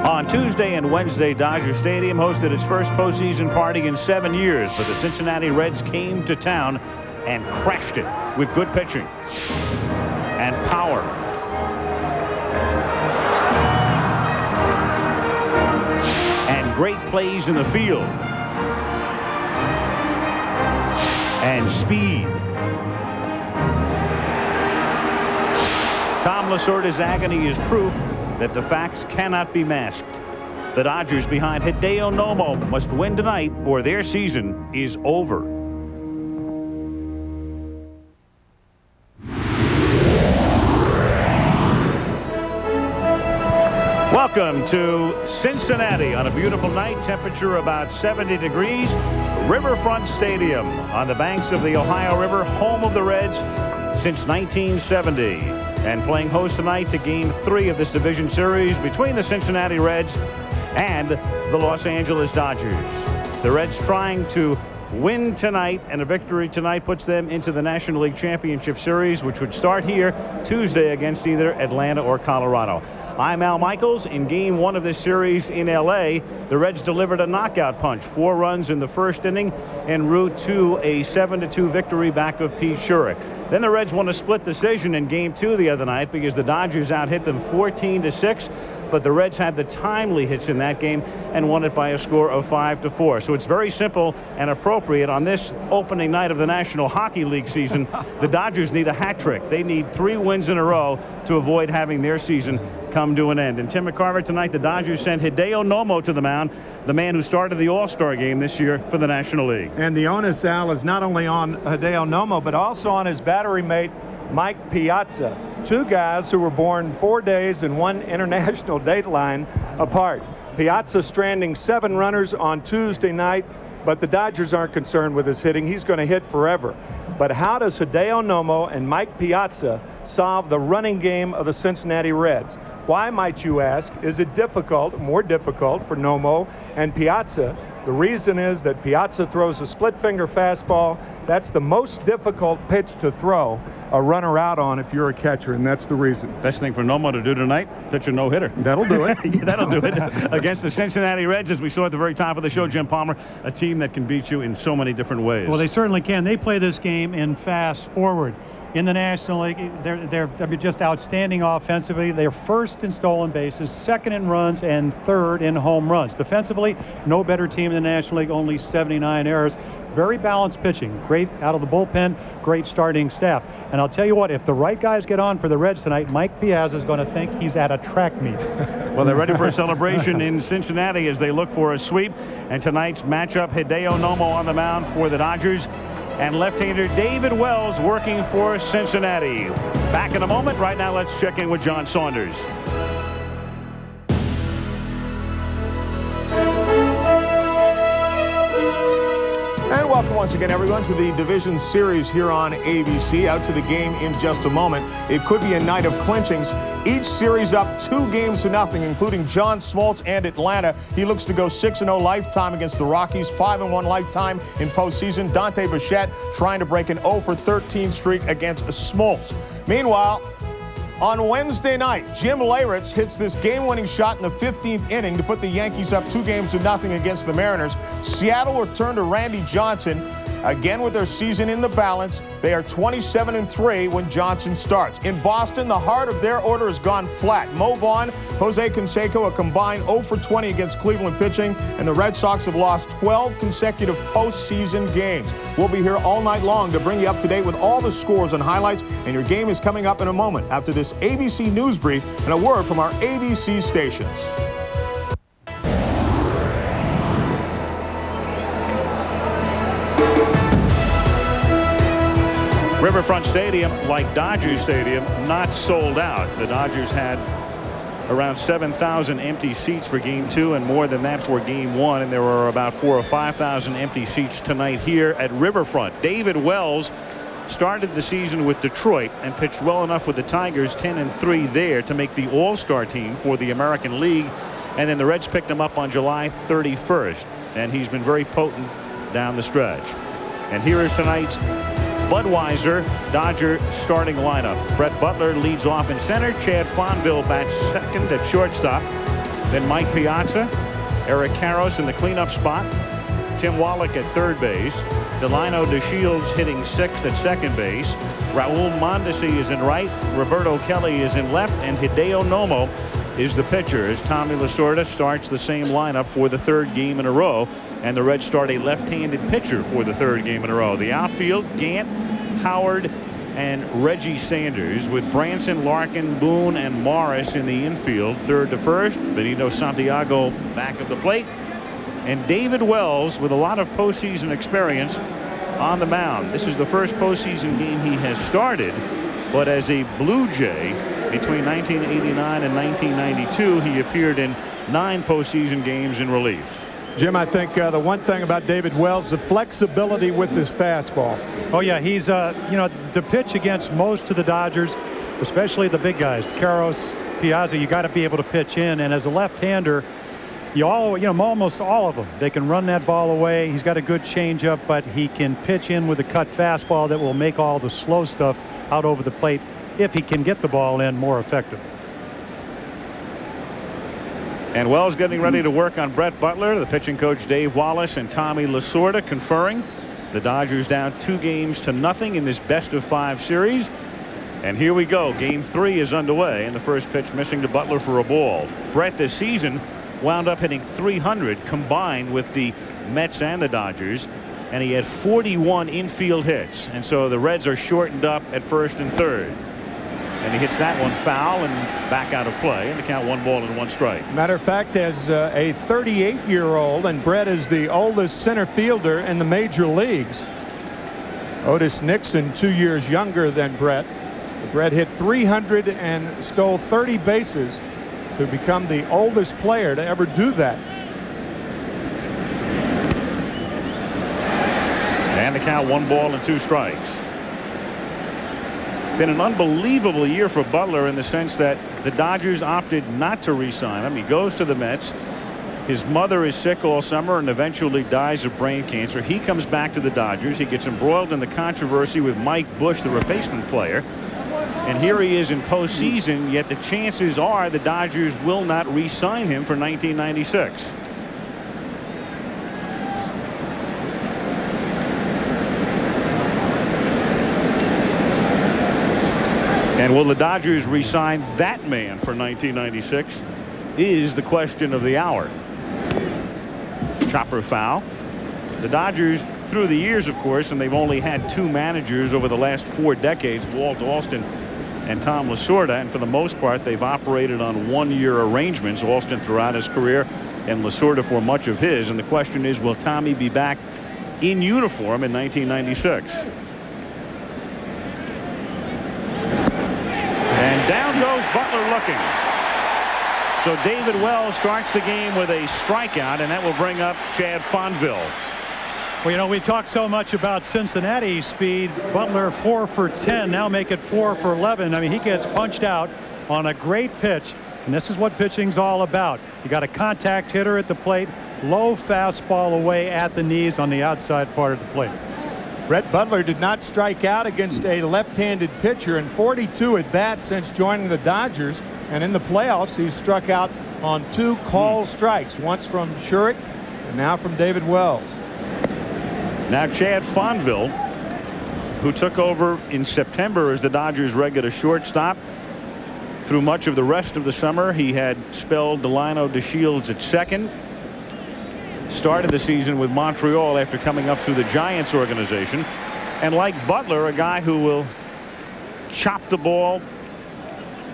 On Tuesday and Wednesday, Dodger Stadium hosted its first postseason party in 7 years, but the Cincinnati Reds came to town and crashed it with good pitching and power. And great plays in the field. And speed. Tom Lasorda's agony is proof that the facts cannot be masked. The Dodgers behind Hideo Nomo must win tonight or their season is over. Welcome to Cincinnati on a beautiful night. Temperature about 70 degrees. Riverfront Stadium on the banks of the Ohio River, home of the Reds since 1970. And playing host tonight to Game 3 of this division series between the Cincinnati Reds and the Los Angeles Dodgers. The Reds trying to win tonight, and a victory tonight puts them into the National League Championship Series, which would start here Tuesday against either Atlanta or Colorado. I'm Al Michaels. In Game 1 of this series in L.A., the Reds delivered a knockout punch, 4 runs in the first inning en route to a 7-2 victory back of Pete Shurik. Then the Reds won a split decision in Game 2 the other night because the Dodgers out-hit them 14-6. But the Reds had the timely hits in that game and won it by a score of 5-4. So it's very simple and appropriate on this opening night of the National Hockey League season. The Dodgers need a hat trick. They need 3 wins in a row to avoid having their season come to an end. And Tim McCarver, tonight the Dodgers sent Hideo Nomo to the mound, the man who started the All-Star game this year for the National League. And the onus, Al, is not only on Hideo Nomo, but also on his battery mate, Mike Piazza. 2 guys who were born 4 days and 1 international dateline apart. Piazza stranding 7 runners on Tuesday night, but the Dodgers aren't concerned with his hitting. He's going to hit forever. But how does Hideo Nomo and Mike Piazza solve the running game of the Cincinnati Reds? Why, might you ask, is it difficult, more difficult for Nomo and Piazza? The reason is that Piazza throws a split-finger fastball. That's the most difficult pitch to throw a runner out on if you're a catcher, and that's the reason. Best thing for Nomo to do tonight, pitch a no-hitter. That'll do it. Yeah, that'll do it. Against the Cincinnati Reds, as we saw at the very top of the show, Jim Palmer, a team that can beat you in so many different ways. Well, they certainly can. They play this game in fast forward. In the National League, they're just outstanding offensively. They're first in stolen bases, second in runs, and third in home runs. Defensively, no better team in the National League, only 79 errors. Very balanced pitching, great out of the bullpen, great starting staff. And I'll tell you what, if the right guys get on for the Reds tonight, Mike Piazza is going to think he's at a track meet. Well, they're ready for a celebration in Cincinnati as they look for a sweep. And tonight's matchup, Hideo Nomo on the mound for the Dodgers, and left-hander David Wells working for Cincinnati. Back in a moment. Right now, let's check in with John Saunders. And welcome once again, everyone, to the division series here on ABC. Out to the game in just a moment. It could be a night of clinchings. Each series up 2-0, including John Smoltz and Atlanta. He looks to go 6-0 lifetime against the Rockies, 5-1 lifetime in postseason. Dante Bichette trying to break an 0-for-13 streak against Smoltz. Meanwhile, on Wednesday night, Jim Leyritz hits this game-winning shot in the 15th inning to put the Yankees up 2-0 against the Mariners. Seattle will turn to Randy Johnson. Again, with their season in the balance, they are 27-3 when Johnson starts. In Boston, the heart of their order has gone flat. Mo Vaughn, Jose Canseco, a combined 0-for-20 against Cleveland pitching, and the Red Sox have lost 12 consecutive postseason games. We'll be here all night long to bring you up to date with all the scores and highlights, and your game is coming up in a moment after this ABC News Brief and a word from our ABC stations. Riverfront Stadium, like Dodger Stadium, not sold out. The Dodgers had around 7,000 empty seats for Game 2 and more than that for Game 1, and there were about 4,000 or 5,000 empty seats tonight here at Riverfront. David Wells started the season with Detroit and pitched well enough with the Tigers, 10-3 there, to make the All-Star team for the American League, and then the Reds picked him up on July 31st, and he's been very potent down the stretch. And here is tonight's Budweiser Dodger starting lineup. Brett Butler leads off in center. Chad Fonville bats second at shortstop. Then Mike Piazza, Eric Karros in the cleanup spot, Tim Wallach at third base, Delino DeShields hitting sixth at second base, Raul Mondesi is in right, Roberto Kelly is in left, and Hideo Nomo is the pitcher as Tommy Lasorda starts the same lineup for the third game in a row, and the Reds start a left-handed pitcher for the third game in a row. The outfield, Gant, Howard, and Reggie Sanders, with Branson, Larkin, Boone, and Morris in the infield. Third to first, Benito Santiago back of the plate, and David Wells, with a lot of postseason experience, on the mound. This is the first postseason game he has started, but as a Blue Jay between 1989 and 1992, he appeared in 9 postseason games in relief. Jim, I think the one thing about David Wells, the flexibility with his fastball. Oh yeah, he's you know, the pitch against most of the Dodgers, especially the big guys, Karros, Piazza, you got to be able to pitch in, and as a left-hander, almost all of them, they can run that ball away. He's got a good changeup, but he can pitch in with a cut fastball that will make all the slow stuff out over the plate, if he can get the ball in, more effective. And Wells getting ready to work on Brett Butler. The pitching coach Dave Wallace and Tommy Lasorda conferring. The Dodgers down 2-0 in this best-of-5 series. And here we go. Game 3 is underway, and the first pitch missing to Butler for a ball. Brett this season wound up hitting .300 combined with the Mets and the Dodgers, and he had 41 infield hits, and so the Reds are shortened up at first and third, and he hits that one foul and back out of play, and the count 1 ball and 1 strike. Matter of fact, as a 38-year-old, and Brett is the oldest center fielder in the major leagues. Otis Nixon 2 years younger than Brett. Brett hit .300 and stole 30 bases to become the oldest player to ever do that. And the count 1 ball and 2 strikes. Been an unbelievable year for Butler in the sense that the Dodgers opted not to re-sign him. He goes to the Mets. His mother is sick all summer and eventually dies of brain cancer. He comes back to the Dodgers. He gets embroiled in the controversy with Mike Bush, the replacement player. And here he is in postseason, yet the chances are the Dodgers will not re-sign him for 1996. And will the Dodgers re-sign that man for 1996 is the question of the hour. Chopper foul. The Dodgers, through the years, of course, and they've only had 2 managers over the last 4 decades, Walt Alston and Tom Lasorda, and for the most part they've operated on 1-year arrangements, Alston throughout his career and Lasorda for much of his, and the question is, will Tommy be back in uniform in 1996? And down goes Butler looking. So David Wells starts the game with a strikeout, and that will bring up Chad Fonville. Well, you know, we talk so much about Cincinnati speed. Butler 4 for 10, now make it 4 for 11. I mean, he gets punched out on a great pitch, and this is what pitching's all about. You got a contact hitter at the plate, low fastball away at the knees on the outside part of the plate. Brett Butler did not strike out against a left-handed pitcher in 42 at-bats since joining the Dodgers, and in the playoffs he's struck out on 2 called strikes, once from Schurik and now from David Wells. Now Chad Fonville, who took over in September as the Dodgers' regular shortstop. Through much of the rest of the summer, he had spelled Delino DeShields at second. Started the season with Montreal after coming up through the Giants organization. And like Butler, a guy who will chop the ball,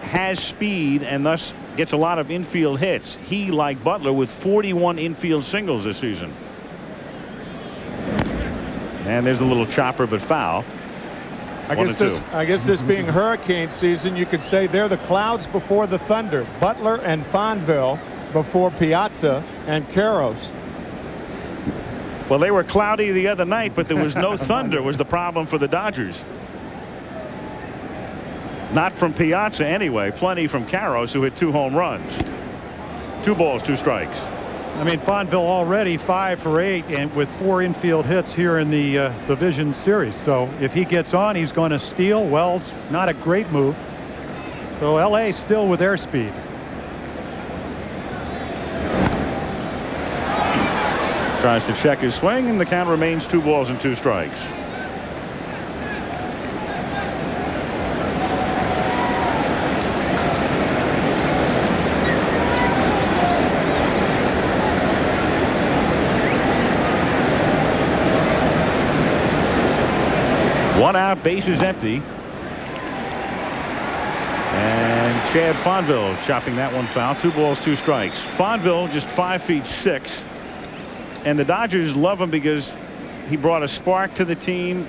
has speed, and thus gets a lot of infield hits. He, like Butler, with 41 infield singles this season. And there's a little chopper, but foul. I guess this being hurricane season, you could say they're the clouds before the thunder. Butler and Fonville before Piazza and Karros. Well, they were cloudy the other night, but there was no thunder was the problem for the Dodgers. Not from Piazza anyway. Plenty from Karros, who hit 2 home runs. 2 balls, 2 strikes. I mean, Fonville already 5 for 8 and with 4 infield hits here in the division series. So if he gets on, he's going to steal. Wells, not a great move. So LA still with their speed. Tries to check his swing, and the count remains 2 balls and 2 strikes. One out, bases empty. And Chad Fonville chopping that one foul. 2 balls, 2 strikes. Fonville just 5'6". And the Dodgers love him because he brought a spark to the team.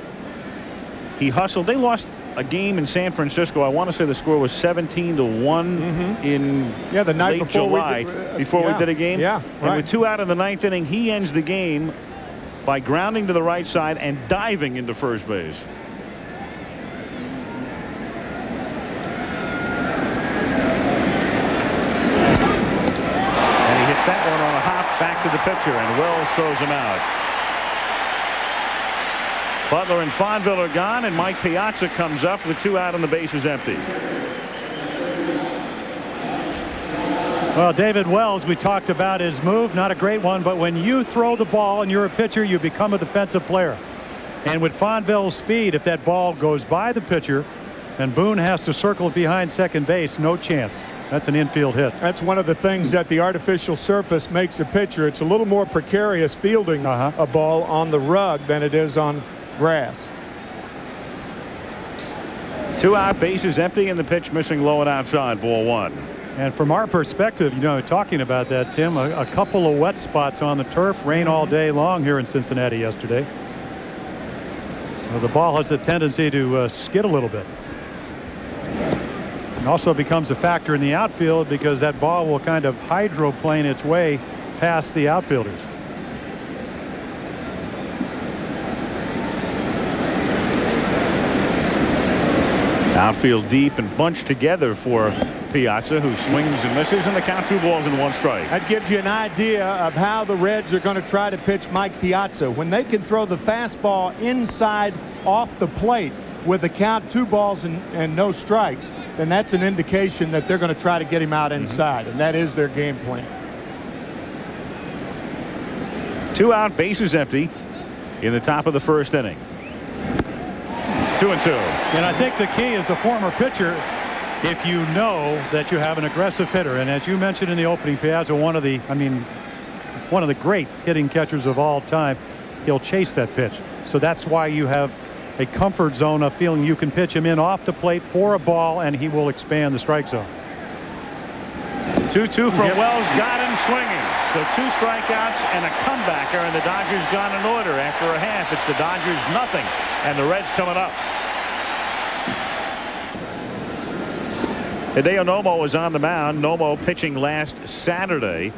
He hustled. They lost a game in San Francisco. I want to say the score was 17-1 in the night late before July, before we did a game. Yeah, and with 2 out in the 9th inning, he ends the game by grounding to the right side and diving into first base. And he hits that one on a hop back to the pitcher, and Wells throws him out. Butler and Fonville are gone, and Mike Piazza comes up with 2 out and the bases empty. Well, David Wells, we talked about his move, not a great one, but when you throw the ball and you're a pitcher, you become a defensive player. And with Fonville's speed, if that ball goes by the pitcher and Boone has to circle it behind second base, no chance. That's an infield hit. That's one of the things that the artificial surface makes a pitcher. It's a little more precarious fielding a ball on the rug than it is on grass. 2 out, bases empty, and the pitch missing low and outside, ball 1. And from our perspective, you know, talking about that, Tim, a couple of wet spots on the turf, rain all day long here in Cincinnati yesterday. Well, the ball has a tendency to skid a little bit. And also becomes a factor in the outfield because that ball will kind of hydroplane its way past the outfielders. Outfield deep and bunched together for Piazza, who swings and misses, and the count 2 balls and 1 strike. That gives you an idea of how the Reds are going to try to pitch Mike Piazza. When they can throw the fastball inside off the plate with a count 2 balls and no strikes, then that's an indication that they're going to try to get him out inside, and that is their game plan. 2 out, bases empty in the top of the 1st inning. 2-2. And I think the key as a former pitcher, if you know that you have an aggressive hitter, and as you mentioned in the opening, Piazza, one of the great hitting catchers of all time, he'll chase that pitch. So that's why you have a comfort zone of feeling you can pitch him in off the plate for a ball, and he will expand the strike zone. 2-2 from Wells, got him swinging. So 2 strikeouts and a comebacker, and the Dodgers gone in order after a half. It's the Dodgers nothing, and the Reds coming up. Hideo Nomo was on the mound. Nomo pitching last Saturday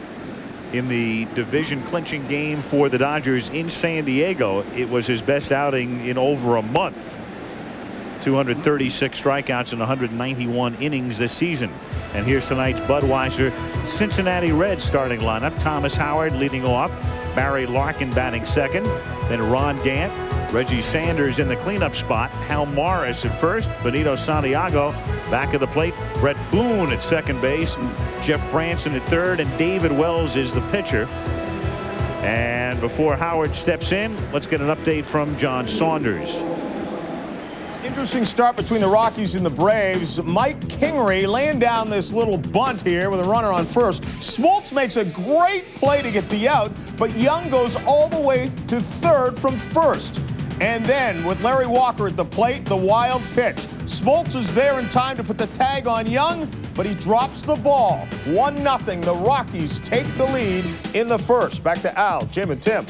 in the division clinching game for the Dodgers in San Diego. It was his best outing in over a month. 236 strikeouts in 191 innings this season. And here's tonight's Budweiser Cincinnati Reds starting lineup. Thomas Howard leading off. Barry Larkin batting second. Then Ron Gant. Reggie Sanders in the cleanup spot. Hal Morris at first. Benito Santiago back of the plate. Brett Boone at second base. Jeff Branson at third. And David Wells is the pitcher. And before Howard steps in, let's get an update from John Saunders. Interesting start between the Rockies and the Braves. Mike Kingery laying down this little bunt here with a runner on first. Smoltz makes a great play to get the out, but Young goes all the way to third from first. And then with Larry Walker at the plate, the wild pitch. Smoltz is there in time to put the tag on Young, but he drops the ball. 1-0. The Rockies take the lead in the first. Back to Al, Jim, and Tim.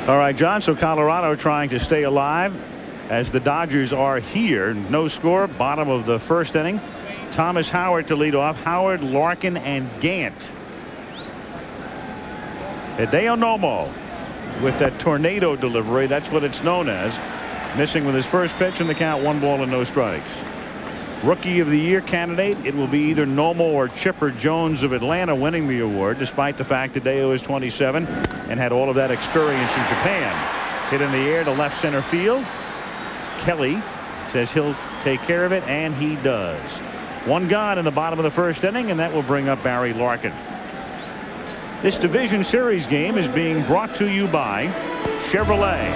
All right, John, so Colorado trying to stay alive as the Dodgers are here. No score, bottom of the 1st inning. Thomas Howard to lead off. Howard, Larkin, and Gant. Hideo Nomo with that tornado delivery. That's what it's known as. Missing with his first pitch, and the count 1 ball and no strikes. Rookie of the Year candidate, it will be either Nomo or Chipper Jones of Atlanta winning the award, despite the fact that Hideo is 27 and had all of that experience in Japan. Hit in the air to left center field. Kelly says he'll take care of it, and he does. 1 gone in the bottom of the 1st inning, and that will bring up Barry Larkin. This Division Series game is being brought to you by Chevrolet.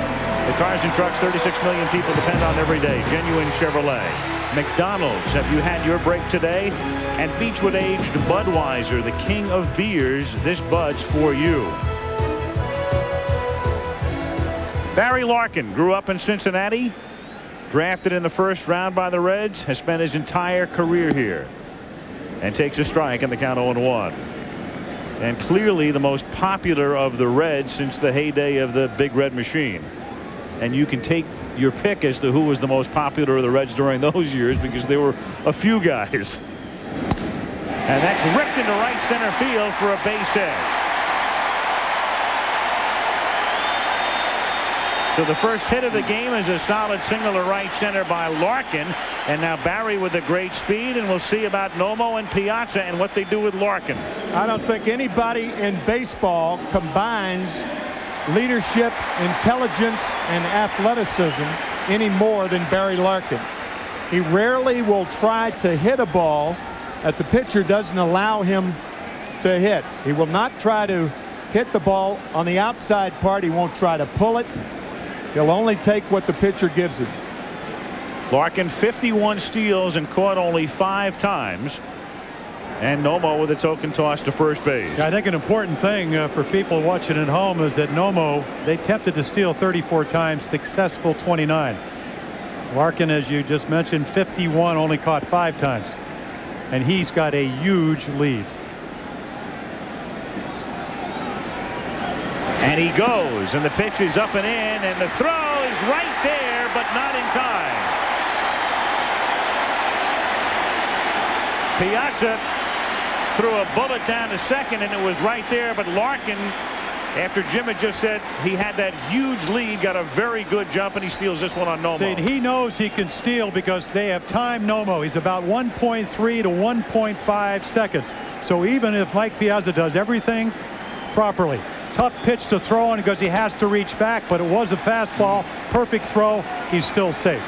The cars and trucks 36 million people depend on every day. Genuine Chevrolet. McDonald's, have you had your break today? And Beechwood aged Budweiser, the king of beers. This Bud's for you. Barry Larkin grew up in Cincinnati, drafted in the first round by the Reds, has spent his entire career here, and takes a strike in the count 0-1. And clearly the most popular of the Reds since the heyday of the Big Red Machine. And you can take your pick as to who was the most popular of the Reds during those years, because there were a few guys. And that's ripped into right center field for a base hit. So the first hit of the game is a solid single to right center by Larkin. And now Barry with a great speed, and we'll see about Nomo and Piazza and what they do with Larkin. I don't think anybody in baseball combines leadership, intelligence, and athleticism any more than Barry Larkin. He rarely will try to hit a ball that the pitcher doesn't allow him to hit. He will not try to hit the ball on the outside part. He won't try to pull it. He'll only take what the pitcher gives him. Larkin 51 steals and caught only 5 times. And Nomo with a token toss to first base. I think an important thing for people watching at home is that Nomo, they attempted to steal 34 times, successful 29. Larkin, as you just mentioned, 51, only caught 5 times. And he's got a huge lead. And he goes, and the pitch is up and in, and the throw is right there, but not in time. Piazza threw a bullet down to second, and it was right there, but Larkin, after Jim had just said he had that huge lead, got a very good jump, and he steals this one on Nomo. See, he knows he can steal because they have timed Nomo. He's about 1.3 to 1.5 seconds. So even if Mike Piazza does everything properly, tough pitch to throw on because he has to reach back, but it was a fastball, perfect throw, he's still safe.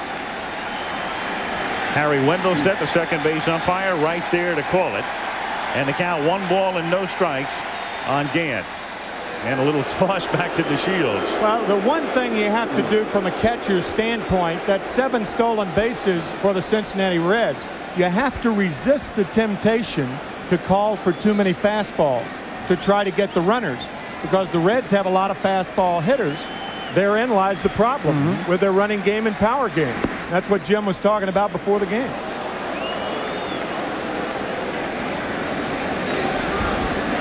Harry Wendelstedt, the second base umpire, right there to call it. And the count 1 ball and no strikes on Gant. And a little toss back to DeShields. Well, the one thing you have to do from a catcher's standpoint, that's 7 stolen bases for the Cincinnati Reds. You have to resist the temptation to call for too many fastballs to try to get the runners, because the Reds have a lot of fastball hitters. Therein lies the problem with their running game and power game. That's what Jim was talking about before the game.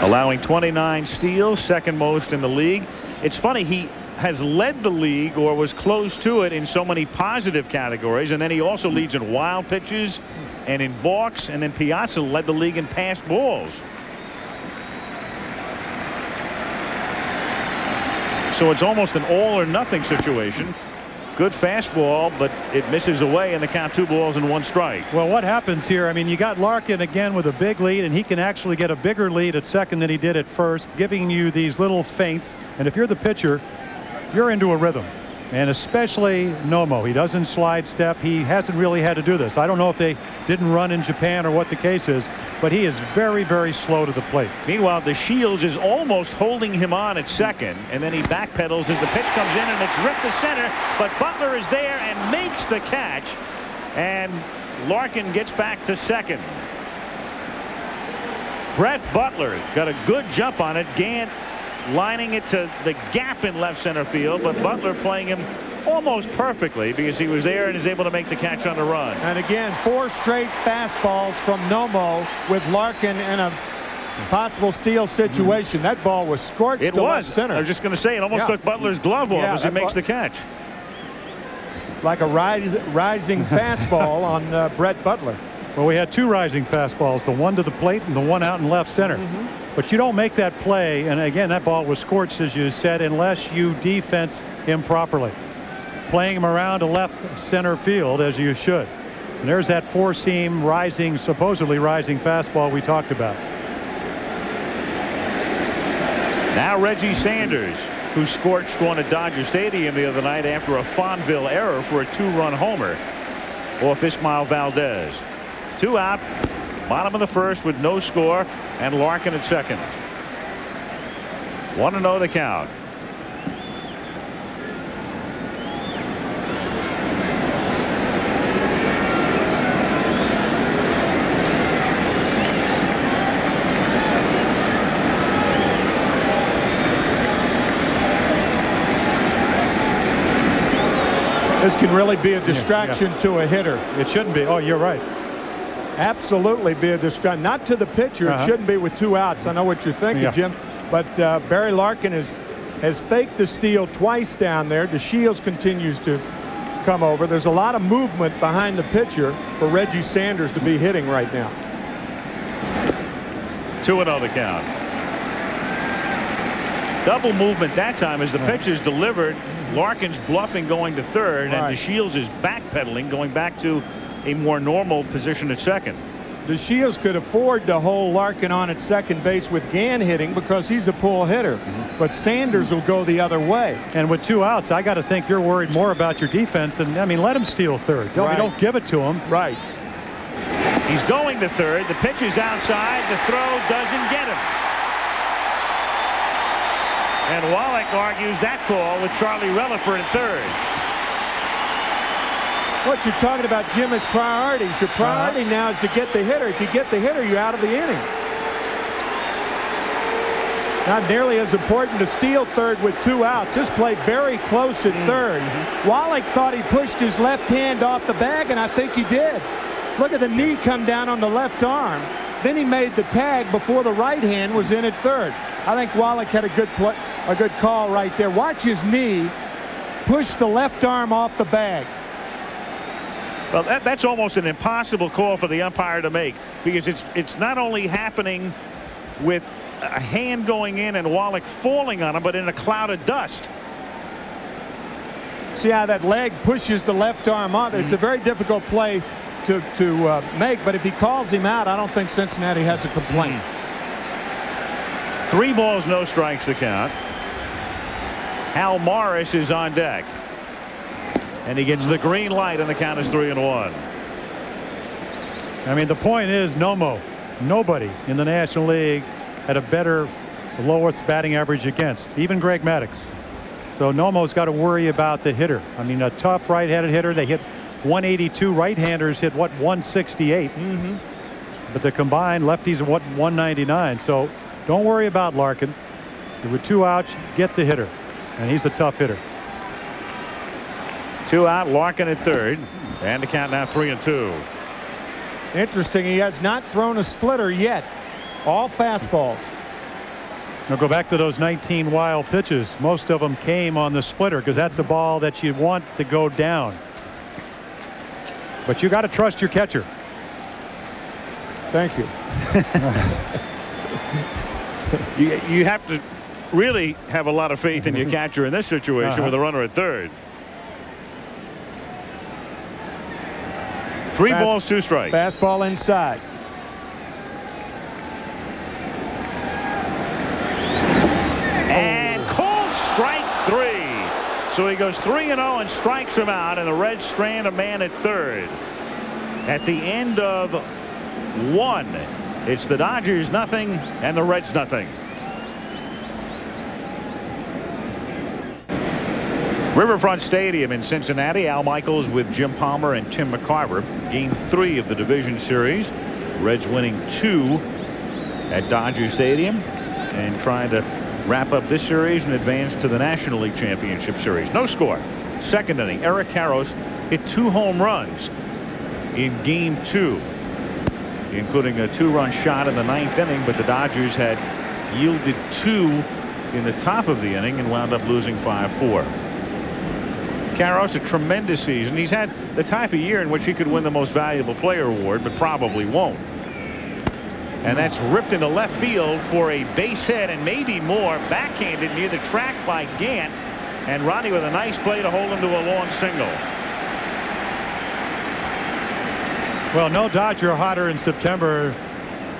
Allowing 29 steals, second most in the league. It's funny, he has led the league, or was close to it, in so many positive categories, and then he also leads in wild pitches and in balks, and then Piazza led the league in passed balls. So it's almost an all or nothing situation. Good fastball, but it misses away, and the count 2 balls and 1 strike. Well, what happens here? I mean, you got Larkin again with a big lead, and he can actually get a bigger lead at second than he did at first, giving you these little feints. And if you're the pitcher, you're into a rhythm. And especially Nomo. He doesn't slide step. He hasn't really had to do this. I don't know if they didn't run in Japan or what the case is, but he is very, very slow to the plate. Meanwhile, DeShields is almost holding him on at second, and then he backpedals as the pitch comes in, and it's ripped to center, but Butler is there and makes the catch, and Larkin gets back to second. Brett Butler got a good jump on it. Gant lining it to the gap in left center field, but Butler playing him almost perfectly because he was there and is able to make the catch on the run. And again, 4 straight fastballs from Nomo with Larkin in a possible steal situation. That ball was scorched to left center. I was just going to say, it almost took Butler's glove off as he makes the catch. Like a rising fastball on Brett Butler. Well, we had 2 rising fastballs, the one to the plate and the one out in left center. But you don't make that play, and again, that ball was scorched, as you said, unless you defense him properly. Playing him around to left center field, as you should. And there's that 4-seam rising, supposedly rising fastball we talked about. Now Reggie Sanders, who scorched one at Dodger Stadium the other night after a Fonville error for a 2-run homer off Ismael Valdez. 2 out, bottom of the first with no score, and Larkin at second. 1-0 the count. This can really be a distraction to a hitter. It shouldn't be. Oh, you're right. Absolutely be a distraction. Not to the pitcher. It shouldn't be with 2 outs. I know what you're thinking, Jim. But Barry Larkin has faked the steal twice down there. DeShields continues to come over. There's a lot of movement behind the pitcher for Reggie Sanders to be hitting right now. 2-0 the count. Double movement that time as the pitcher's delivered. Larkin's bluffing going to third, and DeShields is backpedaling, going back to a more normal position at second. DeShields could afford to hold Larkin on at second base with Gann hitting because he's a pull hitter. But Sanders will go the other way. And with 2 outs, I got to think you're worried more about your defense. And I mean, let him steal third. Don't give it to him. Right. He's going to third. The pitch is outside. The throw doesn't get him. And Wallach argues that call with Charlie Relaford at third. What you're talking about, Jim, is priorities. Your priority now is to get the hitter. If you get the hitter, you're out of the inning. Not nearly as important to steal third with 2 outs. This played very close at third. Wallach thought he pushed his left hand off the bag, and I think he did. Look at the knee come down on the left arm. Then he made the tag before the right hand was in at third. I think Wallach had a good call right there. Watch his knee push the left arm off the bag. Well, that's almost an impossible call for the umpire to make, because it's not only happening with a hand going in and Wallach falling on him, but in a cloud of dust. See how that leg pushes the left arm on? It's a very difficult play to make, but if he calls him out, I don't think Cincinnati has a complaint. 3 balls, no strikes the count. Hal Morris is on deck. And he gets the green light, and the count is 3-1. I mean, the point is, nobody in the National League had a better lowest batting average against, even Greg Maddux. So Nomo's got to worry about the hitter. I mean, a tough right-handed hitter. They hit 182. Right-handers hit, what, 168. But the combined lefties are, what, 199. So don't worry about Larkin. With 2 outs, get the hitter. And he's a tough hitter. 2 out, Larkin at third, and the count now 3-2. Interesting, he has not thrown a splitter yet. All fastballs. Now go back to those 19 wild pitches. Most of them came on the splitter, because that's a ball that you want to go down. But you got to trust your catcher. Thank you. You have to really have a lot of faith in your catcher in this situation with a runner at third. 3 balls, 2 strikes. Fastball inside. And called strike 3. So he goes 3-0 and strikes him out, and the Reds strand a man at third. At the end of 1, it's the Dodgers nothing and the Reds nothing. Riverfront Stadium in Cincinnati. Al Michaels with Jim Palmer and Tim McCarver. Game 3 of the division series. Reds winning 2 at Dodger Stadium and trying to wrap up this series and advance to the National League Championship Series. No score. Second inning. Eric Karros hit 2 home runs in Game 2, including a 2-run shot in the 9th inning, but the Dodgers had yielded 2 in the top of the inning and wound up losing 5-4. Karros, a tremendous season. He's had the type of year in which he could win the Most Valuable Player award, but probably won't. And that's ripped into left field for a base hit and maybe more. Backhanded near the track by Gant, and Ronnie with a nice play to hold him to a long single. Well, no Dodger hotter in September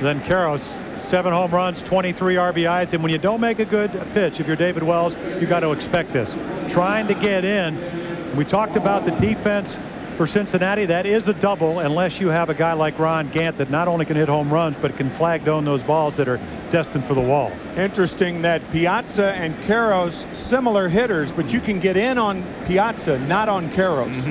than Karros. 7 home runs, 23 RBIs, and when you don't make a good pitch, if you're David Wells, you got to expect this. Trying to get in. We talked about the defense for Cincinnati, that is a double unless you have a guy like Ron Gant that not only can hit home runs but can flag down those balls that are destined for the walls. Interesting that Piazza and Caros similar hitters, but you can get in on Piazza, not on Caros.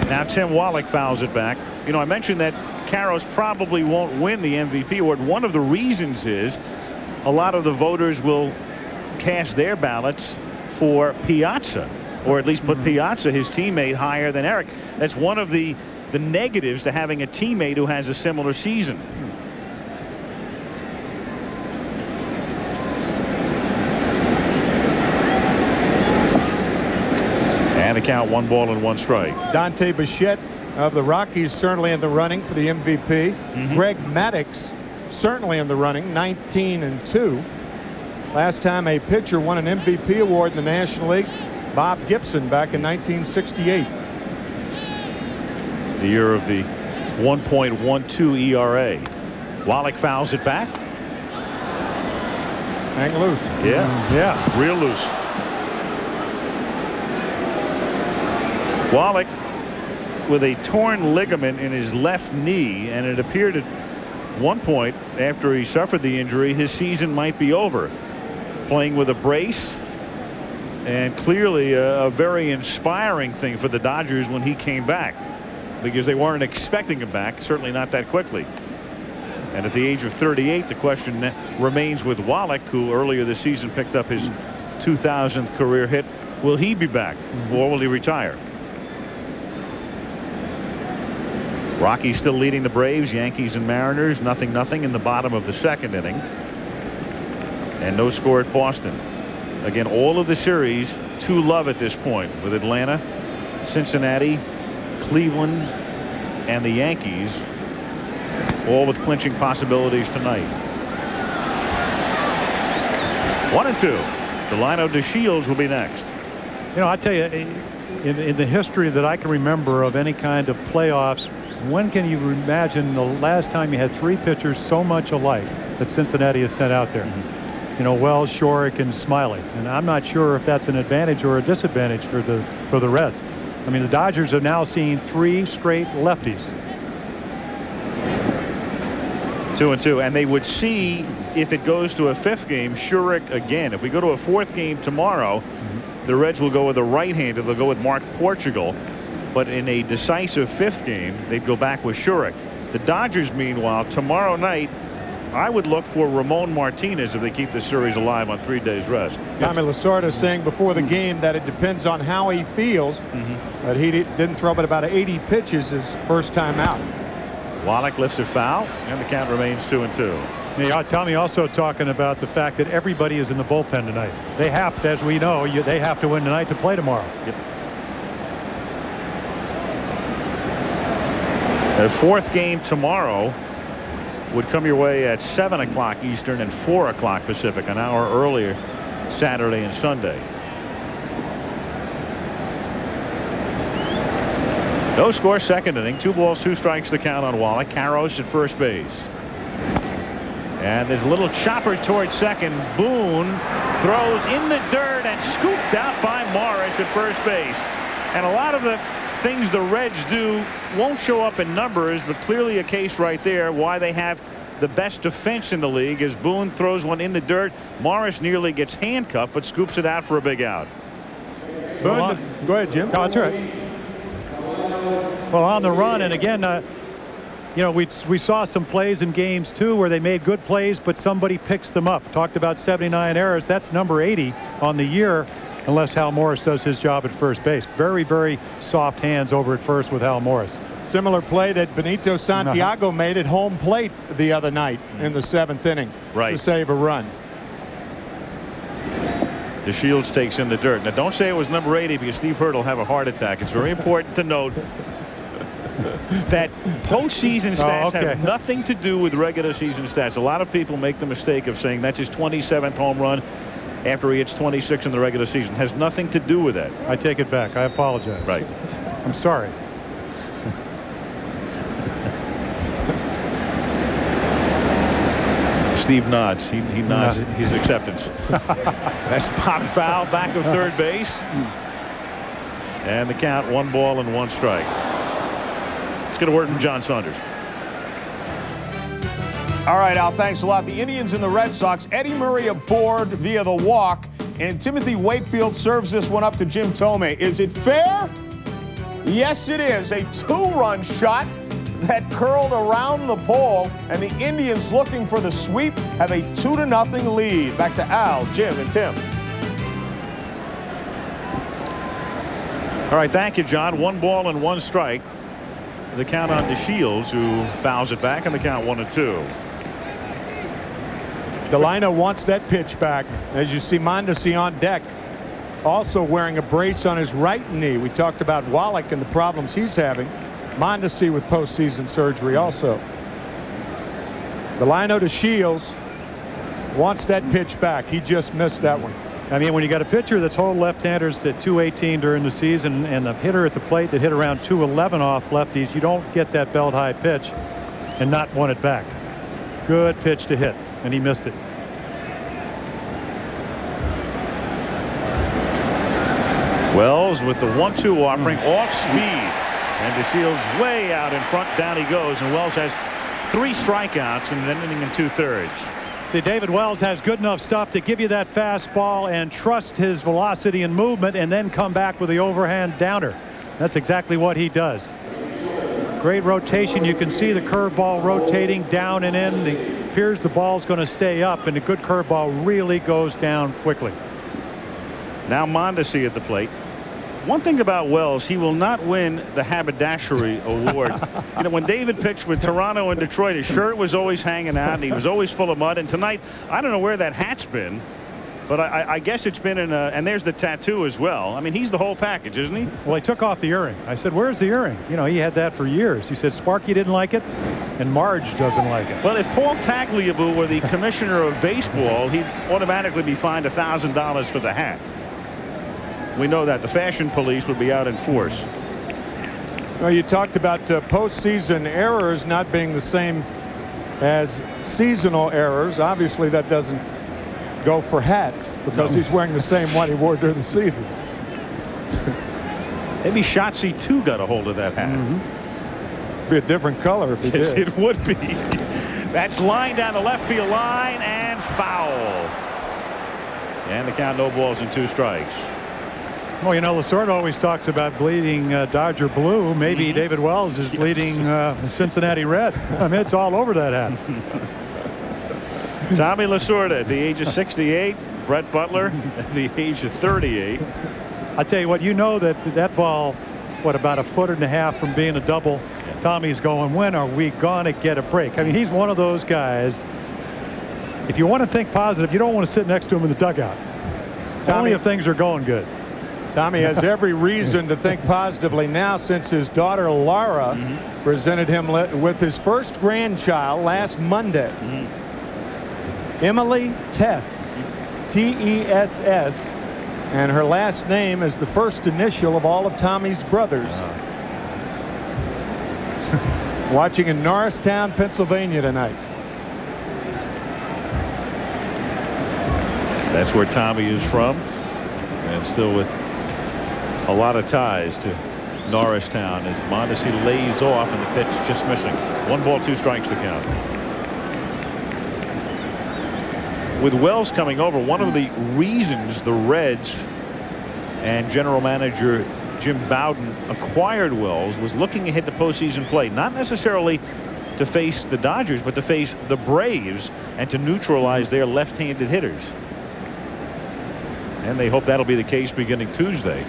Now Tim Wallach fouls it back. You know, I mentioned that Caros probably won't win the MVP award. One of the reasons is a lot of the voters will cast their ballots for Piazza, or at least put Piazza, his teammate, higher than Eric. That's one of the negatives to having a teammate who has a similar season. And the count, 1 ball and 1 strike. Dante Bichette of the Rockies certainly in the running for the MVP. Greg Maddux certainly in the running, 19-2. Last time a pitcher won an MVP award in the National League, Bob Gibson, back in 1968. The year of the 1.12 ERA. Wallach fouls it back. Hang loose. Yeah, real loose. Wallach with a torn ligament in his left knee, and it appeared at one point after he suffered the injury his season might be over. Playing with a brace, and clearly a very inspiring thing for the Dodgers when he came back, because they weren't expecting him back, certainly not that quickly. And at the age of 38, the question remains with Wallach, who earlier this season picked up his 2000th career hit. Will he be back, or will he retire? Rockies still leading the Braves, Yankees and Mariners, 0-0 in the bottom of the 2nd inning. And no score at Boston. Again, all of the series 2-love at this point, with Atlanta, Cincinnati, Cleveland, and the Yankees, all with clinching possibilities tonight. 1-2. Delino DeShields will be next. You know, I tell you, in the history that I can remember of any kind of playoffs, when can you imagine the last time you had 3 pitchers so much alike that Cincinnati has sent out there? You know, Wells, Shorrock, and Smiley. And I'm not sure if that's an advantage or a disadvantage for the Reds. I mean, the Dodgers have now seen 3 straight lefties. 2-2, and they would see, if it goes to a 5th game, Shorrock again. If we go to a 4th game tomorrow, the Reds will go with a right-hander. They'll go with Mark Portugal. But in a decisive 5th game, they'd go back with Shorrock. The Dodgers, meanwhile, tomorrow night, I would look for Ramon Martinez if they keep the series alive on 3 days rest. Tommy Lasorda saying before the game that it depends on how he feels. But he didn't throw but about 80 pitches his first time out. Wallach lifts it foul, and the count remains 2-2. Yeah, Tommy also talking about the fact that everybody is in the bullpen tonight. They have to, as we know, they have to win tonight to play tomorrow. Yep. The 4th game tomorrow would come your way at 7 o'clock Eastern and 4 o'clock Pacific, an hour earlier Saturday and Sunday. No score, 2nd inning, 2 balls, 2 strikes the count on Wallach. Caros at first base. And there's a little chopper towards second. Boone throws in the dirt and scooped out by Morris at first base. And a lot of the things the Reds do won't show up in numbers, but clearly a case right there why they have the best defense in the league, as Boone throws one in the dirt. Morris nearly gets handcuffed, but scoops it out for a big out. Boone, go ahead, Jim. No, that's right. Well, on the run, and again, you know, we saw some plays in games 2 where they made good plays, but somebody picks them up. Talked about 79 errors. That's number 80 on the year, unless Hal Morris does his job at first base. Very, very soft hands over at first with Hal Morris. Similar play that Benito Santiago made at home plate the other night in the 7th inning to save a run. DeShields takes in the dirt. Now, don't say it was number 80 because Steve Hurt will have a heart attack. It's very important to note that postseason stats have nothing to do with regular season stats. A lot of people make the mistake of saying that's his 27th home run after he hits 26 in the regular season. Has nothing to do with that. I take it back. I apologize. Right. I'm sorry. Steve nods. He nods his acceptance. That's pop foul back of third base. And the count 1 ball and 1 strike. Let's get a word from John Saunders. All right, Al, thanks a lot. The Indians and the Red Sox, Eddie Murray aboard via the walk, and Timothy Wakefield serves this one up to Jim Thome. Is it fair? Yes, it is. A 2-run shot that curled around the pole, and the Indians, looking for the sweep, have a 2-0 lead. Back to Al, Jim, and Tim. All right, thank you, John. 1 ball and 1 strike. The count on DeShields, who fouls it back, and the count 1-2. Delino wants that pitch back. As you see Mondesi on deck, also wearing a brace on his right knee. We talked about Wallach and the problems he's having. Mondesi with postseason surgery also. Delino to Shields wants that pitch back. He just missed that one. I mean, when you got a pitcher that's hold left-handers to 218 during the season and a hitter at the plate that hit around 211 off lefties, you don't get that belt-high pitch and not want it back. Good pitch to hit, and he missed it. Wells with the 1-2 offering, off speed, and DeShields way out in front. Down he goes, and Wells has 3 strikeouts and an inning in 2/3. See, David Wells has good enough stuff to give you that fastball and trust his velocity and movement, and then come back with the overhand downer. That's exactly what he does. Great rotation. You can see the curveball rotating down and in. It appears the ball's going to stay up, and the good curveball really goes down quickly. Now Mondesi at the plate. One thing about Wells, he will not win the haberdashery award. You know, when David pitched with Toronto and Detroit, his shirt was always hanging out, and he was always full of mud. And tonight, I don't know where that hat's been, but I guess it's been in a, and there's the tattoo as well. I mean, he's the whole package, isn't he? Well, he took off the earring. I said, where's the earring? You know, he had that for years. He said Sparky didn't like it, and Marge doesn't like it. Well, if Paul Tagliabue were the commissioner of baseball, he'd automatically be fined $1,000 for the hat. We know that the fashion police would be out in force. Well, you talked about postseason errors not being the same as seasonal errors. Obviously, that doesn't go for hats because he's wearing the same one he wore during the season. Maybe Shotzi too got a hold of that hat. Mm-hmm. Be a different color if he yes, did. It would be. That's line down the left field line and foul. And the count, no balls and 2 strikes. Well, you know, Lasorda always talks about bleeding Dodger blue. Maybe David Wells is bleeding Cincinnati Red. I mean, it's all over that hat. Tommy Lasorda at the age of 68. Brett Butler at the age of 38. I tell you what, you know that ball, what, about 1.5 foot from being a double. Yeah. Tommy's going, when are we going to get a break? I mean, he's one of those guys. If you want to think positive, you don't want to sit next to him in the dugout. Only if things are going good. Tommy has every reason to think positively now, since his daughter Laura presented him with his first grandchild last Monday. Emily Tess, T-E-S-S, and her last name is the first initial of all of Tommy's brothers. Watching in Norristown, Pennsylvania tonight. That's where Tommy is from, and still with a lot of ties to Norristown as Mondesi lays off and the pitch just missing. 1 ball, 2 strikes the count. With Wells coming over, one of the reasons the Reds and general manager Jim Bowden acquired Wells was looking ahead to postseason play, not necessarily to face the Dodgers, but to face the Braves and to neutralize their left-handed hitters. And they hope that'll be the case beginning Tuesday.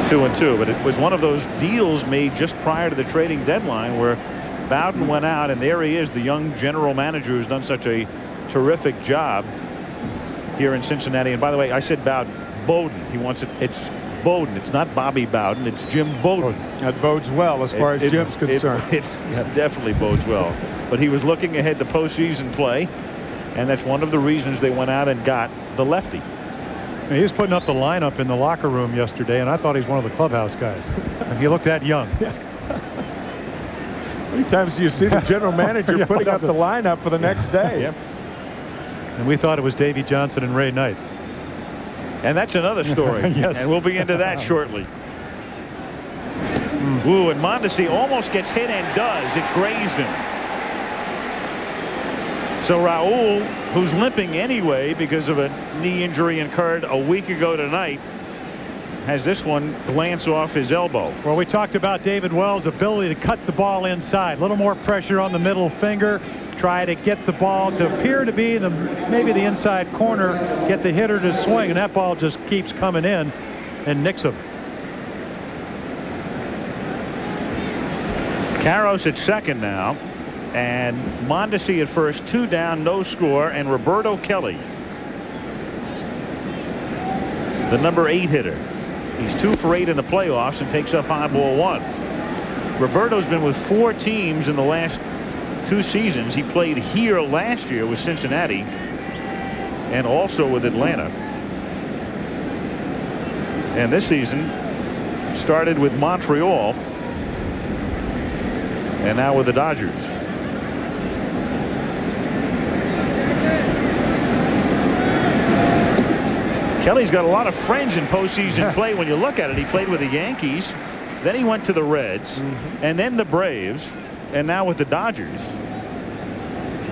2-2, but it was one of those deals made just prior to the trading deadline where Bowden went out, and there he is, the young general manager who's done such a terrific job here in Cincinnati. And by the way, I said Bowden. He wants it. It's Bowden. It's not Bobby Bowden. It's Jim Bowden. That bodes well as far as Jim's concerned. It definitely bodes well. But he was looking ahead to postseason play, and that's one of the reasons they went out and got the lefty. He was putting up the lineup in the locker room yesterday, and I thought he was one of the clubhouse guys. He looked that young. How many times do you see the general manager putting up the lineup for the next day? Yep. And we thought it was Davey Johnson and Ray Knight. And that's another story. Yes. And we'll be into that shortly. Ooh, and Mondesi almost gets hit and does. It grazed him. So Raul, who's limping anyway because of a knee injury incurred a week ago tonight, has this one glance off his elbow. Well, we talked about David Wells' ability to cut the ball inside. A little more pressure on the middle finger. Try to get the ball to appear to be maybe the inside corner. Get the hitter to swing, and that ball just keeps coming in and nicks him. Caros at second now. And Mondesi at first, 2 down, no score, and Roberto Kelly, the number 8 hitter. He's 2 for 8 in the playoffs and takes up high ball 1. Roberto's been with 4 teams in the last 2 seasons. He played here last year with Cincinnati and also with Atlanta. And this season started with Montreal and now with the Dodgers. Kelly's got a lot of friends in postseason play. When you look at it, he played with the Yankees, then he went to the Reds, and then the Braves, and now with the Dodgers.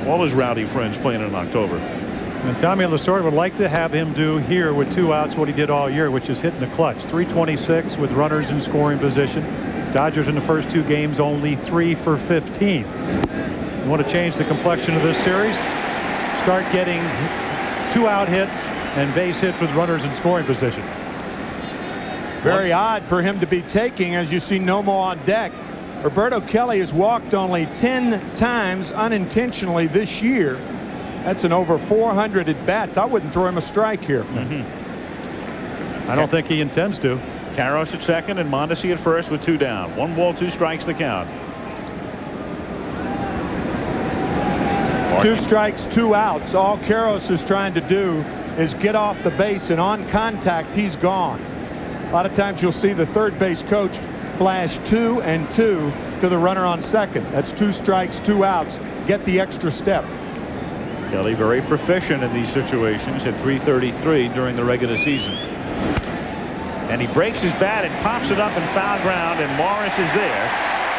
All his rowdy friends playing in October. And Tommy Lasorda would like to have him do here with 2 outs what he did all year, which is hitting the clutch. 326 with runners in scoring position. Dodgers in the first 2 games only 3 for 15. You want to change the complexion of this series? Start getting 2-out hits and base hits with runners in scoring position. Very odd for him to be taking, as you see Nomo on deck. Roberto Kelly has walked only 10 times unintentionally this year. That's an over 400 at bats. I wouldn't throw him a strike here. I don't think he intends to. Caros at second and Mondesi at first with 2 down. 1 ball, 2 strikes the count. 2 strikes, 2 outs. All Caros is trying to do is get off the base, and on contact he's gone. A lot of times you'll see the third base coach flash 2 and 2 to the runner on second. That's 2 strikes, 2 outs. Get the extra step. Kelly very proficient in these situations at .333 during the regular season. And he breaks his bat and pops it up in foul ground, and Morris is there.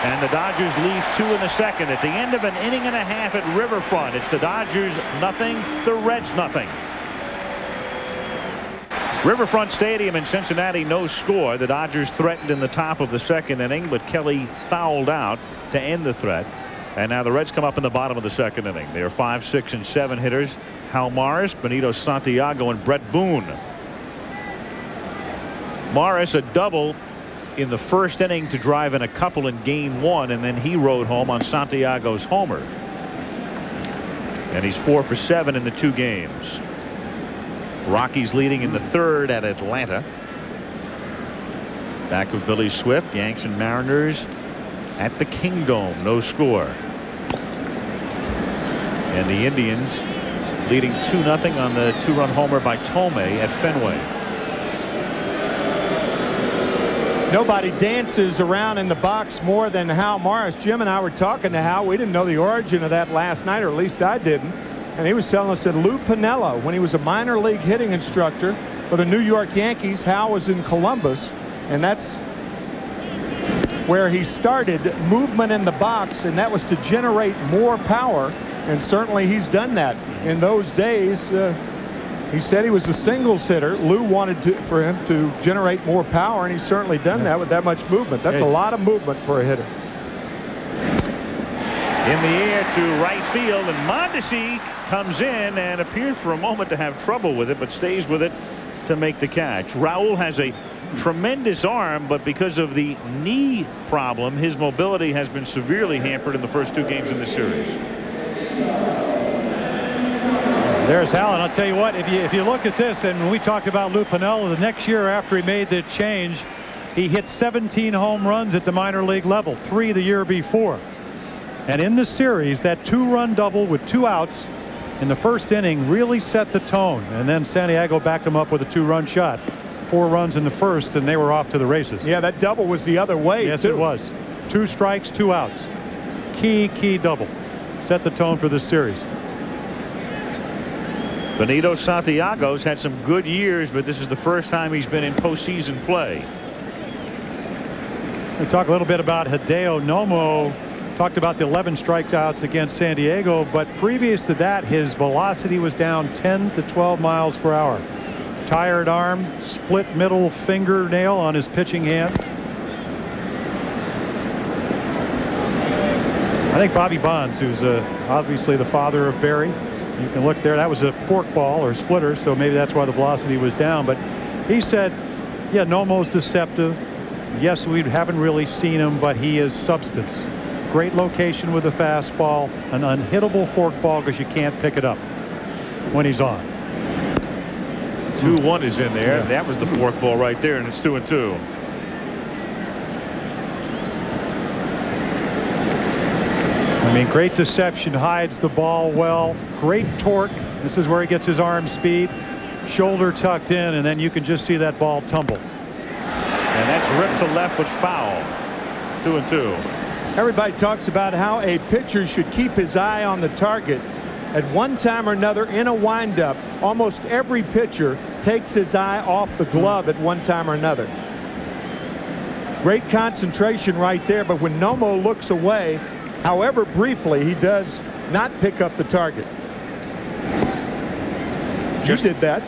And the Dodgers leave 2 in the second at the end of an inning and a half at Riverfront. It's the Dodgers nothing, the Reds nothing. Riverfront Stadium in Cincinnati, no score. The Dodgers threatened in the top of the second inning, but Kelly fouled out to end the threat. And now the Reds come up in the bottom of the second inning. They are 5, 6, and 7 hitters. Hal Morris, Benito Santiago, and Brett Boone. Morris a double in the first inning to drive in a couple in game 1, and then he rode home on Santiago's homer. And he's 4 for 7 in the 2 games. Rockies leading in the 3rd at Atlanta. Back of Billy Swift, Yanks and Mariners at the Kingdome, no score. And the Indians leading 2-0 on the 2-run homer by Tomei at Fenway. Nobody dances around in the box more than Hal Morris. Jim and I were talking to Hal. We didn't know the origin of that last night, or at least I didn't. And he was telling us that Lou Piniella, when he was a minor league hitting instructor for the New York Yankees, Hal was in Columbus, and that's where he started movement in the box, and that was to generate more power. And certainly he's done that. In those days, he said he was a singles hitter. Lou wanted for him to generate more power, and he's certainly done that with that much movement. That's a lot of movement for a hitter. In the air to right field, and Mondesi comes in and appeared for a moment to have trouble with it, but stays with it to make the catch. Raul has a tremendous arm, but because of the knee problem, his mobility has been severely hampered in the first 2 games in the series. There's Hal, and I'll tell you what, if you look at this, and when we talked about Lou Piniella, the next year after he made the change, he hit 17 home runs at the minor league level, 3 the year before. And in the series, that 2-run double with 2 outs in the first inning really set the tone. And then Santiago backed him up with a 2-run shot. 4 runs in the first, and they were off to the races. Yeah, that double was the other way. Yes, too. it was. 2 strikes, 2 outs. Key double. Set the tone for this series. Benito Santiago's had some good years, but this is the first time he's been in postseason play. We talk a little bit about Hideo Nomo. Talked about the 11 strikeouts against San Diego, but previous to that, his velocity was down 10 to 12 miles per hour. Tired arm, split middle fingernail on his pitching hand. I think Bobby Bonds, who's obviously the father of Barry, you can look there, that was a forkball or splitter, so maybe that's why the velocity was down. But he said, yeah, Nomo's deceptive. Yes, we haven't really seen him, but he is substance. Great location with a fastball, an unhittable forkball because you can't pick it up when he's on. 2-1 is in there. Yeah. That was the forkball right there, and it's 2-2. I mean, great deception, hides the ball well, great torque. This is where he gets his arm speed, shoulder tucked in, and then you can just see that ball tumble. And that's ripped to left, but foul. 2-2. Everybody talks about how a pitcher should keep his eye on the target. At one time or another in a windup, almost every pitcher takes his eye off the glove at one time or another. Great concentration right there, but when Nomo looks away, however briefly, he does not pick up the target. You did that.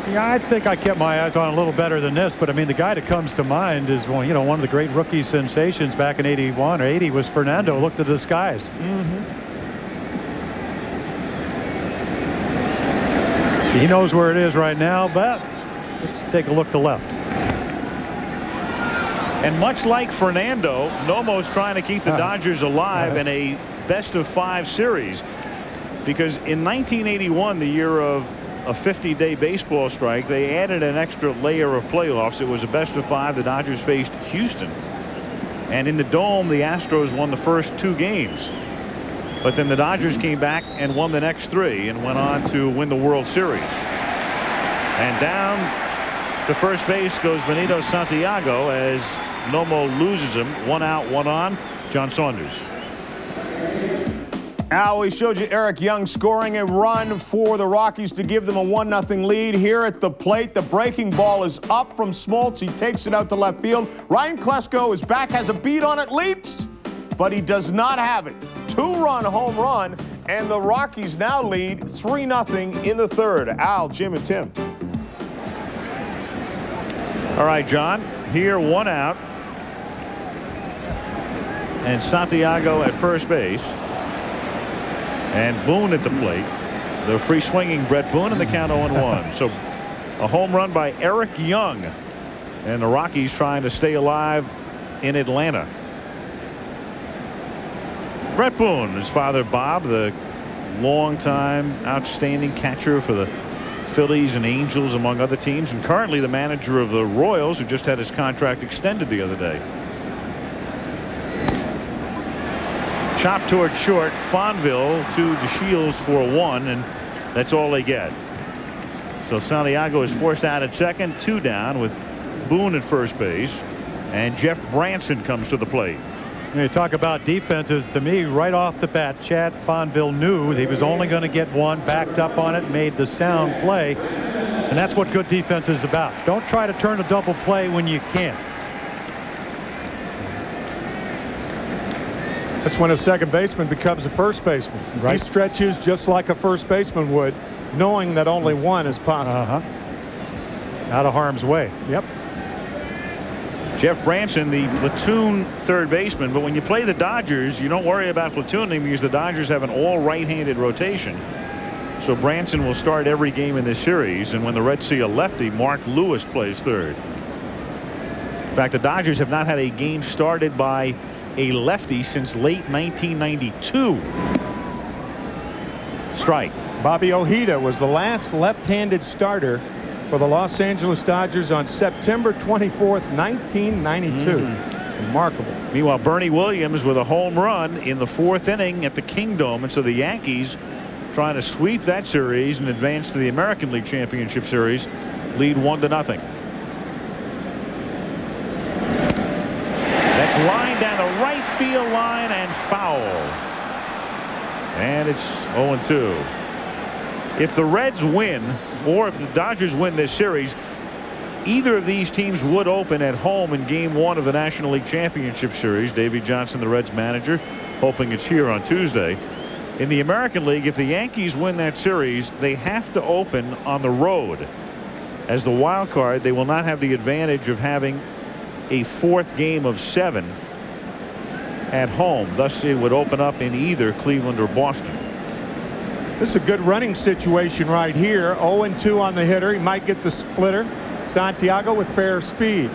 Yeah, I think I kept my eyes on a little better than this, but I mean, the guy that comes to mind is one of the great rookie sensations back in '81 or '80 was Fernando. Looked at the skies. So he knows where it is right now, but let's take a look to left. And much like Fernando, Nomo's trying to keep the Dodgers alive in a best-of-5 series, because in 1981, the year of a 50-day baseball strike, they added an extra layer of playoffs. It was a best-of-5. The Dodgers faced Houston, and in the Dome, the Astros won the first 2 games. But then the Dodgers came back and won the next 3 and went on to win the World Series. And down to first base goes Benito Santiago as Nomo loses him. 1 out, 1 on. John Saunders. Al, we showed you Eric Young scoring a run for the Rockies to give them a 1-0 lead. Here at the plate, the breaking ball is up from Smoltz. He takes it out to left field. Ryan Klesko is back, has a beat on it, leaps, but he does not have it. 2-run home run, and the Rockies now lead 3-0 in the third. Al, Jim, and Tim. All right, John. Here, 1 out. And Santiago at first base. And Boone at the plate. The free swinging Brett Boone, and the count 0-1. So a home run by Eric Young. And the Rockies trying to stay alive in Atlanta. Brett Boone, his father Bob, the longtime outstanding catcher for the Phillies and Angels, among other teams, and currently the manager of the Royals, who just had his contract extended the other day. Chop toward short. Fonville to DeShields for 1, and that's all they get. So Santiago is forced out at second, 2 down with Boone at first base, and Jeff Branson comes to the plate. You talk about defenses. To me, right off the bat, Chad Fonville knew he was only going to get 1, backed up on it, made the sound play, and that's what good defense is about. Don't try to turn a double play when you can't. That's when a second baseman becomes a first baseman. Right. He stretches just like a first baseman would, knowing that only 1 is possible. Out of harm's way. Yep. Jeff Branson, the platoon third baseman, but when you play the Dodgers, you don't worry about platooning because the Dodgers have an all right-handed rotation. So Branson will start every game in this series, and when the Reds see a lefty, Mark Lewis plays third. In fact, the Dodgers have not had a game started by a lefty since late 1992. Strike. Bobby Ojeda was the last left-handed starter for the Los Angeles Dodgers on September 24th, 1992. Remarkable. Meanwhile, Bernie Williams with a home run in the 4th inning at the Kingdome, and so the Yankees trying to sweep that series and advance to the American League Championship Series, lead 1-0. That's lined down the right field line and foul. And it's 0-2. If the Reds win, or if the Dodgers win this series, either of these teams would open at home in Game 1 of the National League Championship Series. Davey Johnson, the Reds manager, hoping it's here on Tuesday. In the American League, if the Yankees win that series, they have to open on the road. As the wild card, they will not have the advantage of having a fourth game of 7 at home. Thus, it would open up in either Cleveland or Boston. This is a good running situation right here. 0-2 on the hitter. He might get the splitter. Santiago with fair speed.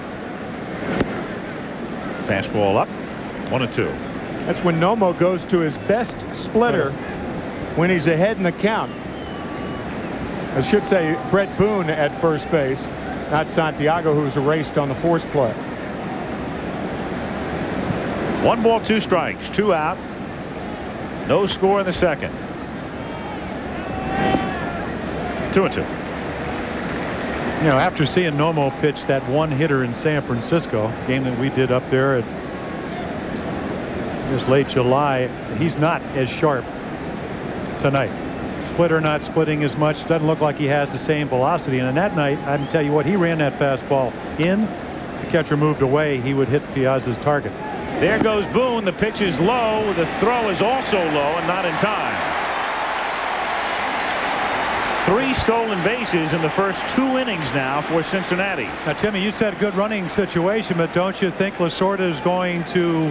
Fastball up. 1-2. That's when Nomo goes to his best splitter when he's ahead in the count. I should say Brett Boone at first base, not Santiago, who's erased on the force play. 1 ball, 2 strikes, 2 out. No score in the second. 2-2. You know, after seeing Nomo pitch that one hitter in San Francisco, game that we did up there at this late July, he's not as sharp tonight. Splitter not splitting as much. Doesn't look like he has the same velocity. And on that night, I can tell you what, he ran that fastball in. The catcher moved away. He would hit Piazza's target. There goes Boone. The pitch is low. The throw is also low and not in time. 3 stolen bases in the first 2 innings now for Cincinnati. Now, Timmy, you said good running situation, but don't you think Lasorda is going to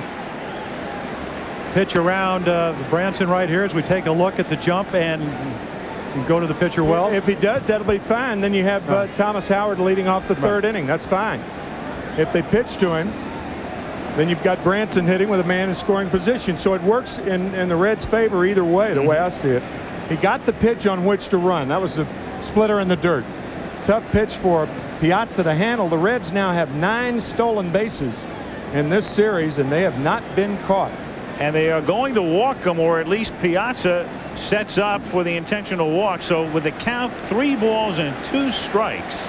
pitch around Branson right here as we take a look at the jump and go to the pitcher Wells? If he does, that'll be fine. Then you have Thomas Howard leading off the 3rd inning. That's fine. If they pitch to him, then you've got Branson hitting with a man in scoring position. So it works in the Reds' favor either way, the way I see it. He got the pitch on which to run. That was a splitter in the dirt. Tough pitch for Piazza to handle. The Reds now have 9 stolen bases in this series, and they have not been caught. And they are going to walk him, or at least Piazza sets up for the intentional walk. So with the count 3 balls and 2 strikes,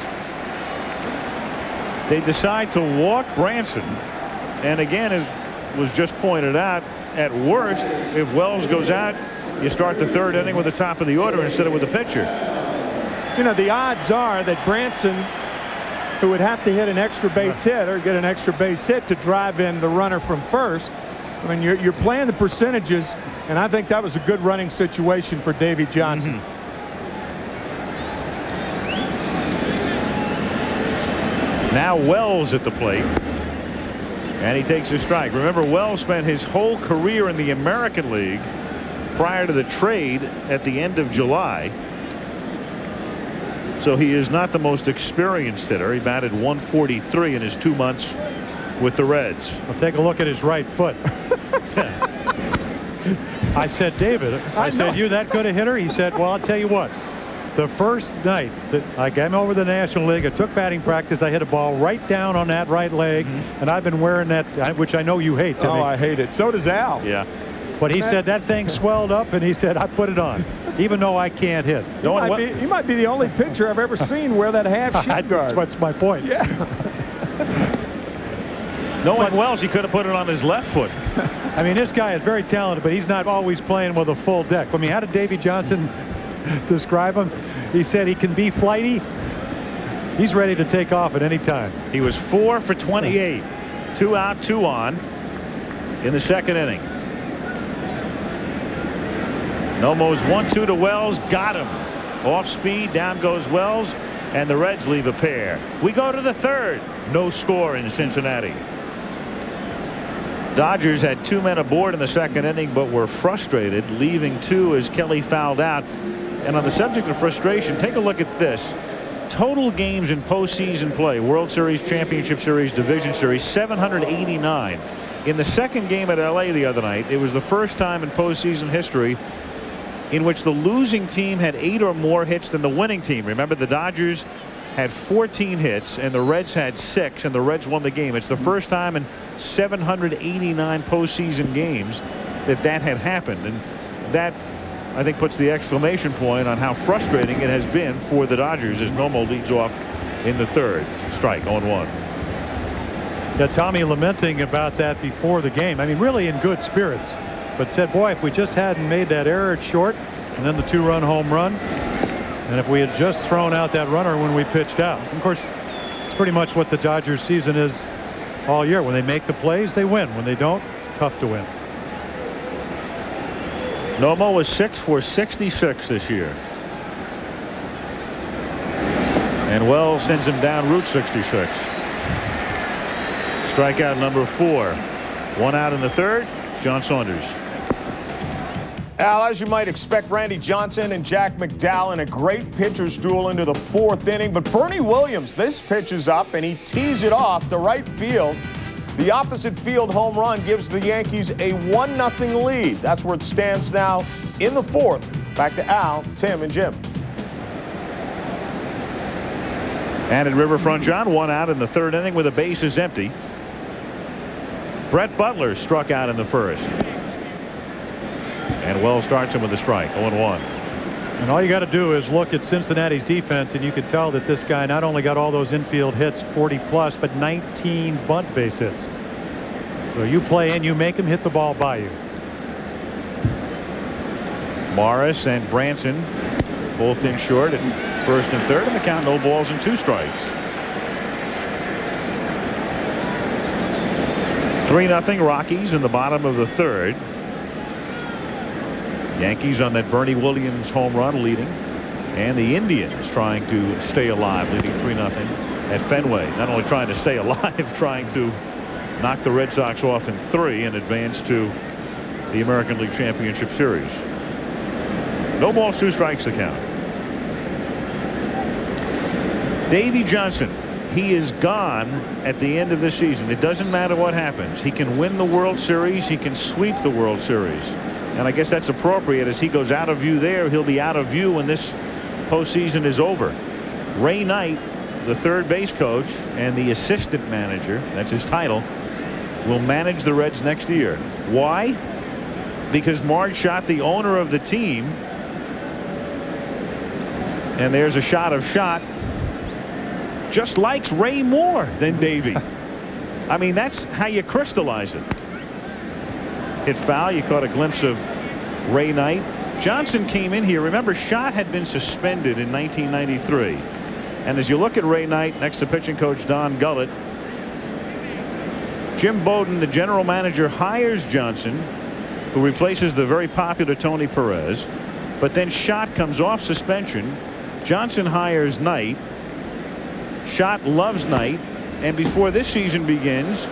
they decide to walk Branson. And again, as was just pointed out, at worst, if Wells goes out, you start the 3rd inning with the top of the order instead of with the pitcher. You know, the odds are that Branson, who would have to hit an extra base hit or get an extra base hit to drive in the runner from first. I mean, you're playing the percentages, and I think that was a good running situation for Davey Johnson. Now Wells at the plate, and he takes a strike. Remember, Wells spent his whole career in the American League prior to the trade at the end of July. So he is not the most experienced hitter. He batted .143 in his 2 months with the Reds. Well, take a look at his right foot. I said, David, I said, you that good a hitter? He said, well, I'll tell you what. The first night that I came over the National League, I took batting practice. I hit a ball right down on that right leg, and I've been wearing that, which I know you hate, Timmy. Oh, I hate it. So does Al. Yeah. But he said that thing swelled up, and he said, I put it on, even though I can't hit. You might be the only pitcher I've ever seen wear that half shin guard. That's my point. Yeah. Knowing Wells, he could have put it on his left foot. I mean, this guy is very talented, but he's not always playing with a full deck. I mean, how did Davey Johnson describe him? He said he can be flighty. He's ready to take off at any time. He was 4 for 28. 2 out, 2 on in the 2nd inning. Nomo's 1-2 to Wells. Got him. Off speed. Down goes Wells. And the Reds leave a pair. We go to the 3rd. No score in Cincinnati. Dodgers had 2 men aboard in the 2nd inning, but were frustrated, leaving 2 as Kelly fouled out. And on the subject of frustration, take a look at this. Total games in postseason play, World Series, Championship Series, Division Series, 789. In the 2nd game at LA the other night, it was the first time in postseason history in which the losing team had 8 or more hits than the winning team. Remember, the Dodgers had 14 hits and the Reds had 6, and the Reds won the game. It's the first time in 789 postseason games that had happened, and that, I think, puts the exclamation point on how frustrating it has been for the Dodgers as Nomo leads off in the 3rd. Strike, 0-1. Yeah, Tommy lamenting about that before the game. I mean, really in good spirits, but said, boy, if we just hadn't made that error at short and then the 2-run home run, And if we had just thrown out that runner when we pitched out, of course, it's pretty much what the Dodgers season is all year. When they make the plays, they win. When they don't, tough to win. Nomo was 6 for 66 this year. And Wells sends him down Route 66. Strikeout number 4. 1 out in the 3rd. John Saunders. Al, as you might expect, Randy Johnson and Jack McDowell in a great pitcher's duel into the 4th inning. But Bernie Williams, this pitch is up, and he tees it off to right field. The opposite field home run gives the Yankees a 1-0 lead. That's where it stands now in the 4th. Back to Al, Tim, and Jim. And at Riverfront, John, 1 out in the 3rd inning with the bases empty. Brett Butler struck out in the 1st. And Wells starts him with a strike, 0-1. And all you got to do is look at Cincinnati's defense, and you can tell that this guy not only got all those infield hits, 40 plus, but 19 bunt base hits. So you play and you make him hit the ball by you. Morris and Branson both in short at 1st and 3rd, and the count, no balls and 2 strikes. 3-0 Rockies in the bottom of the 3rd. Yankees on that Bernie Williams home run leading, and the Indians trying to stay alive, leading 3-0 at Fenway. Not only trying to stay alive, trying to knock the Red Sox off in 3 and advance to the American League Championship Series. No balls, 2 strikes to count. Davey Johnson, he is gone at the end of the season. It doesn't matter what happens. He can win the World Series. He can sweep the World Series. And I guess that's appropriate. As he goes out of view there, he'll be out of view when this postseason is over. Ray Knight, the 3rd base coach and the assistant manager, that's his title, will manage the Reds next year. Why? Because Marge Schott, the owner of the team, and there's a shot of Schott, just likes Ray more than Davey. I mean, that's how you crystallize it. Hit foul. You caught a glimpse of Ray Knight. Johnson came in here. Remember, Schott had been suspended in 1993. And as you look at Ray Knight next to pitching coach Don Gullett, Jim Bowden, the general manager, hires Johnson, who replaces the very popular Tony Perez. But then Schott comes off suspension. Johnson hires Knight. Schott loves Knight. And before this season begins,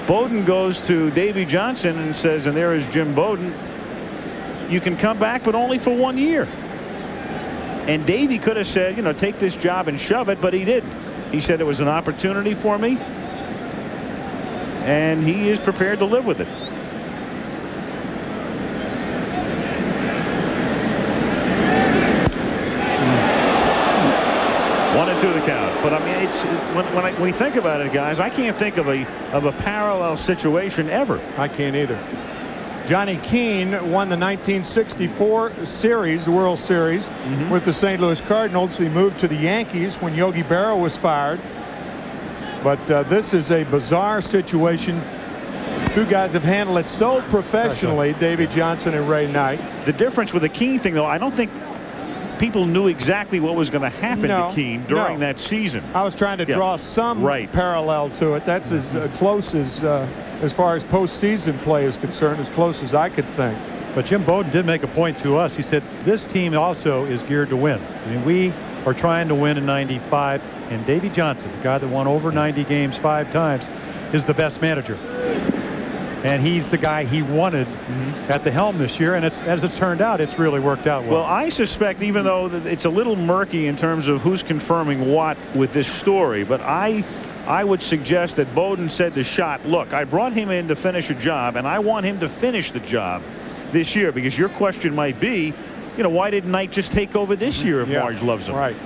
Bowden goes to Davey Johnson and says, and there is Jim Bowden, you can come back, but only for 1 year. And Davey could have said, you know, take this job and shove it, but he didn't. He said it was an opportunity for me, and he is prepared to live with it. One and 2 the count. But I mean, it's when we think about it, guys, I can't think of a parallel situation ever. I can't either. Johnny Keane won the 1964 series, the World Series, with the St. Louis Cardinals. He moved to the Yankees when Yogi Berra was fired. But this is a bizarre situation. 2 guys have handled it so professionally, Davey Johnson and Ray Knight. The difference with the Keane thing, though, I don't think people knew exactly what was going to happen to Keane during that season. I was trying to draw some parallel to it. That's as close as far as postseason play is concerned, as close as I could think. But Jim Bowden did make a point to us. He said this team also is geared to win. I mean, we are trying to win in '95, and Davey Johnson, the guy that won over 90 games 5 times, is the best manager. And he's the guy he wanted at the helm this year. And as it turned out, it's really worked out well. Well, I suspect, even though it's a little murky in terms of who's confirming what with this story, but I would suggest that Bowden said to Schott, look, I brought him in to finish a job, and I want him to finish the job this year, because your question might be, you know, why didn't Knight just take over this year if Marge loves him? Right.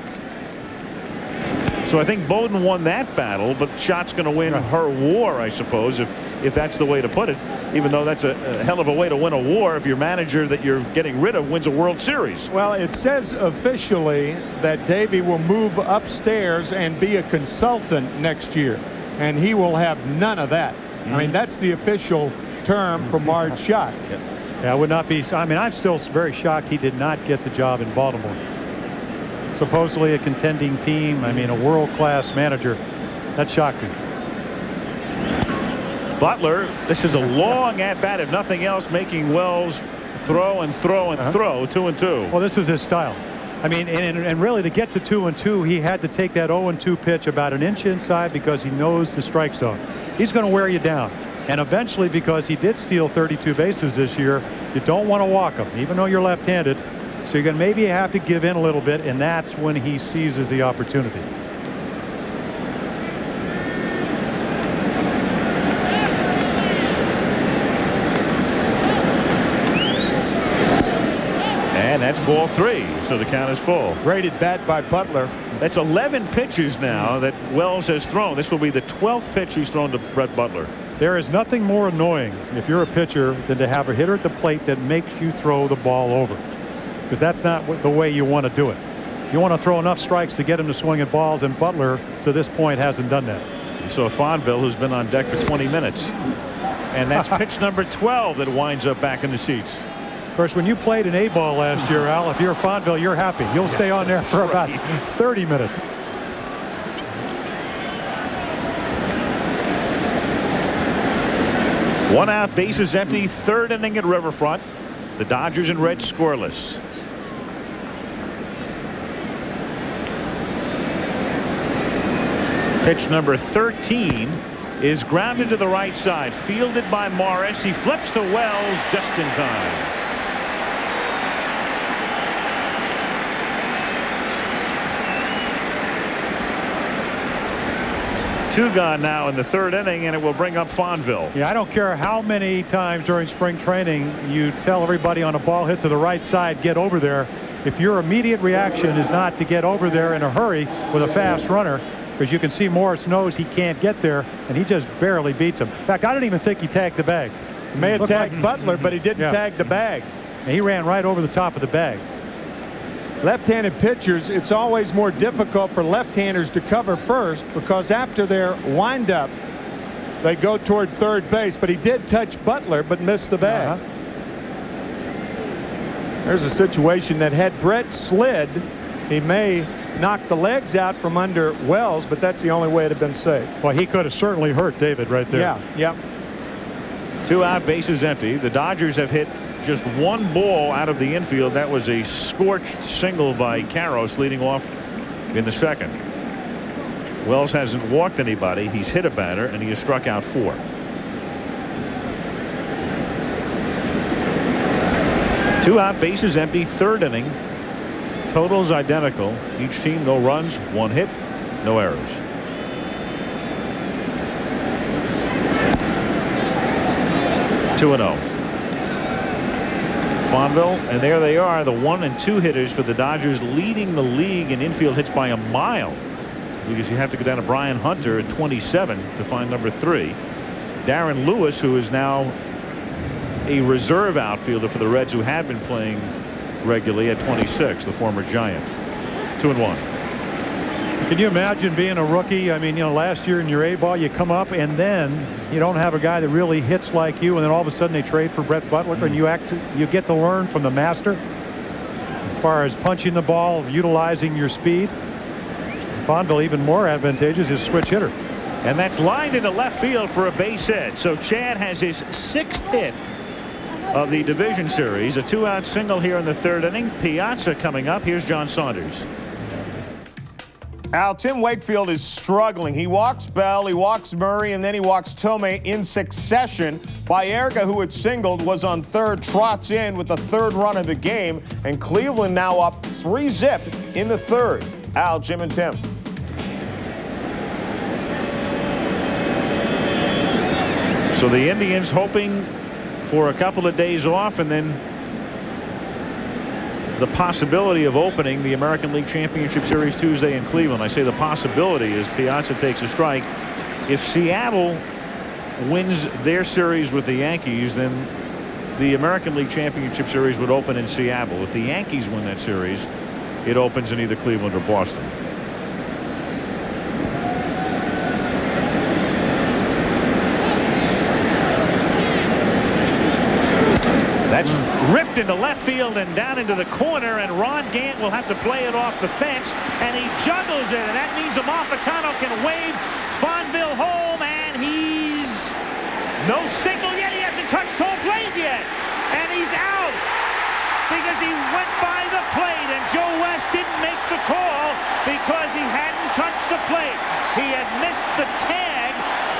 So I think Bowden won that battle, but Schott's going to win her war, I suppose, if that's the way to put it, even though that's a hell of a way to win a war if your manager that you're getting rid of wins a World Series. Well, it says officially that Davey will move upstairs and be a consultant next year, and he will have none of that. I mean, that's the official term for Marge Schott. Yeah, I would not be. I mean, I'm still very shocked he did not get the job in Baltimore. supposedly a contending team. I mean, a world-class manager. That's shocking. Butler, this is a long at-bat, if nothing else, making Wells throw and throw and throw. 2-2. Well, this is his style. I mean, and really to get to 2-2, he had to take that 0-2 pitch about an inch inside because he knows the strike zone. He's going to wear you down. And eventually, because he did steal 32 bases this year, you don't want to walk him, even though you're left-handed. So you're going to maybe have to give in a little bit, and that's when he seizes the opportunity. And that's ball 3, so the count is full. Great at bat by Butler. That's 11 pitches now that Wells has thrown. This will be the 12th pitch he's thrown to Brett Butler. There is nothing more annoying if you're a pitcher than to have a hitter at the plate that makes you throw the ball over, because that's not the way you want to do it. You want to throw enough strikes to get him to swing at balls, and Butler to this point hasn't done that. You saw Fonville, who's been on deck for 20 minutes, and that's pitch number 12 that winds up back in the seats. Of course, when you played an A-ball last year, Al, if you're Fonville, you're happy. You'll stay on there for about 30 minutes. One out, bases empty, third inning at Riverfront. The Dodgers and Reds scoreless. Pitch number 13 is grounded to the right side, fielded by Morris. He flips to Wells just in time. Two gone now in the third inning, and it will bring up Fonville. Yeah, I don't care how many times during spring training you tell everybody on a ball hit to the right side, get over there. If your immediate reaction is not to get over there in a hurry with a fast runner, because you can see Morris knows he can't get there, and he just barely beats him. In fact, I don't even think he tagged the bag. He may have tagged Butler, but he didn't tag the bag. And he ran right over the top of the bag. Left-handed pitchers, it's always more difficult for left-handers to cover first, because after their windup, they go toward third base. But he did touch Butler, but missed the bag. There's a situation that had Brett slid, he may knock the legs out from under Wells, but that's the only way it'd have been safe. Well, he could have certainly hurt David right there. Yeah. Two out, bases empty. The Dodgers have hit just one ball out of the infield. That was a scorched single by Karros leading off in the second. Wells hasn't walked anybody. He's hit a batter, and he has struck out 4. Two out, bases empty, third inning. Totals identical. Each team no runs, 1 hit, no errors. Two and 0. Fonville, and there they are, the 1 and 2 hitters for the Dodgers, leading the league in infield hits by a mile, because you have to go down to Brian Hunter at 27 to find number 3. Darren Lewis, who is now a reserve outfielder for the Reds, who had been playing regularly, at 26, the former Giant. 2 and 1. Can you imagine being a rookie? I mean, you know, last year in your A-ball, you come up and then you don't have a guy that really hits like you, and then all of a sudden they trade for Brett Butler, and you get to learn from the master as far as punching the ball, utilizing your speed. Fonville, even more advantageous, is switch hitter. And that's lined into left field for a base hit. So Chad has his 6th hit of the division series. A 2-out single here in the third inning. Piazza coming up. Here's John Saunders. Al, Tim Wakefield is struggling. He walks Bell, he walks Murray, and then he walks Tomei in succession. Baerga, who had singled, was on third, trots in with the 3rd run of the game, and Cleveland now up 3-zip in the 3rd. Al, Jim, and Tim. So the Indians hoping for a couple of days off, and then the possibility of opening the American League Championship Series Tuesday in Cleveland. I say the possibility as Piazza takes a strike. If Seattle wins their series with the Yankees, then the American League Championship Series would open in Seattle. If the Yankees win that series, it opens in either Cleveland or Boston. That's ripped ripped into left field and down into the corner, and Ron Gant will have to play it off the fence, and he juggles it, and that means Amalfitano can wave Fonville home, and he's no signal yet. He hasn't touched home plate yet, and he's out because he went by the plate, and Joe West didn't make the call because he hadn't touched the plate. He had missed the tag,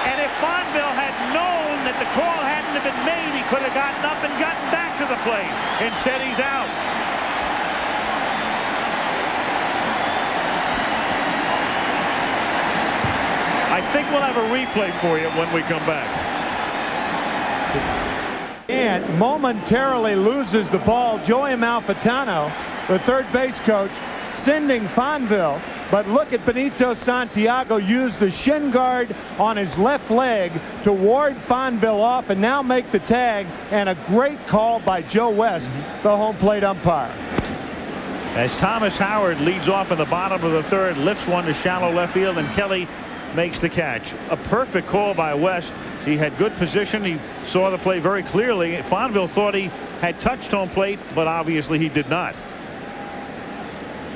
and if Fonville had known that the call hadn't been made, he could have gotten up and gotten back to the plate. Instead, he's out. I think we'll have a replay for you when we come back. And momentarily loses the ball. Joey Amalfitano, the third base coach, sending Fonville. But look at Benito Santiago use the shin guard on his left leg to ward Fonville off and now make the tag. And a great call by Joe West, the home plate umpire. As Thomas Howard leads off in the bottom of the third, lifts one to shallow left field, and Kelly makes the catch. A perfect call by West. He had good position. He saw the play very clearly. Fonville thought he had touched home plate, but obviously he did not.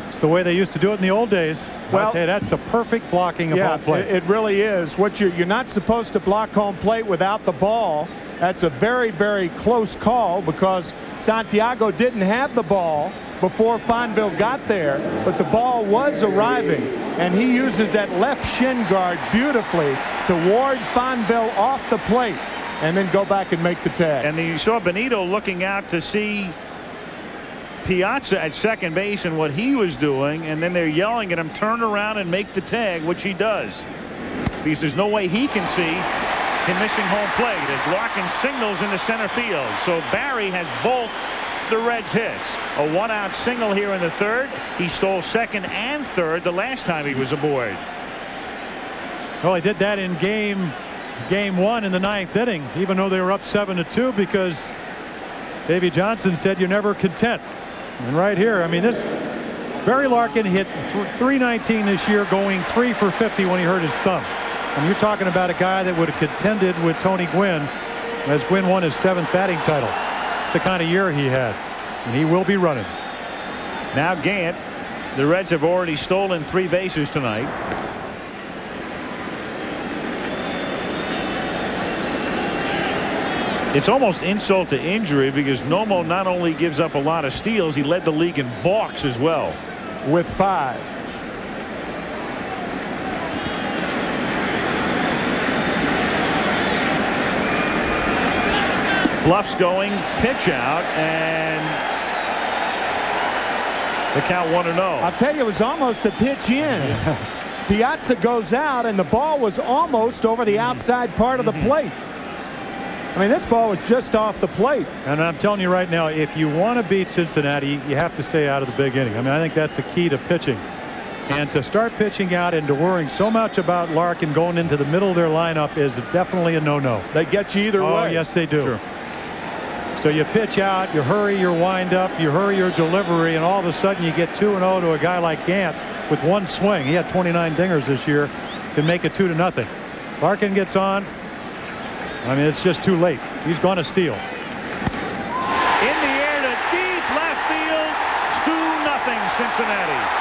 It's the way they used to do it in the old days. Well, hey, that's a perfect blocking of home plate. It really is. What you're not supposed to block home plate without the ball. That's a very, very close call because Santiago didn't have the ball before Fonville got there, but the ball was arriving, and he uses that left shin guard beautifully to ward Fonville off the plate and then go back and make the tag. And then you saw Benito looking out to see Piazza at second base and what he was doing, and then they're yelling at him, turn around and make the tag, which he does, because there's no way he can see him missing home plate as Larkin signals into center field. So Barry has both the Reds hits. A one-out single here in the third. He stole second and third the last time he was aboard. Well, he did that in game one in the ninth inning, even though they were up 7-2, because Davey Johnson said you're never content. And right here, I mean, this Barry Larkin hit .319 this year, going 3 for 50 when he hurt his thumb. And you're talking about a guy that would have contended with Tony Gwynn as Gwynn won his 7th batting title. It's the kind of year he had, and he will be running. Now Gant. The Reds have already stolen 3 bases tonight. It's almost insult to injury because Nomo not only gives up a lot of steals, he led the league in balks as well. With 5. Bluff's going, pitch out, and the count 1-0. I'll tell you, it was almost a pitch in. Piazza goes out, and the ball was almost over the outside part of the plate. I mean, this ball was just off the plate. And I'm telling you right now, if you want to beat Cincinnati, you have to stay out of the big inning. I mean, I think that's the key to pitching. And to start pitching out and to worrying so much about Larkin going into the middle of their lineup is definitely a no-no. They get you either way. Oh, yes, they do. Sure. So you pitch out, you hurry your wind-up, you hurry your delivery, and all of a sudden you get 2-0 to a guy like Gant with one swing. He had 29 dingers this year, can make it 2-0. Larkin gets on. I mean, it's just too late. He's going to steal. In the air to deep left field, 2-0 Cincinnati.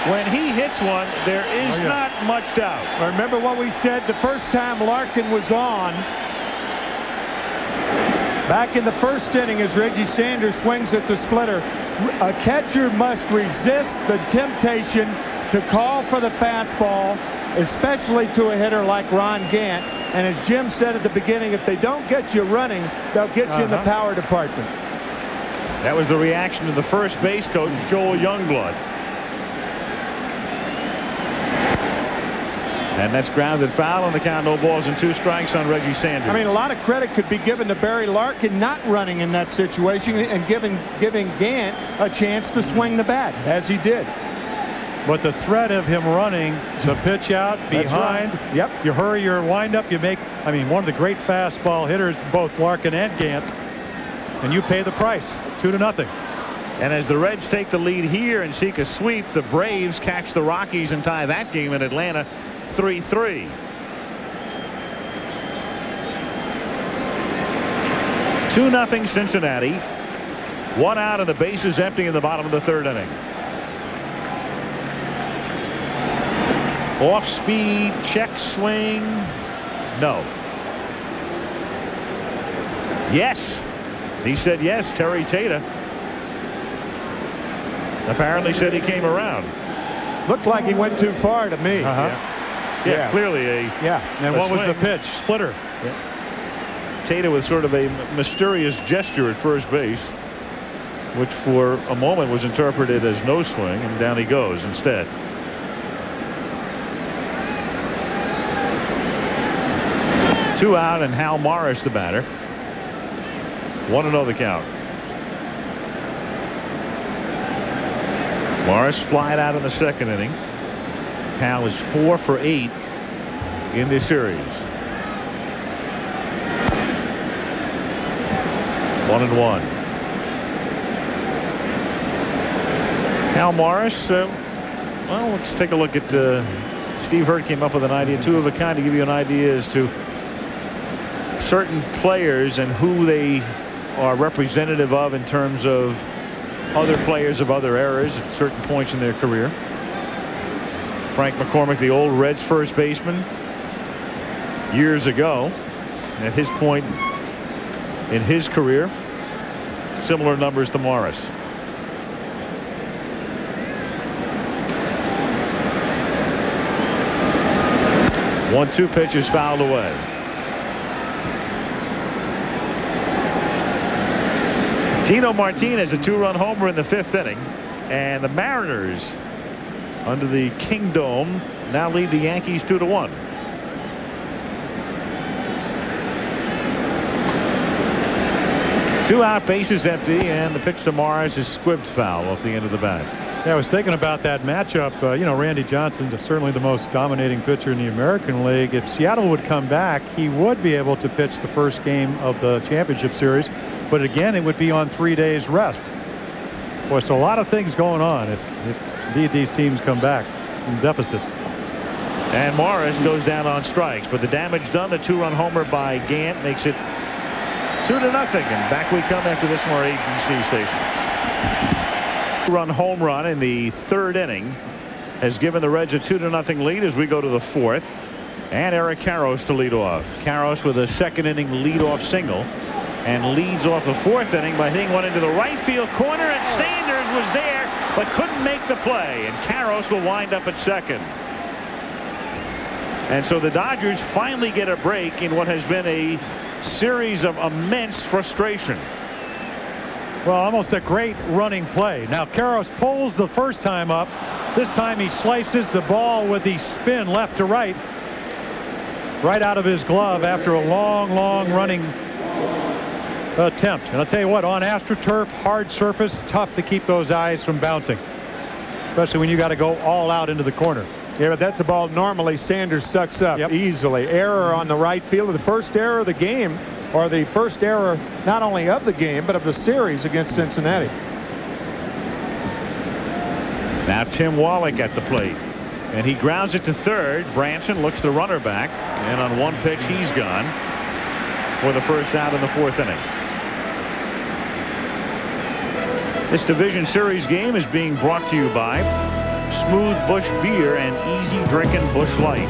When he hits one, there is not much doubt. Remember what we said the first time Larkin was on. Back in the first inning as Reggie Sanders swings at the splitter. A catcher must resist the temptation to call for the fastball, especially to a hitter like Ron Gant. And as Jim said at the beginning, if they don't get you running, they'll get you in the power department. That was the reaction of the first base coach, Joel Youngblood. And that's grounded foul on the count. No balls and 2 strikes on Reggie Sanders. I mean, a lot of credit could be given to Barry Larkin not running in that situation and giving Gant a chance to swing the bat, as he did. But the threat of him running, the pitch out behind, right. Yep. You hurry your windup, you make, I mean, one of the great fastball hitters, both Larkin and Gant, and you pay the price, 2-0. And as the Reds take the lead here and seek a sweep, the Braves catch the Rockies and tie that game in Atlanta 3-3. 2-0 Cincinnati. 1 out and the bases empty in the bottom of the 3rd inning. Off speed, check swing. No. Yes. He said yes. Terry Tata apparently said he came around. Looked like he went too far to me. Yeah, clearly a And what was the pitch? Splitter. Tata with sort of a mysterious gesture at first base, which for a moment was interpreted as no swing, and down he goes instead. Two out and Hal Morris the batter. 1-0 the count. Morris flied out in the 2nd inning. Hal is 4 for 8 in this series. 1-1. Hal Morris. Well, let's take a look at. Steve Hurt came up with an idea, 2 of a kind, to give you an idea as to certain players and who they are representative of in terms of other players of other eras at certain points in their career. Frank McCormick, the old Reds first baseman, years ago, at his point in his career, similar numbers to Morris. One-two pitch is fouled away. Tino Martinez, a 2-run homer in the 5th inning, and the Mariners under the Kingdome now lead the Yankees 2-1. Two out, bases empty, and the pitch to Morris is squibbed foul off the end of the bat. Yeah, I was thinking about that matchup. You know, Randy Johnson is certainly the most dominating pitcher in the American League. If Seattle would come back, he would be able to pitch the first game of the championship series. But again, it would be on 3 days rest. Boy, so a lot of things going on if indeed these teams come back in deficits. And Morris goes down on strikes, but the damage done. The 2-run homer by Gant makes it 2-0. And back we come after this from our ABC stations. 2-run home run in the 3rd inning has given the Reds a 2-0 lead as we go to the 4th. And Eric Karros to lead off. Karros with a 2nd inning leadoff single, and leads off the 4th inning by hitting one into the right field corner, and Sanders was there but couldn't make the play, and Karros will wind up at 2nd. And so the Dodgers finally get a break in what has been a series of immense frustration. Well, almost a great running play. Now Karros pulls the first time up. This time he slices the ball with the spin left to right out of his glove after a long running attempt. And I'll tell you what, on AstroTurf, hard surface, tough to keep those eyes from bouncing, especially when you got to go all out into the corner. Yeah, but that's a ball normally Sanders sucks up easily. Error on the right field, the first error of the game, or the first error not only of the game but of the series against Cincinnati. Now Tim Wallach at the plate, and he grounds it to 3rd. Branson looks the runner back, and on one pitch he's gone for the first out in the 4th inning. This division series game is being brought to you by Smooth Bush Beer and Easy Drinking Bush Light,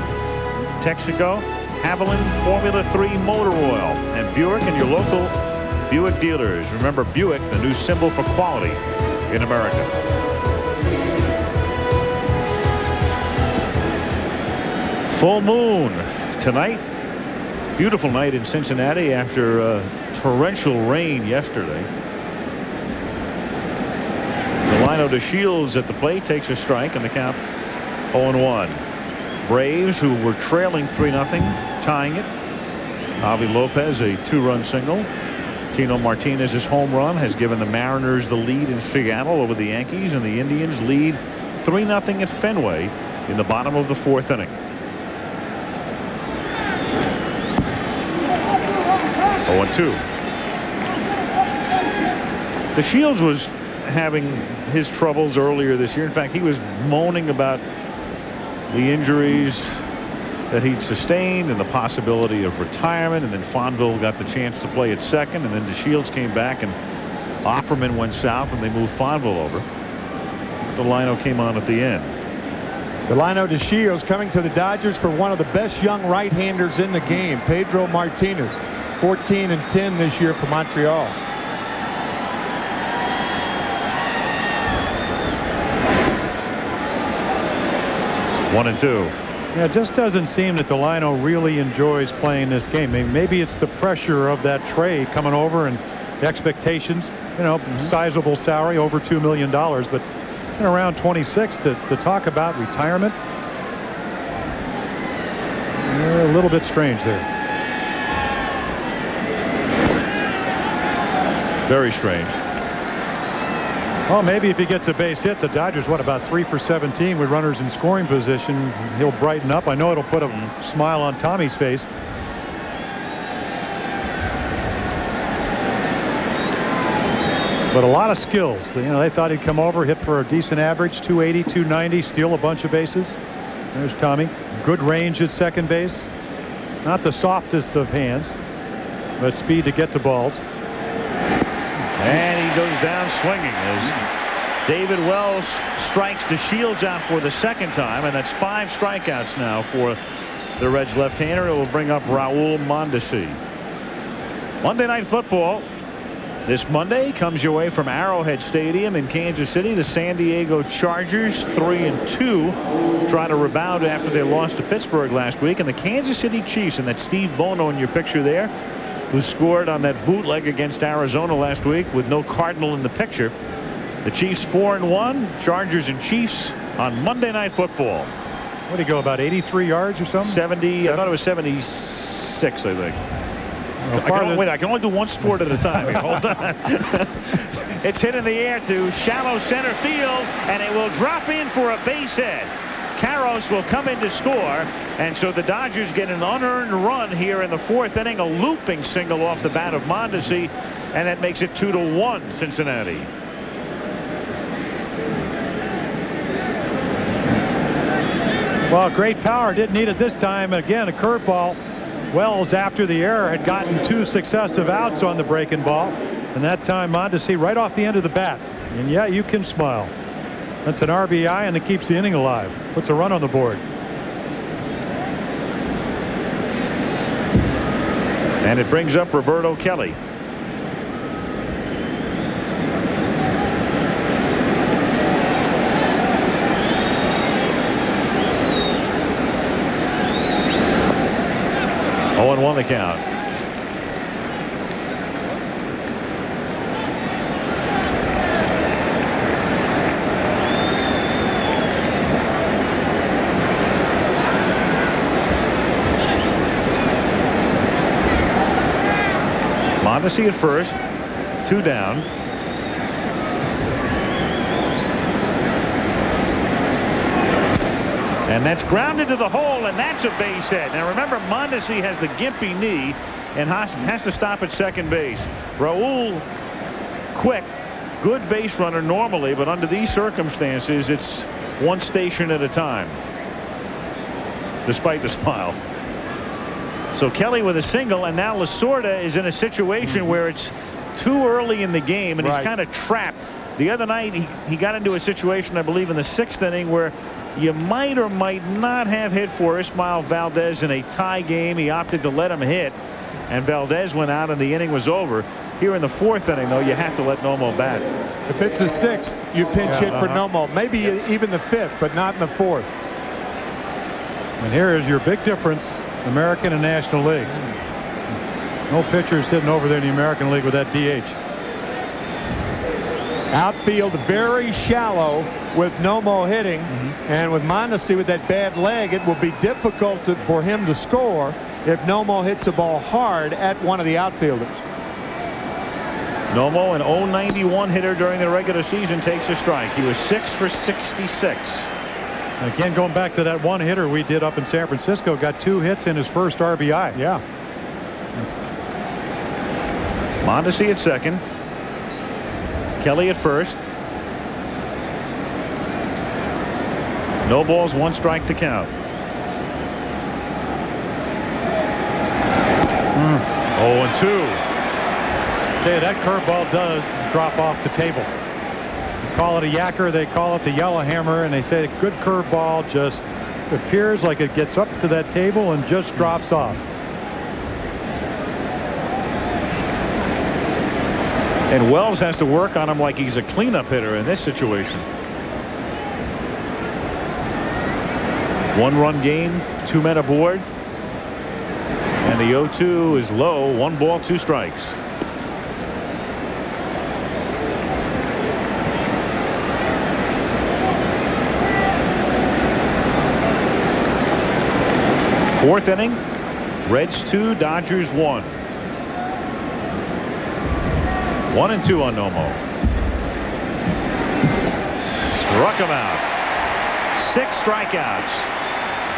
Texaco, Haviland Formula 3 Motor Oil, and Buick and your local Buick dealers. Remember, Buick, the new symbol for quality. in America. Full moon tonight. Beautiful night in Cincinnati after torrential rain yesterday. Delino DeShields at the plate takes a strike, and the count 0-1. Braves, who were trailing 3-0, tying it. Javi Lopez a 2-run single. Tino Martinez's home run has given the Mariners the lead in Seattle over the Yankees, and the Indians lead 3-0 at Fenway in the bottom of the 4th inning. 0-2. DeShields was having his troubles earlier this year. In fact, he was moaning about the injuries that he'd sustained and the possibility of retirement, and then Fonville got the chance to play at second, and then DeShields came back and Offerman went south and they moved Fonville over. Delino came on at the end. Delino DeShields coming to the Dodgers for one of the best young right-handers in the game, Pedro Martinez. 14-10 this year for Montreal. One and two. Yeah, it just doesn't seem that Delino really enjoys playing this game. Maybe it's the pressure of that trade coming over and the expectations. You know, sizable salary, over $2 million, but around 26 to talk about retirement. A little bit strange there. Very strange. Well, maybe if he gets a base hit, the Dodgers, what, about 3 for 17 with runners in scoring position. He'll brighten up. I know it'll put a smile on Tommy's face. But a lot of skills. You know, they thought he'd come over, hit for a decent average, 280, 290, steal a bunch of bases. There's Tommy. Good range at second base. Not the softest of hands, but speed to get to balls. And he goes down swinging as David Wells strikes DeShields out for the second time, and that's 5 strikeouts now for the Reds left-hander. It will bring up Raul Mondesi. Monday Night Football this Monday comes your way from Arrowhead Stadium in Kansas City. The San Diego Chargers 3-2 trying to rebound after they lost to Pittsburgh last week, and the Kansas City Chiefs, and that's Steve Bono in your picture there, who scored on that bootleg against Arizona last week with no Cardinal in the picture. The Chiefs 4-1. Chargers and Chiefs on Monday Night Football. What did he go, about 83 yards or something? 70. I thought it was 76, I think. Well, I can only do one sport at a time. Here, hold on. It's hit in the air to shallow center field, and it will drop in for a base hit. Karros will come in to score, and so the Dodgers get an unearned run here in the 4th inning. A looping single off the bat of Mondesi, and that makes it 2-1 Cincinnati. Well, great power, didn't need it this time. Again, a curveball. Wells, after the error, had gotten 2 successive outs on the breaking ball, and that time Mondesi right off the end of the bat. And yeah, you can smile. That's an RBI, and it keeps the inning alive. Puts a run on the board. And it brings up Roberto Kelly. Oh, and 1 the count. Mondesi at first, 2 down. And that's grounded to the hole, and that's a base hit. Now remember, Mondesi has the gimpy knee and has to stop at second base. Raul, quick, good base runner normally, but under these circumstances, it's one station at a time, despite the smile. So Kelly with a single, and now Lasorda is in a situation where it's too early in the game, and he's kind of trapped. The other night, he got into a situation, I believe, in the 6th inning where you might or might not have hit for Ismael Valdez in a tie game. He opted to let him hit, and Valdez went out and the inning was over. Here in the 4th inning, though, you have to let Nomo bat. If it's the 6th, you pinch hit for Nomo. Maybe even the 5th, but not in the 4th. And here is your big difference, American and National Leagues. No pitchers sitting over there in the American League with that DH. Outfield very shallow with Nomo hitting, and with Mondesi with that bad leg, it will be difficult for him to score if Nomo hits a ball hard at one of the outfielders. Nomo, an .091 hitter during the regular season, takes a strike. He was 6 for 66. Again, going back to that one hitter we did up in San Francisco, got 2 hits in his first RBI. Yeah. Mondesi at second. Kelly at first. No balls, 1 strike to count. 0-2. Say that curveball does drop off the table. You call it a yacker, they call it the yellow hammer, and they say a good curveball just appears like it gets up to that table and just drops off. And Wells has to work on him like he's a cleanup hitter in this situation. 1-run game, 2 men aboard. And the 0-2 is low. 1 ball, 2 strikes. Fourth inning, Reds 2, Dodgers 1. 1-2 on Nomo. Struck him out. 6 strikeouts.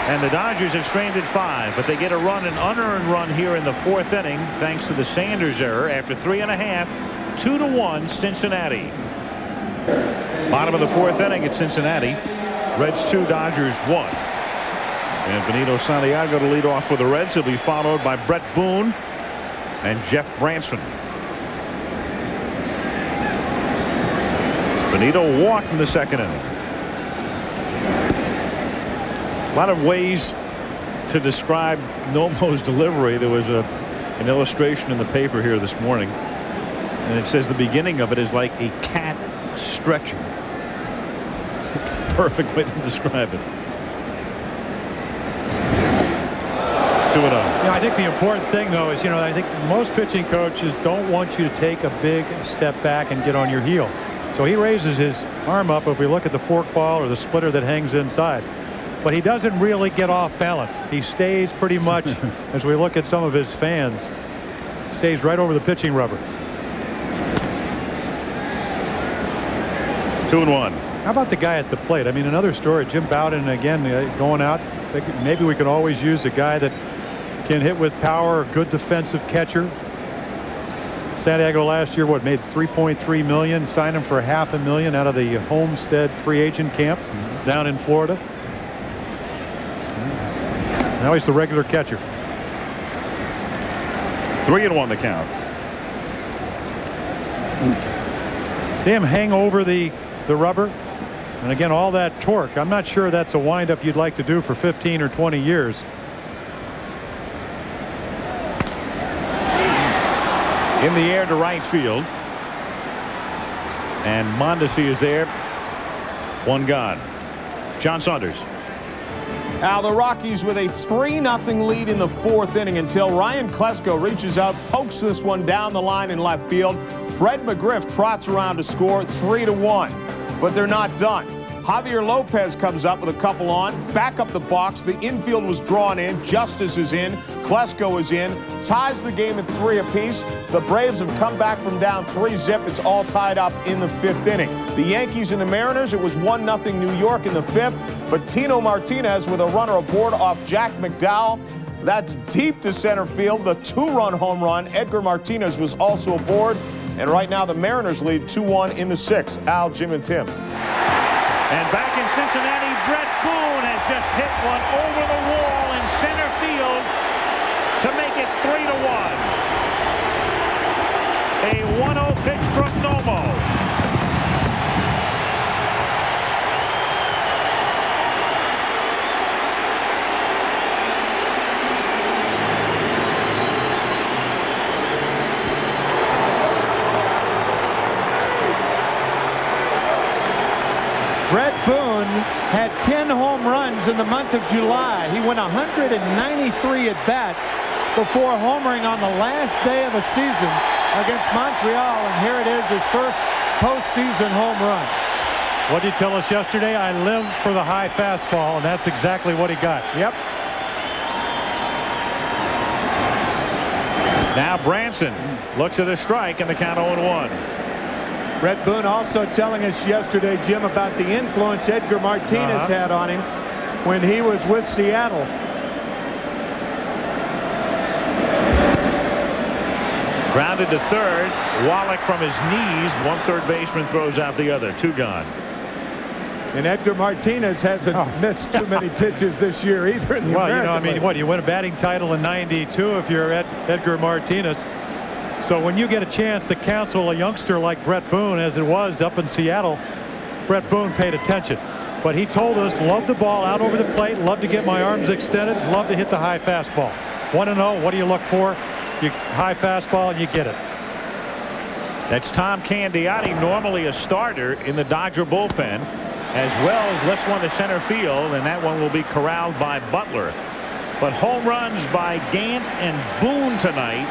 And the Dodgers have strained at 5, but they get a run, an unearned run here in the 4th inning thanks to the Sanders error. After 3.5, 2-1 Cincinnati. Bottom of the 4th inning at Cincinnati. Reds 2, Dodgers 1. And Benito Santiago to lead off for the Reds. He'll be followed by Brett Boone and Jeff Branson. Benito walked in the 2nd inning. A lot of ways to describe Nomo's delivery. There was an illustration in the paper here this morning, and it says the beginning of it is like a cat stretching. Perfect way to describe it. 2-0. Yeah, I think the important thing, though, is, I think most pitching coaches don't want you to take a big step back and get on your heel. So he raises his arm up if we look at the forkball or the splitter that hangs inside. But he doesn't really get off balance. He stays pretty much, as we look at some of his fans, stays right over the pitching rubber. 2-1. How about the guy at the plate? I mean, another story. Jim Bowden again going out. Maybe we could always use a guy that can hit with power, a good defensive catcher. Santiago last year, made $3.3 million, signed him for $500,000 out of the Homestead free agent camp down in Florida. Now he's the regular catcher. 3-1 the count. See him hang over the rubber, and again, all that torque. I'm not sure that's a windup you'd like to do for 15 or 20 years. In the air to right field, and Mondesi is there. 1 gone. John Saunders. Now the Rockies with a 3-0 lead in the 4th inning until Ryan Klesko reaches out, pokes this one down the line in left field. Fred McGriff trots around to score. 3-1, but they're not done. Javier Lopez comes up with a couple on, back up the box. The infield was drawn in. Justice is in. Klesko is in. Ties the game at 3 apiece. The Braves have come back from down 3-0. It's all tied up in the 5th inning. The Yankees and the Mariners, it was 1-0 New York in the 5th. But Tino Martinez with a runner aboard off Jack McDowell. That's deep to center field. The 2-run home run. Edgar Martinez was also aboard. And right now the Mariners lead 2-1 in the 6th. Al, Jim, and Tim. And back in Cincinnati, Brett Boone has just hit one over the wall in center field to make it 3-1. A 1-0 pitch from Nomo. home runs in the month of July. He went 193 at-bats before homering on the last day of the season against Montreal, and here it is, his first postseason home run. What did he tell us yesterday? I live for the high fastball, and that's exactly what he got. Yep. Now Branson looks at a strike and the count 0-1. Brett Boone also telling us yesterday, Jim, about the influence Edgar Martinez had on him when he was with Seattle. Grounded to third. Wallach from his knees. One third baseman throws out the other. 2 gone. And Edgar Martinez hasn't missed too many pitches this year either. In the American League. What, you win a batting title in '92 if you're Edgar Martinez. So when you get a chance to counsel a youngster like Brett Boone, as it was up in Seattle, Brett Boone paid attention. But he told us, love the ball out over the plate, love to get my arms extended, love to hit the high fastball. 1-0, what do you look for? You high fastball and you get it. That's Tom Candiotti, normally a starter in the Dodger bullpen. As well as lifts one to center field, and that one will be corralled by Butler. But home runs by Gant and Boone tonight.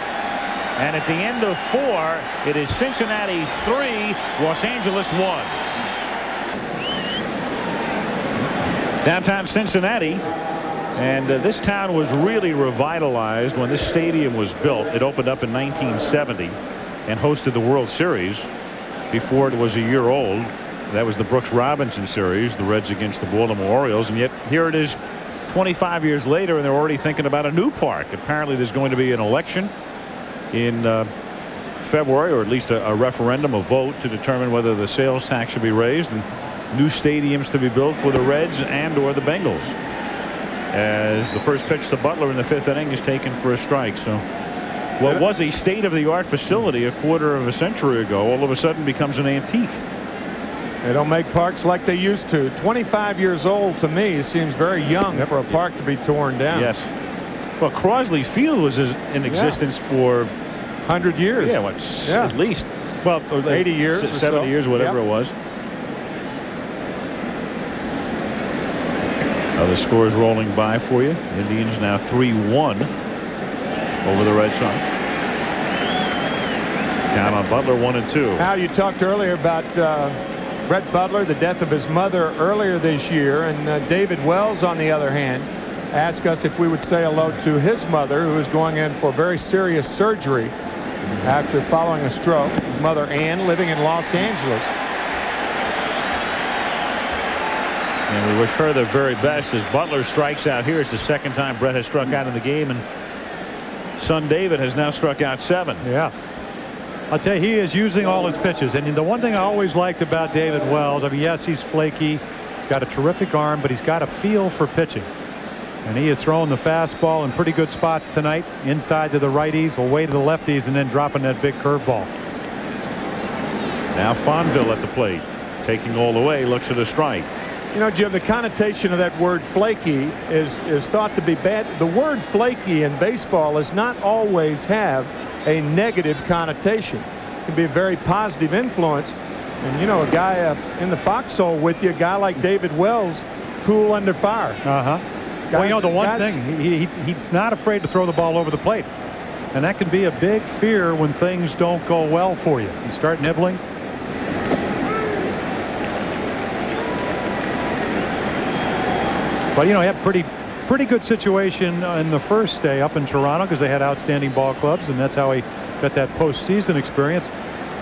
And at the end of 4, it is Cincinnati 3, Los Angeles 1. Downtown Cincinnati, and this town was really revitalized when this stadium was built. It opened up in 1970 and hosted the World Series before it was a year old. That was the Brooks Robinson series, the Reds against the Baltimore Orioles, and yet here it is 25 years later, and they're already thinking about a new park. Apparently there's going to be an election in February, or at least a referendum, a vote to determine whether the sales tax should be raised and new stadiums to be built for the Reds and or the Bengals. As the first pitch to Butler in the 5th inning is taken for a strike. So what was a state-of-the-art facility a quarter of a century ago all of a sudden becomes an antique. They don't make parks like they used to. 25 years old to me seems very young for a park to be torn down. Yes. Well, Crosley Field was in existence for 100 years. Yeah, at least. Well, 80 years, 70 years, whatever it was. The score is rolling by for you. Indians now 3-1 over the Red Sox. Count on Butler 1-2. Now, you talked earlier about Brett Butler, the death of his mother earlier this year, and David Wells, on the other hand, asked us if we would say hello to his mother, who is going in for very serious surgery after following a stroke. Mother Ann, living in Los Angeles. And we wish her the very best as Butler strikes out here. It's the second time Brett has struck out in the game, and son David has now struck out 7. Yeah. I'll tell you, he is using all his pitches. And the one thing I always liked about David Wells, I mean, yes, he's flaky. He's got a terrific arm, but he's got a feel for pitching. And he is throwing the fastball in pretty good spots tonight, inside to the righties, away to the lefties, and then dropping that big curveball. Now Fonville at the plate, taking all the way, looks at a strike. You know, Jim, the connotation of that word flaky is thought to be bad. The word flaky in baseball does not always have a negative connotation. It can be a very positive influence. And, you know, a guy in the foxhole with you, a guy like David Wells, cool under fire. Well, you know, the one thing, he's not afraid to throw the ball over the plate. And that can be a big fear when things don't go well for you. You start nibbling. But, you know, he had a pretty good situation in the first day up in Toronto because they had outstanding ball clubs, and that's how he got that postseason experience.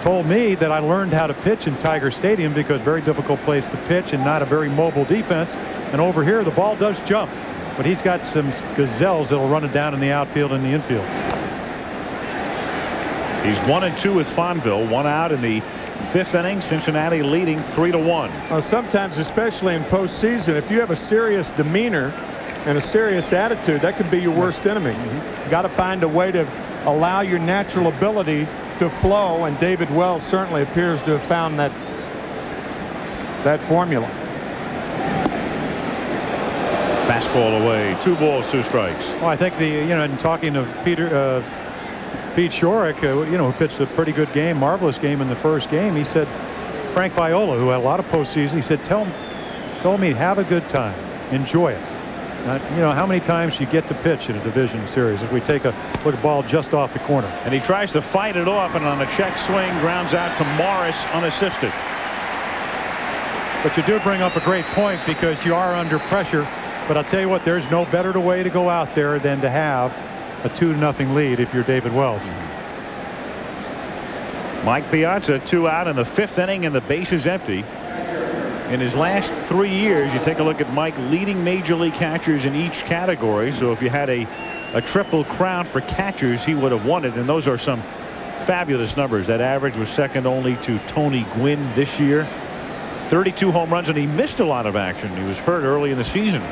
Told me that I learned how to pitch in Tiger Stadium because very difficult place to pitch and not a very mobile defense. And over here, the ball does jump, but he's got some gazelles that'll run it down in the outfield and the infield. He's 1-2 with Fonville, 1 out in the 5th inning. Cincinnati leading 3-1. Well, sometimes, especially in postseason, if you have a serious demeanor and a serious attitude, that could be your worst enemy. You got to find a way to allow your natural ability to flow, and David Wells certainly appears to have found that formula. Fastball away, 2 balls, 2 strikes. Well, I think in talking to Pete Shorrock, who pitched a pretty good game, marvelous game in the first game, he said Frank Viola, who had a lot of postseason, he said tell told me, have a good time, enjoy it. You know, how many times you get to pitch in a division series? If we take a look at ball just off the corner. And he tries to fight it off, and on a check swing, grounds out to Morris unassisted. But you do bring up a great point, because you are under pressure. But I'll tell you what, there's no better way to go out there than to have a 2-0 lead if you're David Wells. Mike Piazza, 2 out in the 5th inning, and the base is empty. In his last 3 years, you take a look at Mike leading major league catchers in each category. So if you had a triple crown for catchers, he would have won it. And those are some fabulous numbers. That average was second only to Tony Gwynn this year. 32 home runs, and he missed a lot of action. He was hurt early in the season.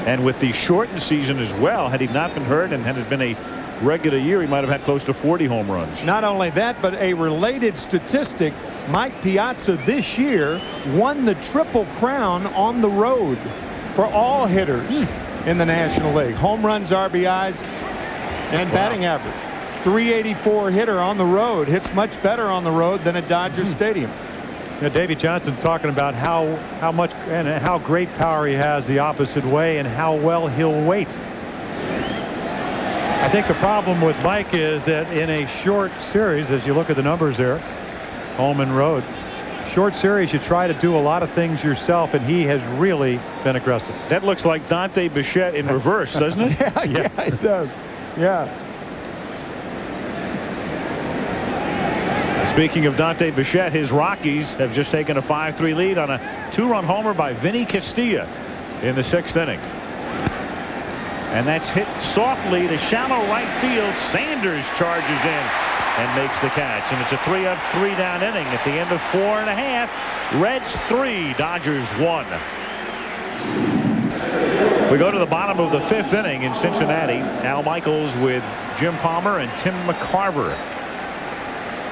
And with the shortened season as well, had he not been hurt and had it been a regular year, he might have had close to 40 home runs. Not only that, but a related statistic, Mike Piazza this year won the Triple Crown on the road for all hitters in the National League. Home runs, RBIs, and batting average. 384 hitter on the road. Hits much better on the road than at Dodger Stadium. You know, Davey Johnson talking about how much and how great power he has the opposite way, and how well he'll wait. I think the problem with Mike is that in a short series, as you look at the numbers there, home and road, short series, you try to do a lot of things yourself, and he has really been aggressive. That looks like Dante Bichette in reverse, doesn't it? Yeah, it does. Yeah. Speaking of Dante Bichette, his Rockies have just taken a 5-3 lead on a 2-run homer by Vinny Castilla in the 6th inning. And that's hit softly to shallow right field. Sanders charges in and makes the catch. And it's a 3-up, 3-down inning at the end of 4.5. Reds 3, Dodgers 1. We go to the bottom of the 5th inning in Cincinnati. Al Michaels with Jim Palmer and Tim McCarver.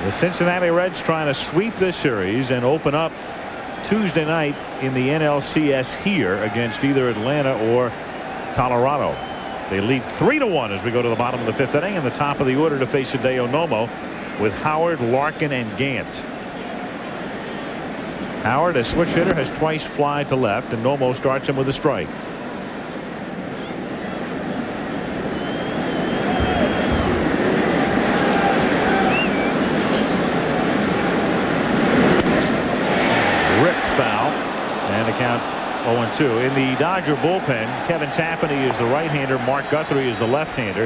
The Cincinnati Reds trying to sweep this series and open up Tuesday night in the NLCS here against either Atlanta or Colorado. They lead 3-1 as we go to the bottom of the 5th inning, and the top of the order to face Hideo Nomo with Howard, Larkin, and Gant. Howard, a switch hitter, has twice fly to left, and Nomo starts him with a strike. Count 0-2. In the Dodger bullpen, Kevin Tapani is the right-hander. Mark Guthrie is the left-hander.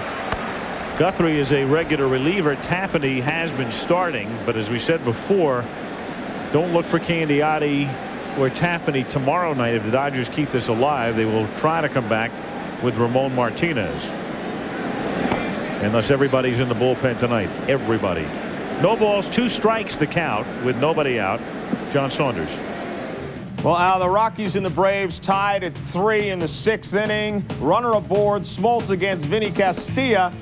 Guthrie is a regular reliever. Tapani has been starting, but as we said before, don't look for Candiotti or Tapani tomorrow night. If the Dodgers keep this alive, they will try to come back with Ramon Martinez. And thus everybody's in the bullpen tonight. Everybody. No balls, 2 strikes the count with nobody out. John Saunders. Well, the Rockies and the Braves tied at 3 in the 6th inning. Runner aboard, Smoltz against Vinny Castilla,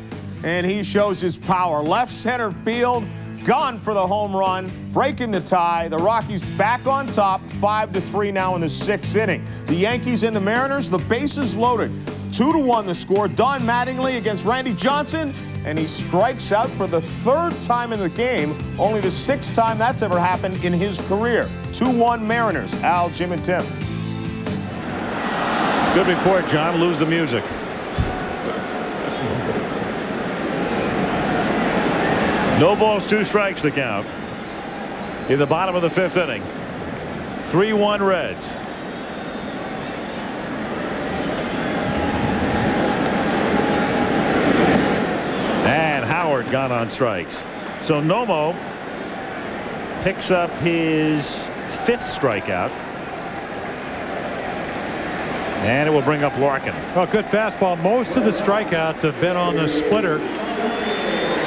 and he shows his power. Left center field, gone for the home run, breaking the tie. The Rockies back on top, 5-3 now in the 6th inning. The Yankees and the Mariners, the bases loaded. 2-1 the score. Don Mattingly against Randy Johnson, and he strikes out for the 3rd time in the game, only the 6th time that's ever happened in his career. 2-1 Mariners. Al, Jim, and Tim. Good report, John. Lose the music. No balls, 2 strikes the count in the bottom of the 5th inning. 3-1 Reds. And Howard gone on strikes. So Nomo picks up his 5th strikeout. And it will bring up Larkin. Well, good fastball. Most of the strikeouts have been on the splitter.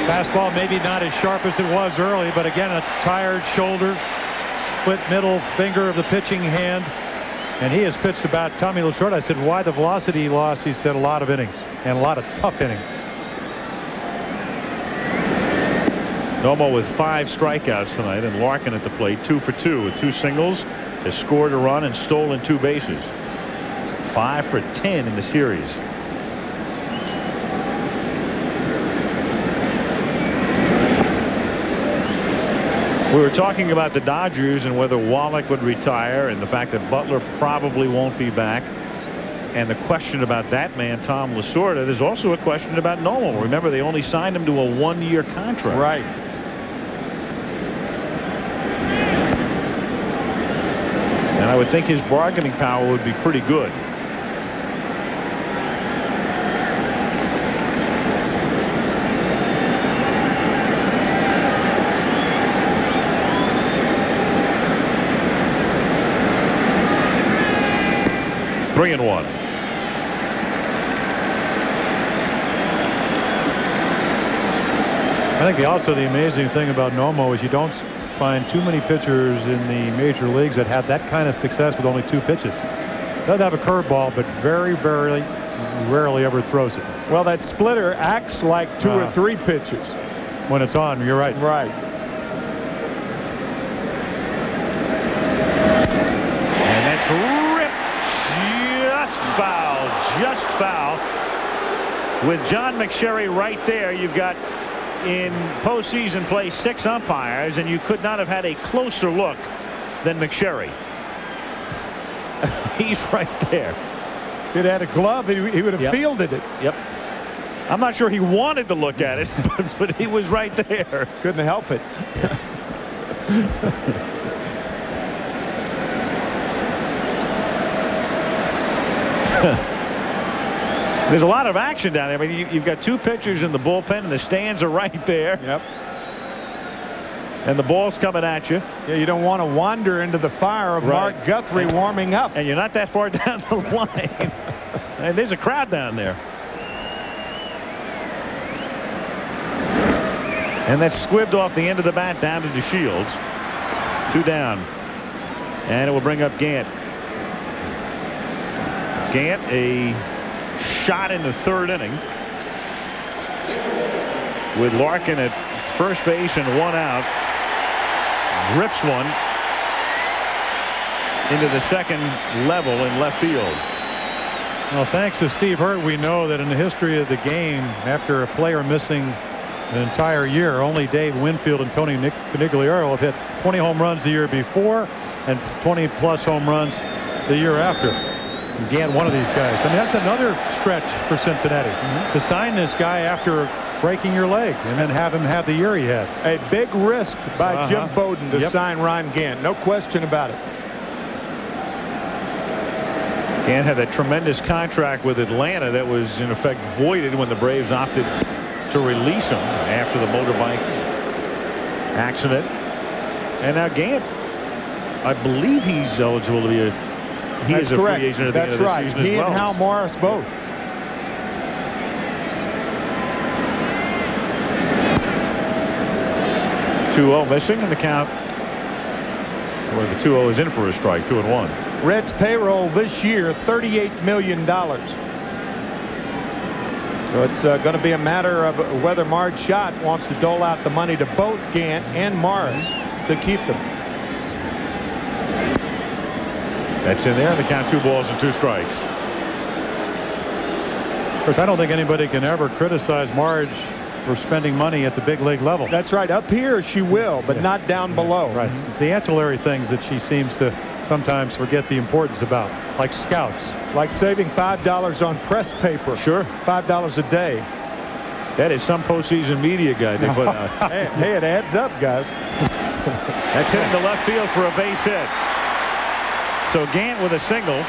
Fastball maybe not as sharp as it was early, but again, a tired shoulder, split middle finger of the pitching hand. And he has pitched about Tommy Lasorda. I said, why the velocity loss? He said a lot of innings, and a lot of tough innings. Nomo with 5 strikeouts tonight, and Larkin at the plate 2 for 2 with 2 singles, has scored a run and stolen 2 bases. 5 for 10 in the series. We were talking about the Dodgers and whether Wallach would retire and the fact that Butler probably won't be back. And the question about that man, Tom Lasorda. There's also a question about Nomo. Remember, they only signed him to a one-year contract. Right. And I would think his bargaining power would be pretty good. Three and one. I think also the amazing thing about Nomo is you don't find too many pitchers in the major leagues that have that kind of success with only 2 pitches. Doesn't have a curveball, but very rarely ever throws it. Well, that splitter acts like 2 or 3 pitches when it's on. You're right. Right. And that's ripped just foul with John McSherry right there. You've got in postseason play 6 umpires, and you could not have had a closer look than McSherry. He's right there. If he'd had a glove, he would have fielded it. Yep. I'm not sure he wanted to look at it, but he was right there. Couldn't help it. There's a lot of action down there. I mean, you've got 2 pitchers in the bullpen, and the stands are right there. Yep. And the ball's coming at you. Yeah, you don't want to wander into the fire of Mark Guthrie warming up. And you're not that far down the line. And there's a crowd down there. And that's squibbed off the end of the bat down to DeShields. 2 down. And it will bring up Gant. Gant, a shot in the 3rd inning with Larkin at first base and 1 out. Rips one into the 2nd level in left field. Well, thanks to Steve Hurt, we know that in the history of the game, after a player missing an entire year, only Dave Winfield and Tony Conigliaro have hit 20 home runs the year before and 20 plus home runs the year after. And Gant, one of these guys. I mean, that's another stretch for Cincinnati to sign this guy after breaking your leg and then have him have the year he had. A big risk by Jim Bowden to sign Ron Gant. No question about it. Gant had a tremendous contract with Atlanta that was in effect voided when the Braves opted to release him after the motorbike accident. And now Gant, I believe he's eligible to be he is a free agent at the end of the season as well. He and Hal Morris both. .2-0 missing in the count. Or the 2-0 is in for a strike. 2-1. Reds payroll this year $38 million. So it's going to be a matter of whether Marge Schott wants to dole out the money to both Gant and Morris to keep them. That's in there. The count 2 balls and 2 strikes. Of course, I don't think anybody can ever criticize Marge for spending money at the big league level. That's right. Up here she will, but not down below. Right. It's the ancillary things that she seems to sometimes forget the importance about, like scouts. Like saving $5 on press paper. Sure. $5 a day. That is some postseason media guide they put out. Hey, it adds up, guys. That's hitting the left field for a base hit. So Gant with a single.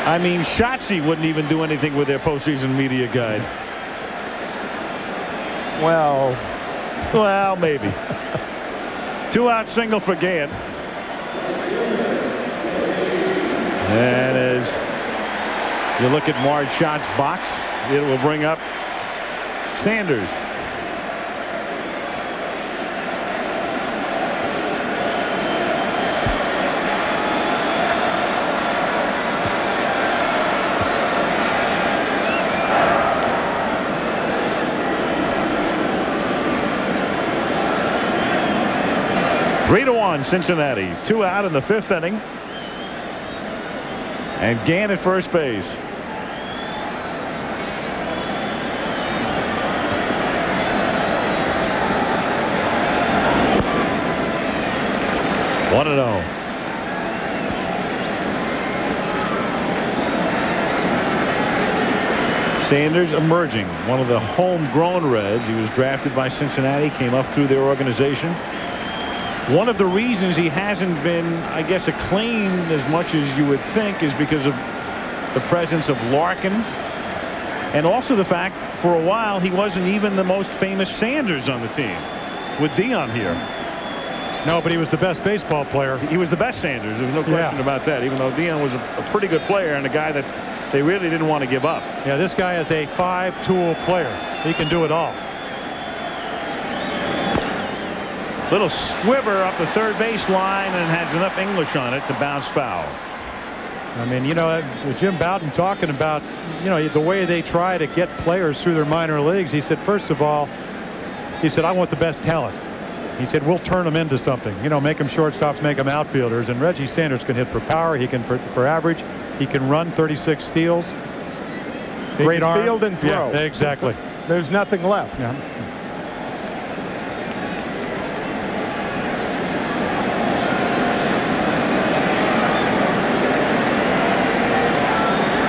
I mean, Shotzi wouldn't even do anything with their postseason media guide. Well, maybe. 2-out single for Gant. And as you look at Marge Schott's box, it will bring up Sanders. Three to 1 Cincinnati. 2 out in the 5th inning. And Gant at first base. 1-0. Sanders emerging, one of the homegrown Reds. He was drafted by Cincinnati, came up through their organization. One of the reasons he hasn't been, I guess, acclaimed as much as you would think is because of the presence of Larkin, and also the fact for a while he wasn't even the most famous Sanders on the team with Dion here. No, but he was the best baseball player. He was the best Sanders. There's no question about that, even though Dion was a pretty good player and a guy that they really didn't want to give up. Yeah, this guy is a 5-tool player. He can do it all. Little squiver up the third base line and has enough English on it to bounce foul. I mean, you know, Jim Bowden talking about, you know, the way they try to get players through their minor leagues. He said, first of all, he said, I want the best talent. He said, we'll turn them into something, you know, make them shortstops, make them outfielders. And Reggie Sanders can hit for power. He can for average. He can run 36 steals. Great arm. Field and throw. Yeah, exactly. There's nothing left. Yeah.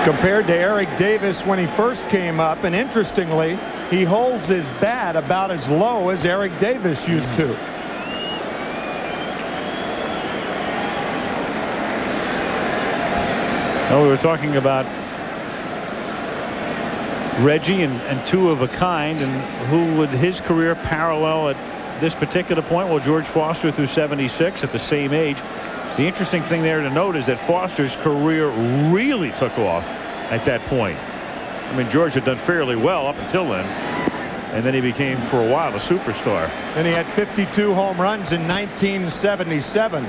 Compared to Eric Davis when he first came up, and interestingly, he holds his bat about as low as Eric Davis used to. Well, we were talking about Reggie and two of a kind, and who would his career parallel at this particular point? Well, George Foster through 76 at the same age. The interesting thing there to note is that Foster's career really took off at that point. I mean, George had done fairly well up until then, and then he became for a while a superstar. And he had 52 home runs in 1977.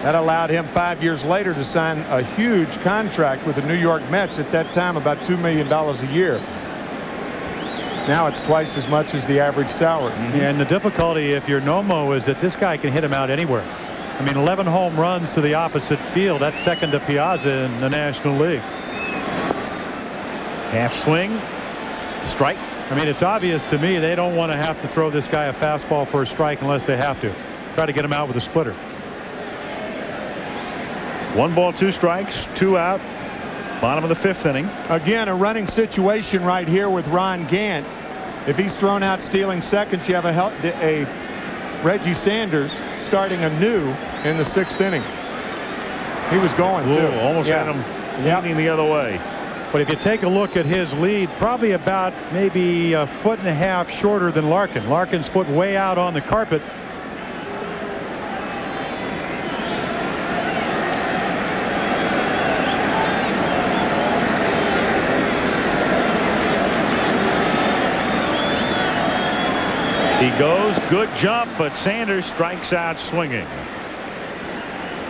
That allowed him 5 years later to sign a huge contract with the New York Mets, at that time about $2 million a year. Now it's twice as much as the average salary. Yeah, and the difficulty if you're Nomo is that this guy can hit him out anywhere. I mean, 11 home runs to the opposite field. That's second to Piazza in the National League. Half swing, strike. I mean, it's obvious to me they don't want to have to throw this guy a fastball for a strike unless they have to. Try to get him out with a splitter. 1 ball, 2 strikes, 2 out. Bottom of the 5th inning. Again, a running situation right here with Ron Gant. If he's thrown out stealing seconds, you have a Reggie Sanders starting anew in the 6th inning. He was going too. Almost had him leaning the other way. But if you take a look at his lead, probably about maybe a 1.5 feet shorter than Larkin. Larkin's foot way out on the carpet. He goes, good jump, but Sanders strikes out swinging.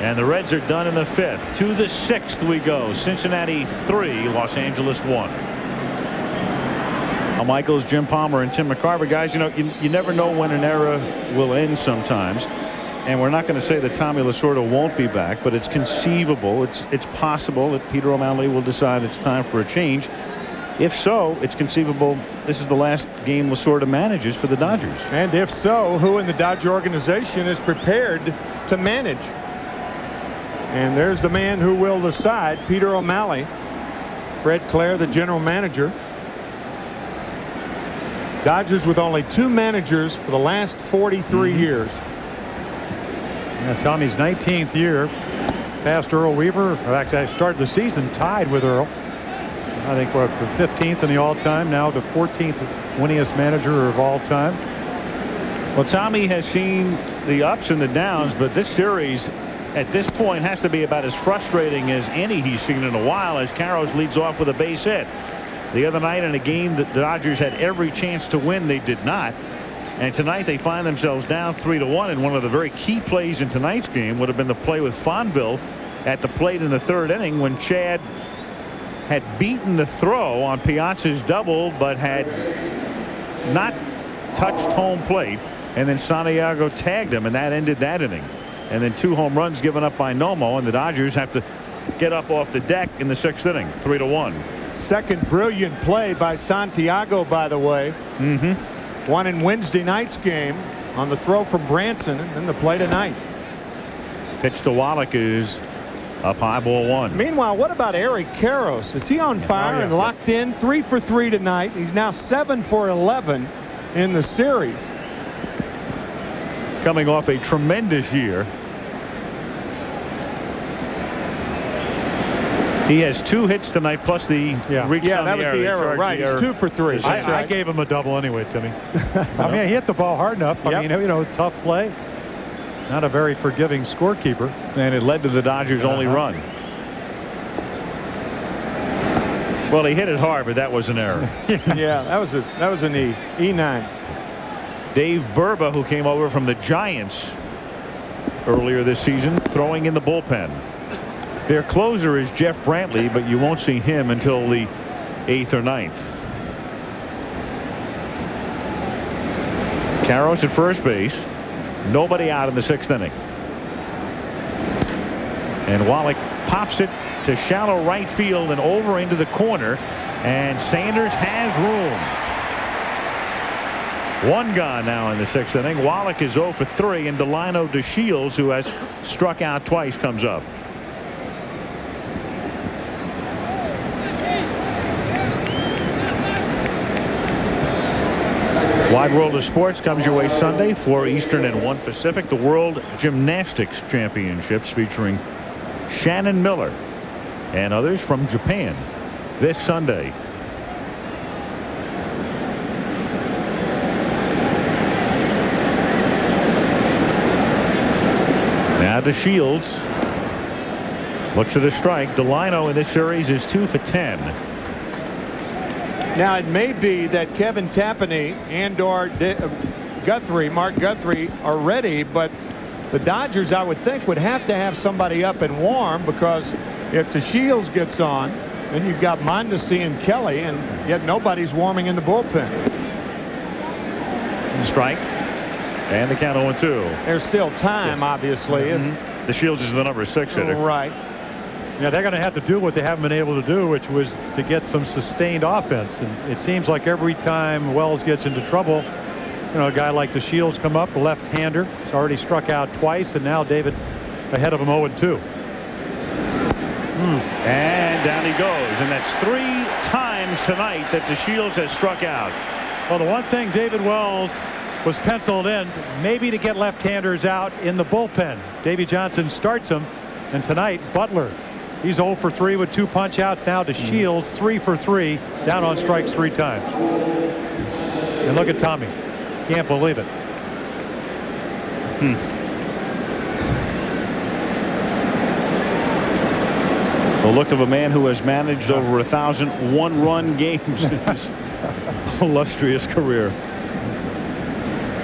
And the Reds are done in the 5th. To the 6th we go. Cincinnati 3, Los Angeles 1. Al Michaels, Jim Palmer, and Tim McCarver. Guys, you know, you never know when an era will end sometimes. And we're not going to say that Tommy Lasorda won't be back, but it's conceivable, it's possible that Peter O'Malley will decide it's time for a change. If so, it's conceivable this is the last game Lasorda manages for the Dodgers. And if so, who in the Dodger organization is prepared to manage? And there's the man who will decide, Peter O'Malley. Fred Clare, the general manager. Dodgers with only 2 managers for the last 43 years. Yeah, Tommy's 19th year. Past Earl Weaver. Actually, I started the season tied with Earl. I think we're up to 15th in the all-time, now the 14th winningest manager of all time. Well, Tommy has seen the ups and the downs, but this series at this point has to be about as frustrating as any he's seen in a while, as Karros leads off with a base hit. The other night in a game that the Dodgers had every chance to win, they did not. And tonight they find themselves down 3-1, and one of the very key plays in tonight's game would have been the play with Fonville at the plate in the 3rd inning when Chad had beaten the throw on Piazza's double, but had not touched home plate, and then Santiago tagged him, and that ended that inning. And then 2 home runs given up by Nomo, and the Dodgers have to get up off the deck in the 6th inning, 3-1. Second brilliant play by Santiago, by the way. One in Wednesday night's game on the throw from Branson, and then the play tonight. Pitch to Wallach is up high, ball one. Meanwhile, what about Eric Karros? Is he on fire and locked in? 3 for 3 tonight. He's now 7 for 11 in the series. Coming off a tremendous year. He has 2 hits tonight, plus the reach on that was the error. Right, he's 2 for 3. I gave him a double anyway, Timmy. I mean, he hit the ball hard enough. I mean, you know, tough play. Not a very forgiving scorekeeper. And it led to the Dodgers' only run. Well, he hit it hard, but that was an error. Yeah, that was an E9. Dave Burba, who came over from the Giants earlier this season, throwing in the bullpen. Their closer is Jeff Brantley, but you won't see him until the 8th or 9th. Karros at first base. Nobody out in the 6th inning. And Wallach pops it to shallow right field and over into the corner. And Sanders has room. 1 gone now in the 6th inning. Wallach is 0 for 3, and Delino DeShields, who has struck out twice, comes up. Wide World of Sports comes your way Sunday, 4 Eastern and 1 Pacific. The World Gymnastics Championships featuring Shannon Miller and others from Japan this Sunday. Now DeShields looks at a strike. Delino in this series is 2 for 10. Now, it may be that Kevin Tapani and/or Mark Guthrie are ready, but the Dodgers, I would think, would have to have somebody up and warm, because if DeShields gets on, then you've got Mondesi and Kelly, and yet nobody's warming in the bullpen. Strike. And the count 0-2. There's still time, obviously. DeShields is the number 6 hitter. Right. Yeah, they're going to have to do what they haven't been able to do, which was to get some sustained offense. And it seems like every time Wells gets into trouble, you know, a guy like DeShields come up, a left-hander. He's already struck out twice, and now David ahead of him 0-2. And down he goes. And that's 3 times tonight that DeShields has struck out. Well, the one thing David Wells was penciled in, maybe to get left-handers out in the bullpen. Davey Johnson starts him, and tonight Butler. He's 0 for 3 with 2 punch outs. Now DeShields 3 for 3, down on strikes 3 times. And look at Tommy. Can't believe it. The look of a man who has managed over 1,000 one-run games in his illustrious career.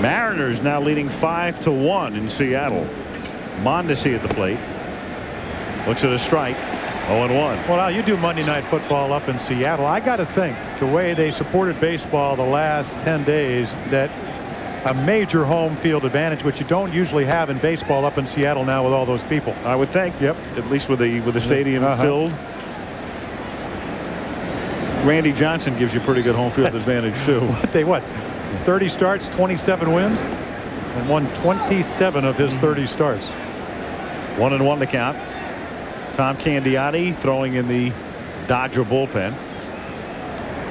Mariners now leading 5-1 in Seattle. Mondesi at the plate. Looks at a strike. 0-1. Well, now you do Monday Night Football up in Seattle. I got to think the way they supported baseball the last 10 days, that a major home field advantage, which you don't usually have in baseball up in Seattle now with all those people. I would think. Yep. At least with the stadium filled. Randy Johnson gives you pretty good home field advantage too. What? 30 starts, 27 wins, and won 27 of his 30 starts. 1-1 the count. Tom Candiotti throwing in the Dodger bullpen.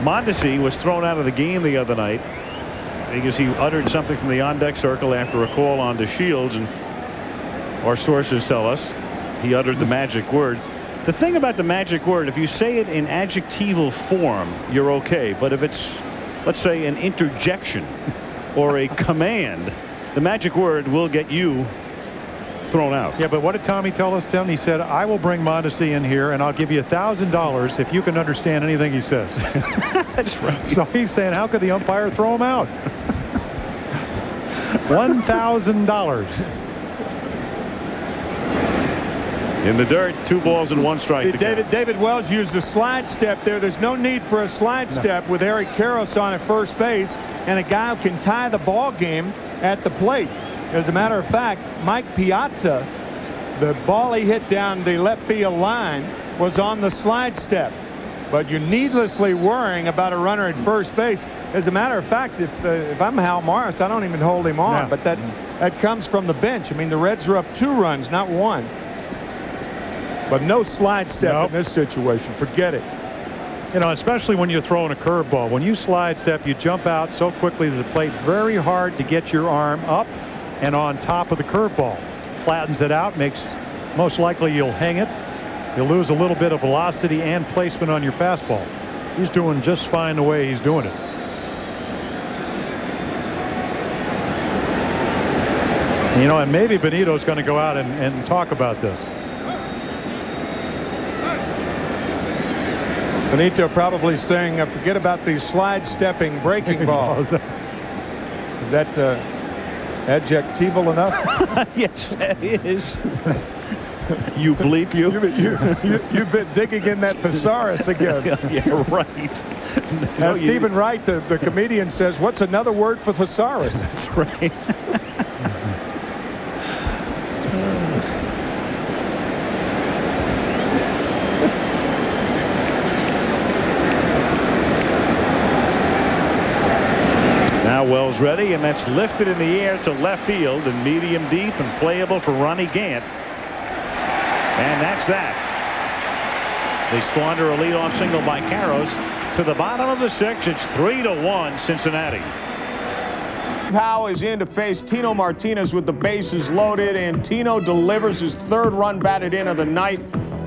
Mondesi was thrown out of the game the other night because he uttered something from the on-deck circle after a call on DeShields, and our sources tell us he uttered the magic word. The thing about the magic word, if you say it in adjectival form, you're okay. But if it's, let's say, an interjection or a command, the magic word will get you thrown out. Yeah, but what did Tommy tell us, Tim? He said, I will bring Mondesi in here and I'll give you $1,000 if you can understand anything he says. That's right. So he's saying, how could the umpire throw him out? $1,000. In the dirt, 2 balls and 1 strike. David Wells used the slide step there. There's no need for a slide step with Eric Karros on at first base and a guy who can tie the ball game at the plate. As a matter of fact, Mike Piazza, the ball he hit down the left field line was on the slide step. but you're needlessly worrying about a runner at first base. As a matter of fact, if I'm Hal Morris, I don't even hold him on. But that comes from the bench. I mean, the Reds are up 2 runs, not 1. But no slide step in this situation. Forget it. You know, especially when you're throwing a curveball. When you slide step, you jump out so quickly to the plate. Very hard to get your arm up and on top of the curveball. Flattens it out, makes most likely you'll hang it. You'll lose a little bit of velocity and placement on your fastball. He's doing just fine the way he's doing it. You know, and maybe Benito's going to go out and talk about this. Benito probably saying, forget about these slide stepping breaking balls. Is that adjectival enough? Yes, that is. You bleep you. You've been digging in that thesaurus again. Yeah, right. Now, Stephen Wright, the comedian, says, what's another word for thesaurus? That's right. Now Wells ready, and that's lifted in the air to left field and medium deep and playable for Ronnie Gant. And that's that. They squander a leadoff single by Karros. To the bottom of the 6th, it's 3-1 Cincinnati. Howe is in to face Tino Martinez with the bases loaded, and Tino delivers his 3rd run batted in of the night.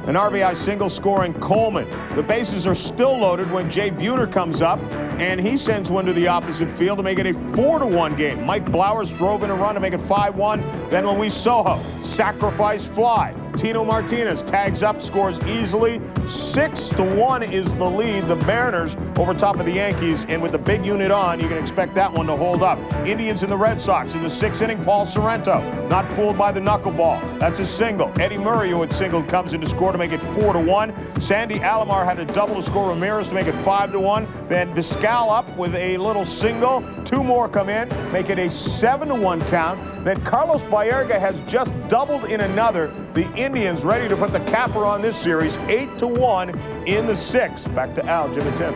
An RBI single scoring Coleman. The bases are still loaded when Jay Buhner comes up, and he sends one to the opposite field to make it a 4-1 game. Mike Blowers drove in a run to make it 5-1. Then Luis Sojo, sacrifice fly. Tino Martinez tags up, scores easily. 6-1 is the lead. The Mariners over top of the Yankees, and with the big unit on, you can expect that one to hold up. Indians and the Red Sox in the 6th inning. Paul Sorrento not fooled by the knuckleball. That's a single. Eddie Murray, who had singled, comes in to score to make it 4-1. Sandy Alomar had a double to score Ramirez to make it 5-1. Then Vizcal up with a little single. 2 more come in, make it a 7-1 count. Then Carlos Baerga has just doubled in another. The Indians ready to put the capper on this series, 8-1 in the 6th. Back to Al, Jim and Tim.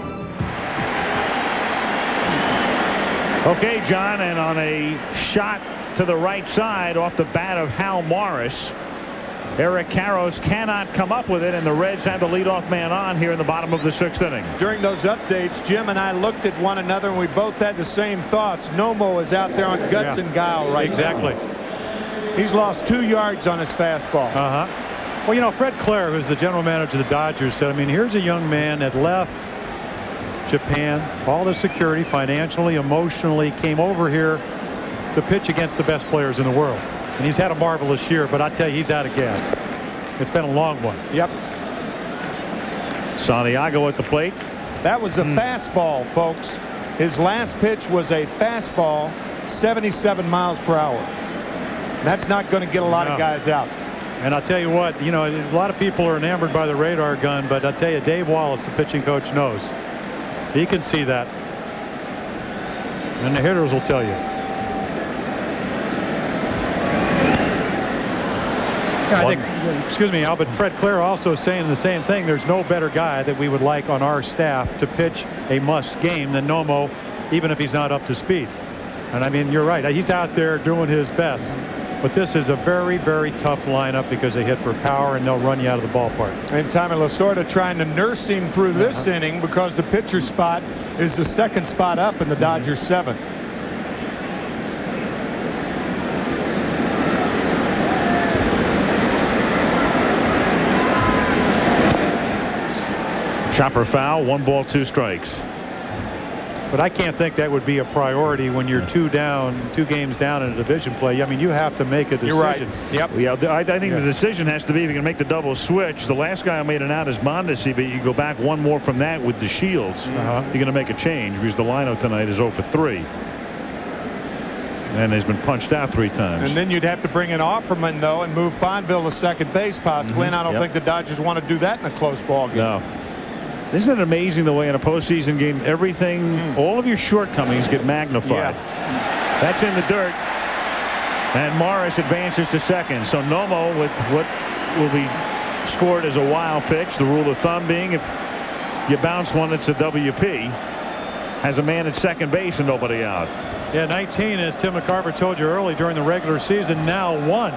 Okay, John, and on a shot to the right side off the bat of Hal Morris, Eric Karros cannot come up with it, and the Reds have the leadoff man on here in the bottom of the 6th inning. During those updates, Jim and I looked at one another, and we both had the same thoughts. Nomo is out there on guts and guile right Exactly. now. He's lost 2 yards on his fastball. Well, you know, Fred Clare, who's the general manager of the Dodgers, said, I mean, here's a young man that left Japan, all the security, financially, emotionally, came over here to pitch against the best players in the world. And he's had a marvelous year, but I tell you, he's out of gas. It's been a long one. Yep. Santiago at the plate. That was a fastball, folks. His last pitch was a fastball, 77 miles per hour. That's not going to get a lot of guys out. And I'll tell you what, you know, a lot of people are enamored by the radar gun, but I'll tell you, Dave Wallace, the pitching coach, knows. He can see that. And the hitters will tell you. Yeah, I think, excuse me, Al, but Fred Clare also saying the same thing. There's no better guy that we would like on our staff to pitch a must game than Nomo, even if he's not up to speed. And I mean, you're right. He's out there doing his best. But this is a very, very tough lineup because they hit for power and they'll run you out of the ballpark. And Tommy Lasorda trying to nurse him through this inning because the pitcher spot is the 2nd spot up in the Dodgers 7th. Chopper foul, 1 ball, 2 strikes. But I can't think that would be a priority when you're 2 games down in a division play. I mean, you have to make a decision. You're right. Yep. Yeah, I think the decision has to be if you can make the double switch. The last guy who made it out is Mondesi, but you go back 1 more from that with the Shields. You're going to make a change because the lineup tonight is 0 for 3. And has been punched out 3 times. And then you'd have to bring in Offerman, though, and move Fonville to second base possibly. And I don't think the Dodgers want to do that in a close ball game. No. Isn't it amazing the way in a postseason game everything, all of your shortcomings get magnified? That's in the dirt. And Morris advances to second. So Nomo with what will be scored as a wild pitch. The rule of thumb being if You bounce one, it's a WP. Has a man at second base and nobody out. Yeah, 19, as Tim McCarver told you early during the regular season, now 1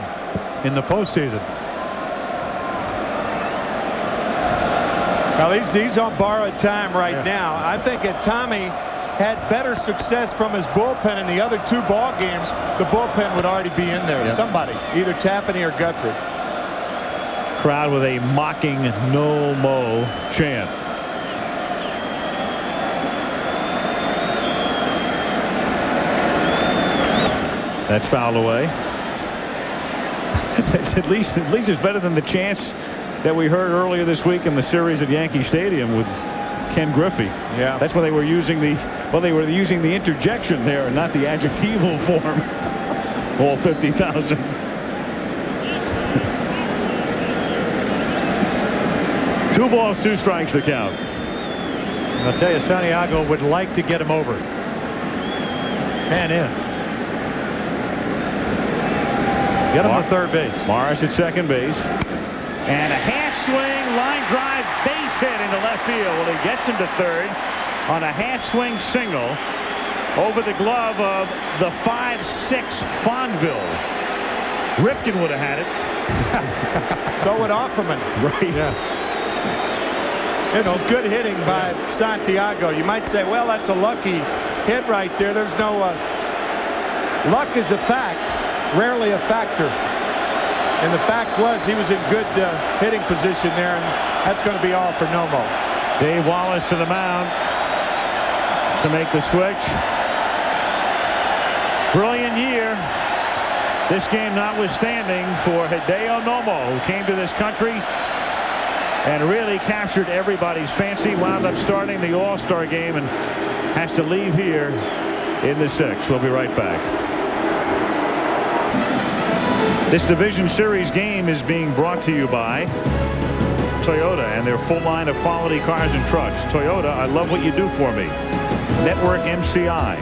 in the postseason. Well, he's on borrowed time right now. I think if Tommy had better success from his bullpen in the other 2 ball games, the bullpen would already be in there. Somebody, either Tapani or Guthrie. Crowd with a mocking "No Mo" chant. That's fouled away. at least it's better than the chants that we heard earlier this week in the series at Yankee Stadium with Ken Griffey. Yeah, that's when they were using the interjection there and not the adjectival form. All 50,000. Two balls, 2 strikes to count. I'll tell you, Santiago would like to get him over. And in. Get him to third base. Morris at second base. And a half swing, line drive, base hit into left field. Well, he gets him to third on a half swing single over the glove of the 5'6" Fonville. Ripken would have had it. So would Offerman. Right. Yeah. This is good hitting by Santiago. You might say, well, that's a lucky hit right there. There's no luck is a fact, rarely a factor. And the fact was he was in good hitting position there, and that's going to be all for Nomo. Dave Wallace to the mound to make the switch. Brilliant year, this game notwithstanding, for Hideo Nomo, who came to this country and really captured everybody's fancy. Wound up starting the All-Star game and has to leave here in the 6th. We'll be right back. This Division Series game is being brought to you by Toyota and their full line of quality cars and trucks. Toyota, I love what you do for me. Network MCI,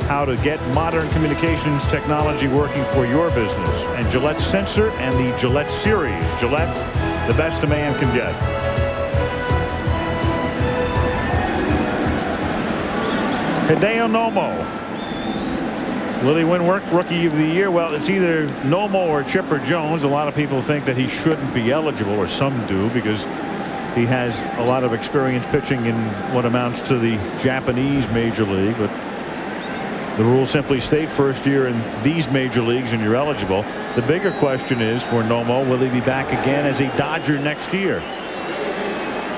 how to get modern communications technology working for your business. And Gillette Sensor and the Gillette Series. Gillette, the best a man can get. Hideo Nomo. Will he win Rookie of the Year? Well, it's either Nomo or Chipper Jones. A lot of people think that he shouldn't be eligible, or some do, because he has a lot of experience pitching in what amounts to the Japanese Major League. But the rules simply state first year in these major leagues and you're eligible. The bigger question is for Nomo, will he be back again as a Dodger next year?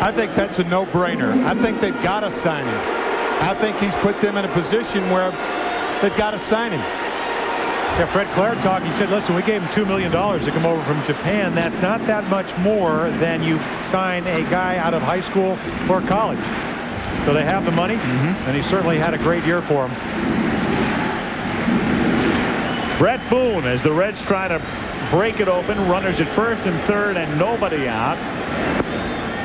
I think that's a no-brainer. I think they've got to sign him. I think he's put them in a position where they've got to sign him. Yeah, Fred Claire talked. He said, listen, we gave him $2 million to come over from Japan. That's not that much more than you sign a guy out of high school or college. So they have the money, and he certainly had a great year for him. Brett Boone, as the Reds try to break it open. Runners at first and third and nobody out.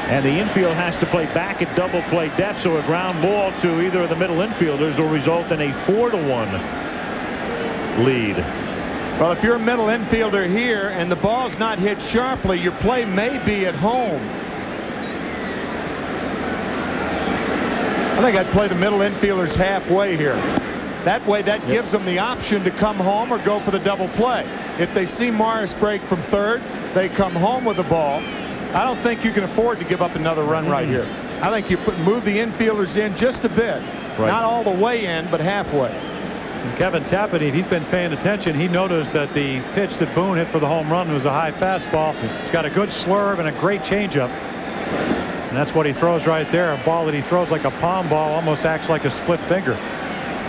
And the infield has to play back at double play depth, so a ground ball to either of the middle infielders will result in a 4-1 lead. Well, if you're a middle infielder here and the ball's not hit sharply, your play may be at home. I think I'd play the middle infielders halfway here. That way, that gives them the option to come home or go for the double play. If they see Morris break from third, they come home with the ball. I don't think you can afford to give up another run right here. I think you move the infielders in just a bit. Right. Not all the way in, but halfway. And Kevin Tapani, if he's been paying attention, he noticed that the pitch that Boone hit for the home run was a high fastball. It's got a good slurve and a great changeup. And that's what he throws right there. A ball that he throws like a palm ball, almost acts like a split finger.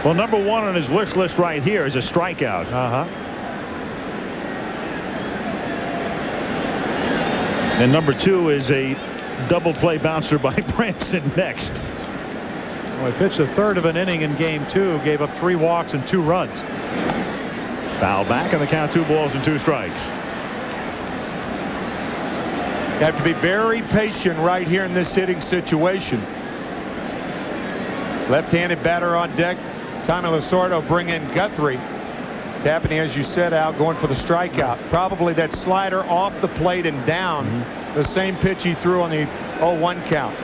Well, number 1 on his wish list right here is a strikeout. And number 2 is a double play bouncer by Branson next. Well, he pitched a third of an inning in game 2, gave up 3 walks and 2 runs. Foul back, and the count 2 balls and 2 strikes. You have to be very patient right here in this hitting situation. Left-handed batter on deck. Tommy Lasorda bring in Guthrie. Tapani, as you said, Al, going for the strikeout. Probably that slider off the plate and down. The same pitch he threw on the 0-1 count.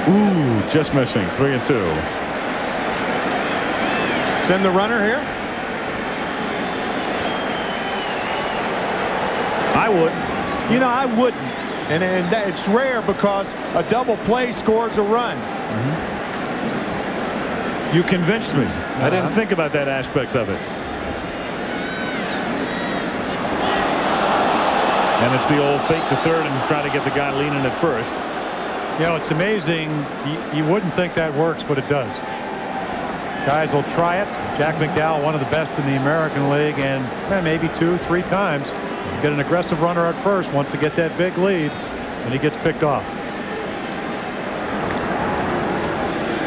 Ooh, just missing. 3-2. Send the runner here. I would. You know, I wouldn't. And it's rare because a double play scores a run. You convinced me. I didn't think about that aspect of it. And it's the old fake to third and try to get the guy leaning at first. You know, it's amazing. You wouldn't think that works, but it does. Guys will try it. Jack McDowell, one of the best in the American League, and maybe 2-3 times. Get an aggressive runner at first, wants to get that big lead, and he gets picked off.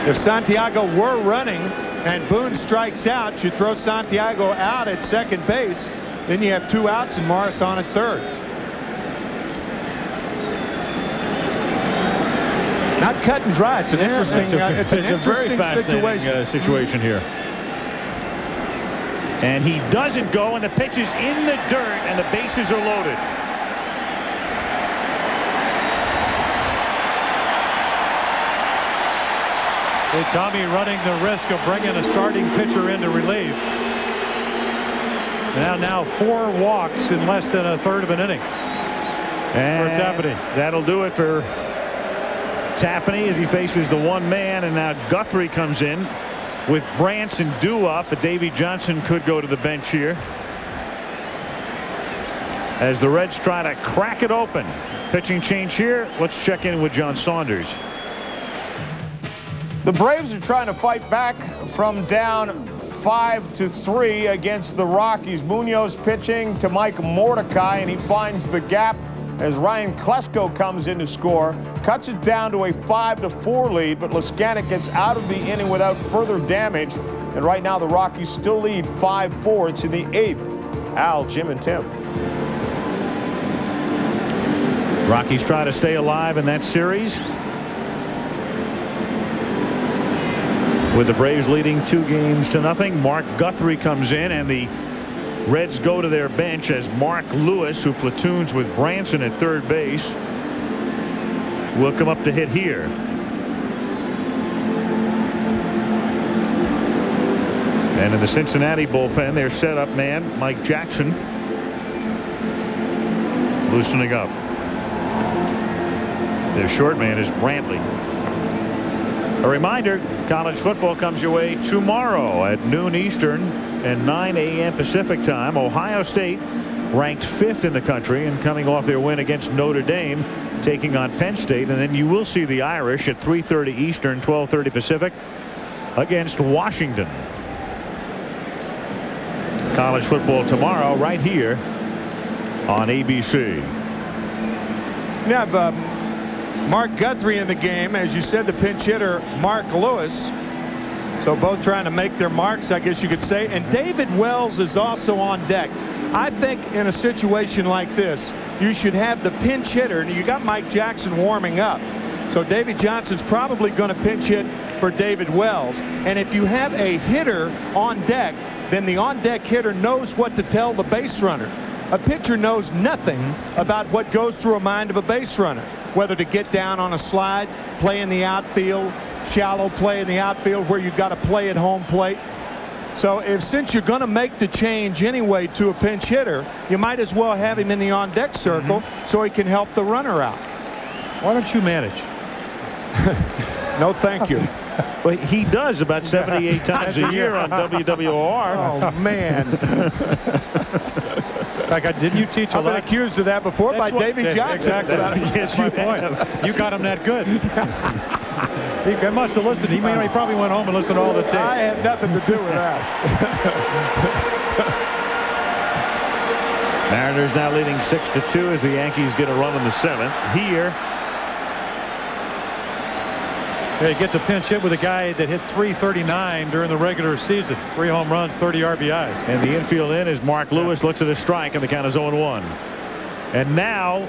If Santiago were running and Boone strikes out, you throw Santiago out at second base. Then you have 2 outs and Morris on at third. Not cut and dry. It's an interesting. It's an very fascinating situation here. And he doesn't go, and the pitch is in the dirt, and the bases are loaded. Hey, Tommy running the risk of bringing a starting pitcher into relief. Now 4 walks in less than a third of an inning. And for Tapani. That'll do it for Tapani as he faces the one man, and now Guthrie comes in with Branson due up, but Davy Johnson could go to the bench here as the Reds try to crack it open. Pitching change here. Let's check in with John Saunders. The Braves are trying to fight back from down 5-3 against the Rockies. Munoz pitching to Mike Mordecai, and he finds the gap as Ryan Klesko comes in to score. Cuts it down to a 5-4 lead, but Leskanic gets out of the inning without further damage. And right now the Rockies still lead 5-4. It's in the 8th. Al, Jim, and Tim. Rockies try to stay alive in that series, with the Braves leading 2-0. Mark Guthrie comes in, and the Reds go to their bench as Mark Lewis, who platoons with Branson at third base, will come up to hit here. And in the Cincinnati bullpen, their setup man, Mike Jackson, loosening up. Their short man is Brantley. A reminder, college football comes your way tomorrow at noon Eastern and 9 a.m. Pacific time. Ohio State, ranked 5th in the country and coming off their win against Notre Dame, taking on Penn State. And then you will see the Irish at 3:30 Eastern, 12:30 Pacific against Washington. College football tomorrow right here on ABC. You have Mark Guthrie in the game, as you said, the pinch hitter Mark Lewis. So both trying to make their marks, I guess you could say. And David Wells is also on deck. I think in a situation like this, you should have the pinch hitter, and you got Mike Jackson warming up. So Davy Johnson's probably going to pinch hit for David Wells. And if you have a hitter on deck, then the on-deck hitter knows what to tell the base runner. A pitcher knows nothing about what goes through a mind of a base runner, whether to get down on a slide, play in the outfield, shallow play in the outfield where you've got to play at home plate. So since you're going to make the change anyway to a pinch hitter, you might as well have him in the on-deck circle so he can help the runner out. Why don't you manage? No, thank you. Well, he does about 78 times a year on WWOR. Oh, man. Like, didn't you teach a I've lot? been accused of that before by Davy Jackson. Exactly. Yes, you have. You got him that good. He must have listened. He probably went home and listened to all the tape. I had nothing to do with that. Mariners now leading 6-2 as the Yankees get a run in the 7th. Here, they get the pinch hit with a guy that hit .339 during the regular season. 3 home runs, 30 RBIs. and the infield in as Mark Lewis looks at a strike, and the count is 0-1. And now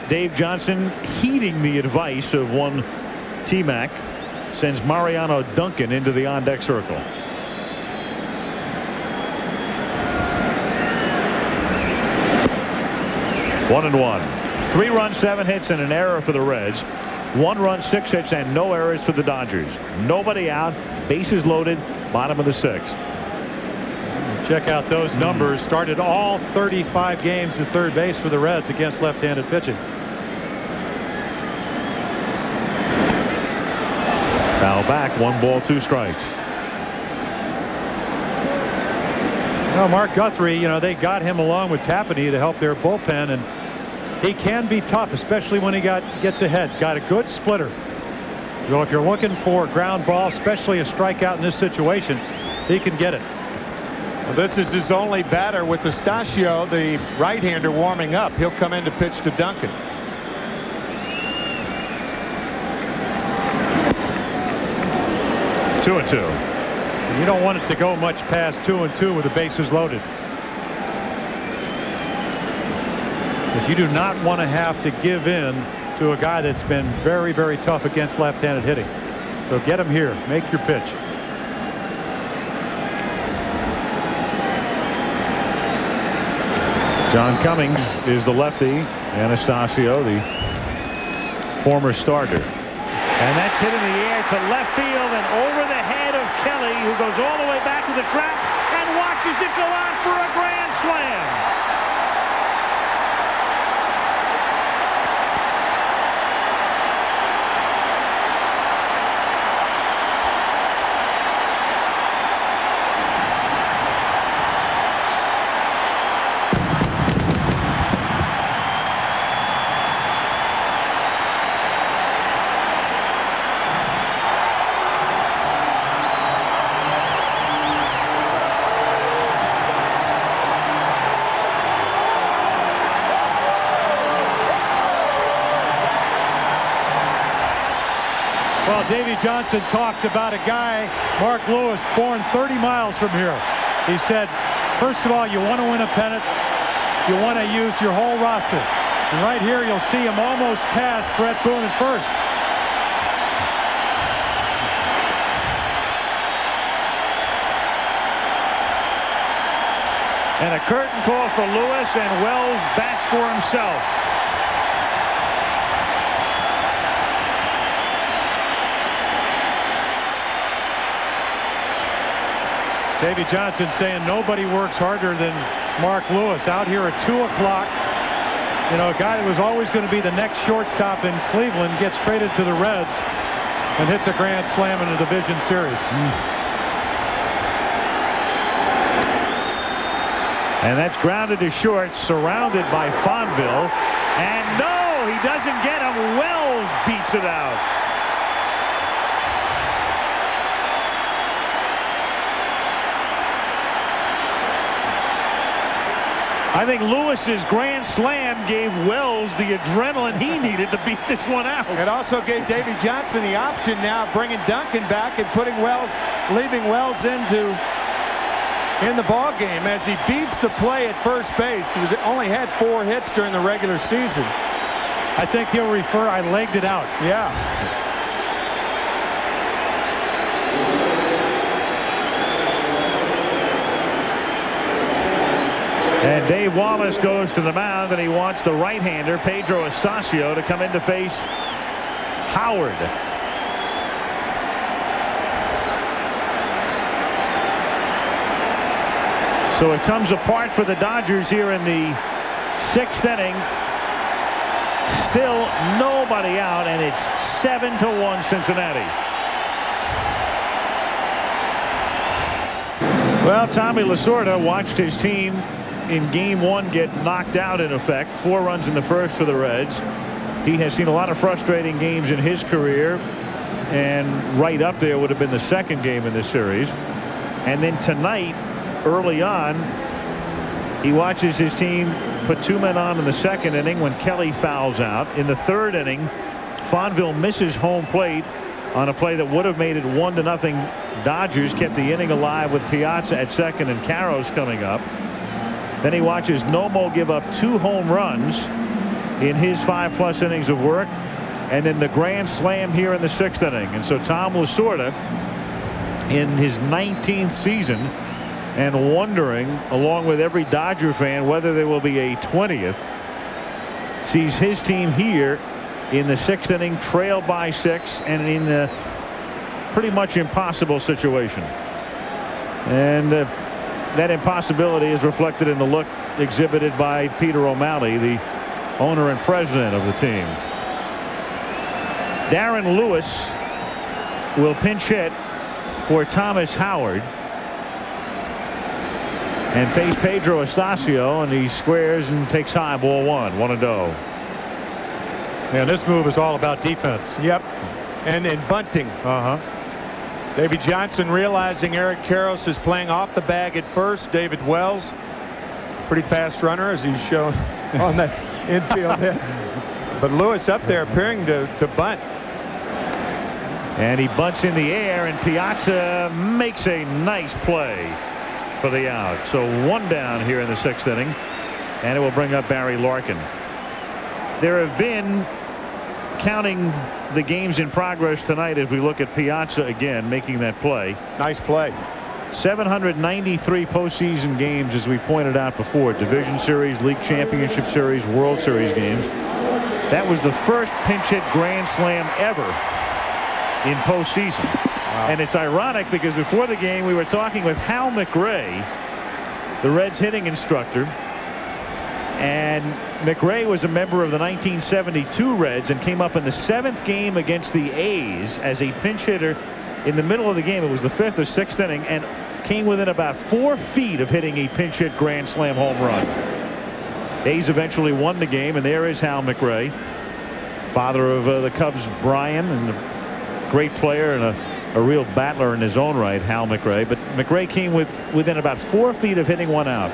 Dave Johnson, heeding the advice of one T-Mac, sends Mariano Duncan into the on-deck circle. One and one. 3 runs, 7 hits, and an error for the Reds. 1 run, 6 hits, and no errors for the Dodgers. Nobody out, bases loaded, bottom of the 6th. Check out those numbers. Started all 35 games at third base for the Reds against left-handed pitching. Foul back, 1 ball, 2 strikes. Well, Mark Guthrie, they got him along with Tapani to help their bullpen, and he can be tough, especially when he gets ahead. He's got a good splitter. So if you're looking for a ground ball, especially a strikeout in this situation, he can get it. Well, this is his only batter with Estacio, the right-hander, warming up. He'll come in to pitch to Duncan. Two and 2. You don't want it to go much past 2-2 with the bases loaded. Because you do not want to have to give in to a guy that's been very, very tough against left-handed hitting. So get him here. Make your pitch. John Cummings is the lefty. Anastasio, the former starter. And that's hit in the air to left field and over the head of Kelly, who goes all the way back to the track and watches it go out for a grand slam. Well, Davey Johnson talked about a guy, Mark Lewis, born 30 miles from here. He said, first of all, you want to win a pennant, you want to use your whole roster. And right here, you'll see him almost pass Brett Boone at first. And a curtain call for Lewis, and Wells bats for himself. Davey Johnson saying nobody works harder than Mark Lewis out here at 2 o'clock. A guy that was always going to be the next shortstop in Cleveland gets traded to the Reds and hits a grand slam in a division series. And that's grounded to short, surrounded by Fonville. And no, he doesn't get him. Wells beats it out. I think Lewis's grand slam gave Wells the adrenaline he needed to beat this one out. It also gave Davey Johnson the option now of bringing Duncan back and leaving Wells in the ball game as he beats the play at first base. He only had 4 hits during the regular season. I think he'll refer, I legged it out. Yeah. And Dave Wallace goes to the mound, and he wants the right-hander, Pedro Estacio, to come in to face Howard. So it comes apart for the Dodgers here in the 6th inning. Still nobody out, and it's 7-1 Cincinnati. Well, Tommy Lasorda watched his team in game 1 get knocked out, in effect. 4 runs in the first for the Reds. He has seen a lot of frustrating games in his career, and right up there would have been the 2nd game in this series. And then tonight, early on, he watches his team put 2 men on in the 2nd inning when Kelly fouls out. In the 3rd inning, Fonville misses home plate on a play that would have made it 1-0 Dodgers. Kept the inning alive with Piazza at 2nd and Caros coming up. Then he watches Nomo give up 2 home runs in his 5+ innings of work, and then the grand slam here in the 6th inning. And so Tom Lasorda, in his 19th season, and wondering, along with every Dodger fan, whether there will be a 20th, sees his team here in the 6th inning, trailed by 6, and in a pretty much impossible situation. And that impossibility is reflected in the look exhibited by Peter O'Malley, the owner and president of the team. Darren Lewis will pinch hit for Thomas Howard and face Pedro Estacio, and he squares and takes high, ball 1, 1-0. Yeah, this move is all about defense. Yep, and bunting. Davy Johnson realizing Eric Karros is playing off the bag at first. David Wells, pretty fast runner, as he's shown on that infield hit. But Lewis up there appearing to bunt. And he bunts in the air, and Piazza makes a nice play for the out. So 1 down here in the 6th inning, and it will bring up Barry Larkin. There have been, counting the games in progress tonight as we look at Piazza again making that play. Nice play. 793 postseason games, as we pointed out before. Division Series, League Championship Series, World Series games. That was the first pinch hit grand slam ever in postseason. Wow. And it's ironic because before the game we were talking with Hal McRae, the Reds hitting instructor, and McRae was a member of the 1972 Reds and came up in the 7th game against the A's as a pinch hitter in the middle of the game. It was the 5th or 6th inning, and came within about 4 feet of hitting a pinch hit grand slam home run. A's eventually won the game, and there is Hal McRae, father of the Cubs Brian, and a great player and a real battler in his own right, Hal McRae. But McRae came within about 4 feet of hitting one out.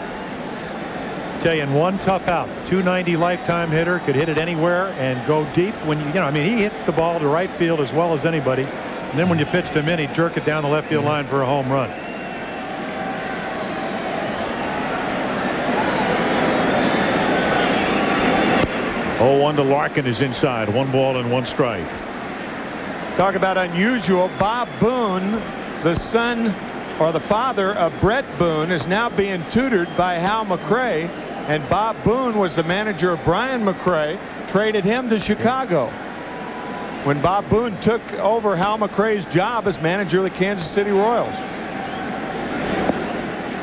Tell you, in one tough out, 290 lifetime hitter, could hit it anywhere and go deep. When I mean, he hit the ball to right field as well as anybody. And then when you pitched him in, he'd jerk it down the left field line for a home run. Oh, 1 to Larkin is inside. 1 ball and 1 strike. Talk about unusual. Bob Boone, the son or the father of Brett Boone, is now being tutored by Hal McRae, and Bob Boone was the manager of Brian McRae, traded him to Chicago when Bob Boone took over Hal McRae's job as manager of the Kansas City Royals.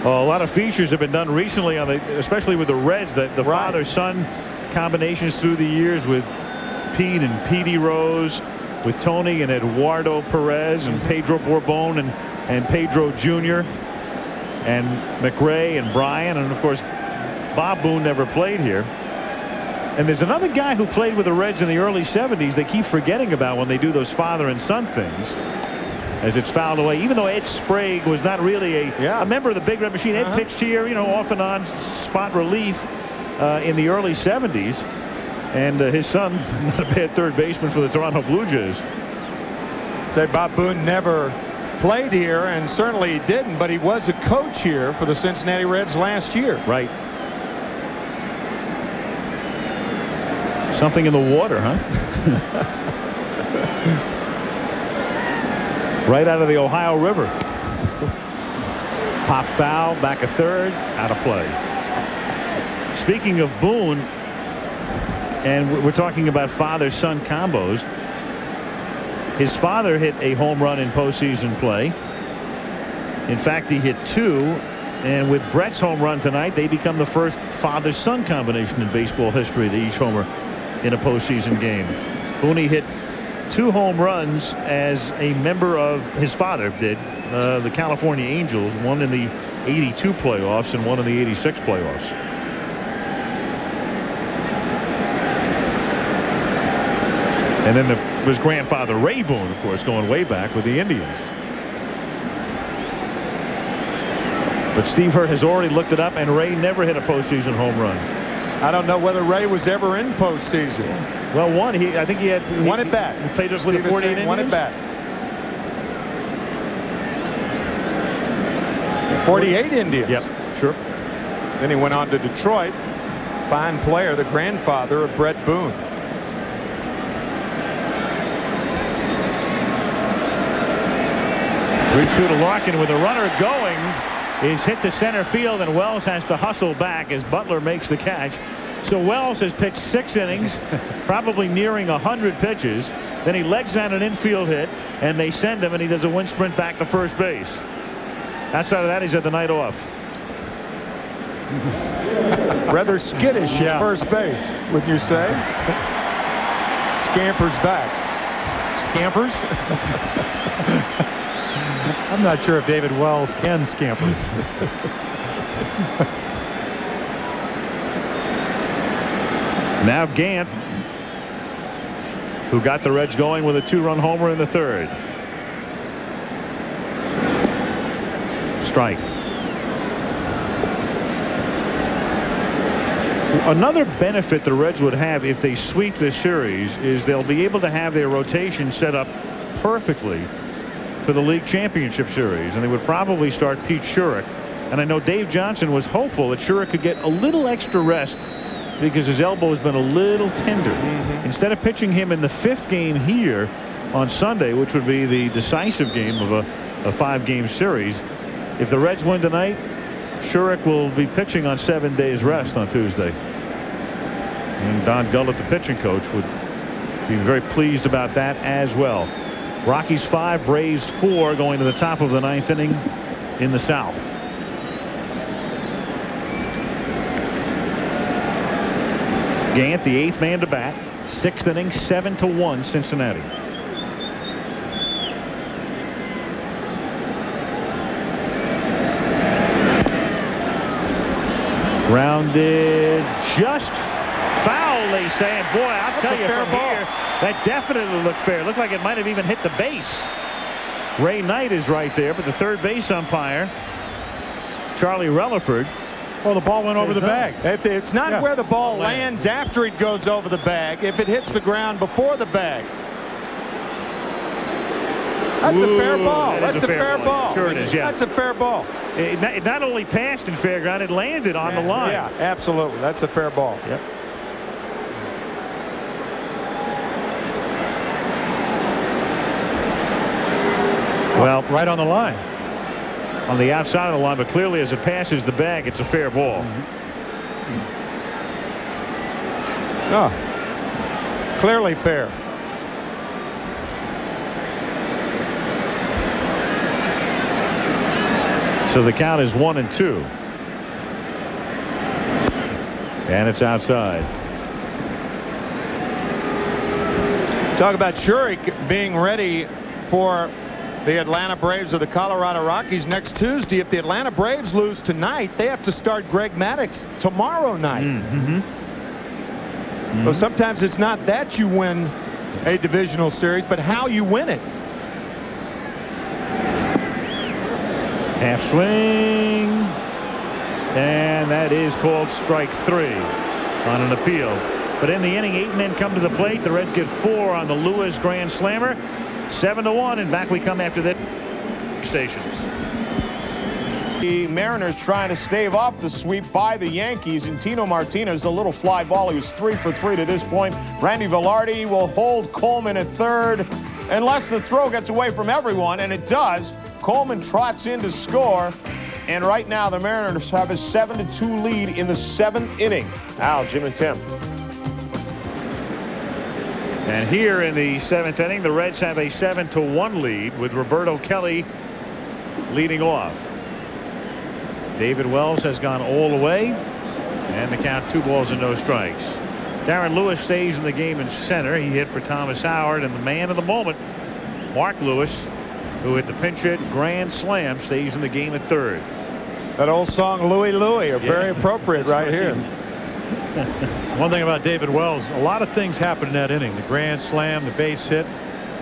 Well, a lot of features have been done recently on especially with the Reds, the father-son combinations through the years with Pete and Petey Rose, with Tony and Eduardo Perez and Pedro Borbon and Pedro Jr. and McRae and Brian, and of course Bob Boone never played here. And there's another guy who played with the Reds in the early 70s they keep forgetting about when they do those father and son things, as it's fouled away. Even though Ed Sprague was not really a member of the Big Red Machine. Ed pitched here, off and on spot relief in the early 70s. And his son, not a bad third baseman for the Toronto Blue Jays. Say Bob Boone never played here, and certainly he didn't, but he was a coach here for the Cincinnati Reds last year. Right. Something in the water, huh? Right out of the Ohio River. Pop foul, back a third, out of play. Speaking of Boone, and we're talking about father-son combos, his father hit a home run in postseason play. In fact, he hit 2, and with Brett's home run tonight, they become the first father-son combination in baseball history to each homer in a postseason game. Booney hit 2 home runs as a member of, his father did, the California Angels, one in the '82 playoffs and one in the '86 playoffs. And then his grandfather Ray Boone, of course, going way back with the Indians. But Steve Hurt has already looked it up, and Ray never hit a postseason home run. I don't know whether Ray was ever in postseason. Well, I think he had one at bat. He played with the 48 Indians. One at bat. 48 Indians. Yep, sure. Then he went on to Detroit. Fine player, the grandfather of Brett Boone. Three-two to Larkin with a runner going. Is hit to center field, and Wells has to hustle back as Butler makes the catch. So Wells has pitched 6 innings, probably nearing 100 pitches. Then he legs on an infield hit, and they send him, and he does a wind sprint back to first base. Outside of that, he's had the night off. Rather skittish at first base, would you say? Scampers back. Scampers? I'm not sure if David Wells can scamper. Now Gant, who got the Reds going with a 2-run homer in the 3rd. Strike. Another benefit the Reds would have if they sweep this series is they'll be able to have their rotation set up perfectly for the league championship series, and they would probably start Pete Schurik. And I know Dave Johnson was hopeful that Schurik could get a little extra rest because his elbow has been a little tender. Instead of pitching him in the 5th game here on Sunday, which would be the decisive game of a 5-game series, if the Reds win tonight, Schurik will be pitching on 7 days rest on Tuesday. And Don Gullett, the pitching coach, would be very pleased about that as well. Rockies 5, Braves 4, going to the top of the 9th inning in the South. Gant, the 8th man to bat, 6th inning, 7-1 Cincinnati. Grounded just foul, they say, and boy, I'll tell you from here, that definitely looked fair. Looked like it might have even hit the base. Ray Knight is right there, but the third base umpire, Charlie Relaford. Well, the ball went over the bag. It's not where the ball lands after it goes over the bag. If it hits the ground before the bag. That's a fair ball. That's a fair ball. Sure it is, yeah. That's a fair ball. It not only passed in fair ground, it landed on the line. Yeah, absolutely. That's a fair ball. Yep. Well, right on the line. On the outside of the line, but clearly as it passes the bag, it's a fair ball. Oh, clearly fair. So the count is 1-2. And it's outside. Talk about Schurik being ready for the Atlanta Braves or the Colorado Rockies next Tuesday. If the Atlanta Braves lose tonight, they have to start Greg Maddux tomorrow night. So sometimes it's not that you win a divisional series, but how you win it. Half swing, and that is called strike 3 on an appeal. But in the inning, 8 men come to the plate. The Reds get 4 on the Lewis grand slammer. 7-1, and back we come after that. Stations. The Mariners trying to stave off the sweep by the Yankees, and Tino Martinez, a little fly ball. He was 3 for 3 to this point. Randy Velarde will hold Coleman at third unless the throw gets away from everyone, and it does. Coleman trots in to score, and right now the Mariners have a 7-2 lead in the 7th inning. Al, Jim, and Tim. And here in the 7th inning, the Reds have a 7-1 lead with Roberto Kelly leading off. David Wells has gone all the way, and the count 2 balls and no strikes. Darren Lewis stays in the game in center. He hit for Thomas Howard, and the man of the moment, Mark Lewis, who hit the pinch hit grand slam, stays in the game at third. That old song Louie Louie are very appropriate right here. One thing about David Wells, a lot of things happened in that inning. The grand slam, the base hit.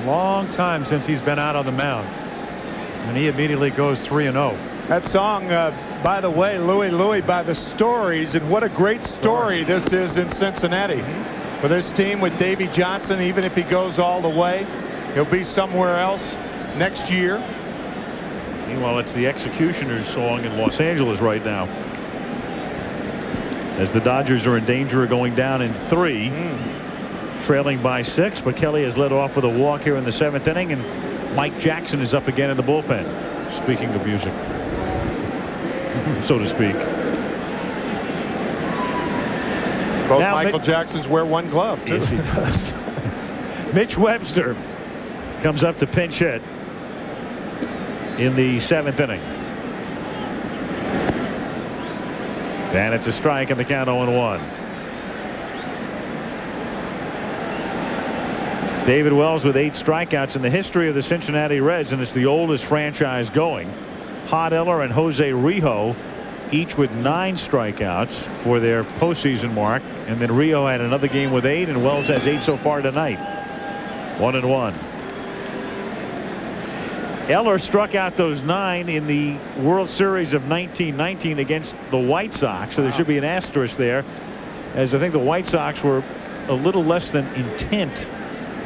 Long time since he's been out on the mound, and he immediately goes 3-0. That song, by the way, Louie Louie, by the Stories, and what a great story this is in Cincinnati. For this team with Davey Johnson, even if he goes all the way, he'll be somewhere else next year. Meanwhile, it's the Executioners song in Los Angeles right now, as the Dodgers are in danger of going down in 3, trailing by 6. But Kelly has led off with a walk here in the 7th inning, and Mike Jackson is up again in the bullpen. Speaking of music, so to speak. Both Now, Michael Jacksons wear one glove, too. Yes, he does. Mitch Webster comes up to pinch hit in the 7th inning. And it's a strike and the count 0-1. David Wells with 8 strikeouts in the history of the Cincinnati Reds, and it's the oldest franchise going. Hod Eller and Jose Rijo each with 9 strikeouts for their postseason mark, and then Rio had another game with 8, and Wells has 8 so far tonight. 1-1. Eller struck out those 9 in the World Series of 1919 against the White Sox, so there should be an asterisk there, as I think the White Sox were a little less than intent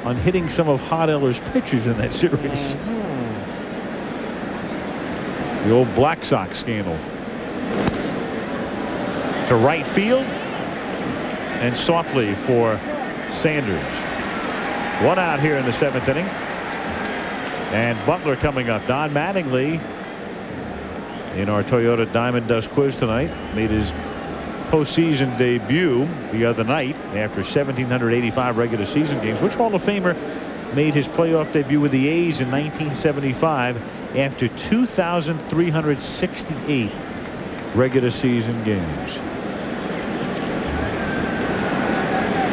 on hitting some of Hod Eller's pitches in that series. The old Black Sox scandal. To right field and softly for Sanders. 1 out here in the 7th inning. And Butler coming up. Don Mattingly in our Toyota Diamond Dust Quiz tonight made his postseason debut the other night after 1,785 regular season games. Which Hall of Famer made his playoff debut with the A's in 1975 after 2,368 regular season games?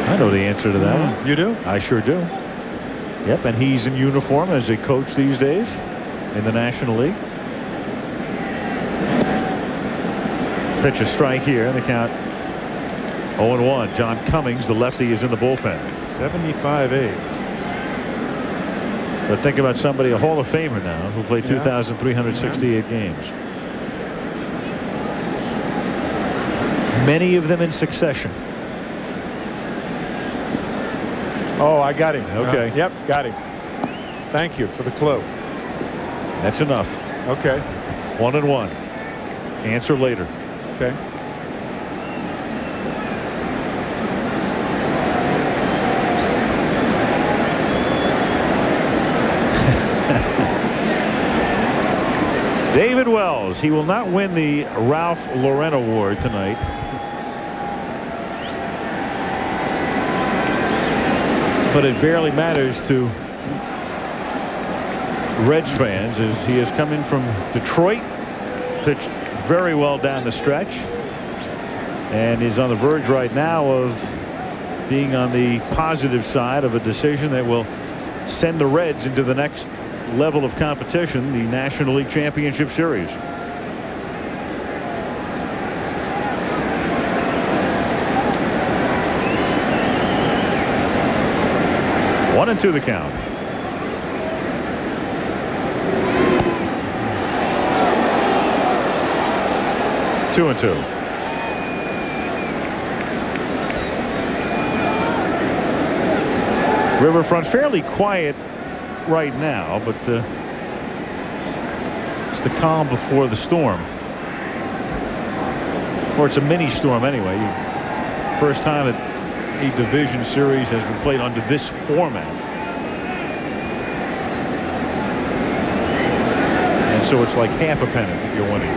I know the answer to that one. You do? I sure do. Yep, and he's in uniform as a coach these days in the National League. Pitch a strike here, and the count 0-1. John Cummings, the lefty, is in the bullpen. 75 A's. But think about somebody, a Hall of Famer now, who played 2,368 games. Many of them in succession. Oh, I got him. Okay. Yep, got him. Thank you for the clue. That's enough. Okay. 1-1. Answer later. Okay. David Wells. He will not win the Ralph Lauren Award tonight. But it barely matters to Reds fans, as he has come in from Detroit, pitched very well down the stretch, and is on the verge right now of being on the positive side of a decision that will send the Reds into the next level of competition, the National League Championship Series. One and 2 the count. Two and 2. Riverfront fairly quiet right now, but it's the calm before the storm, or it's a mini storm anyway. First time that a division series has been played under this format, and so it's like half a pennant that you're winning.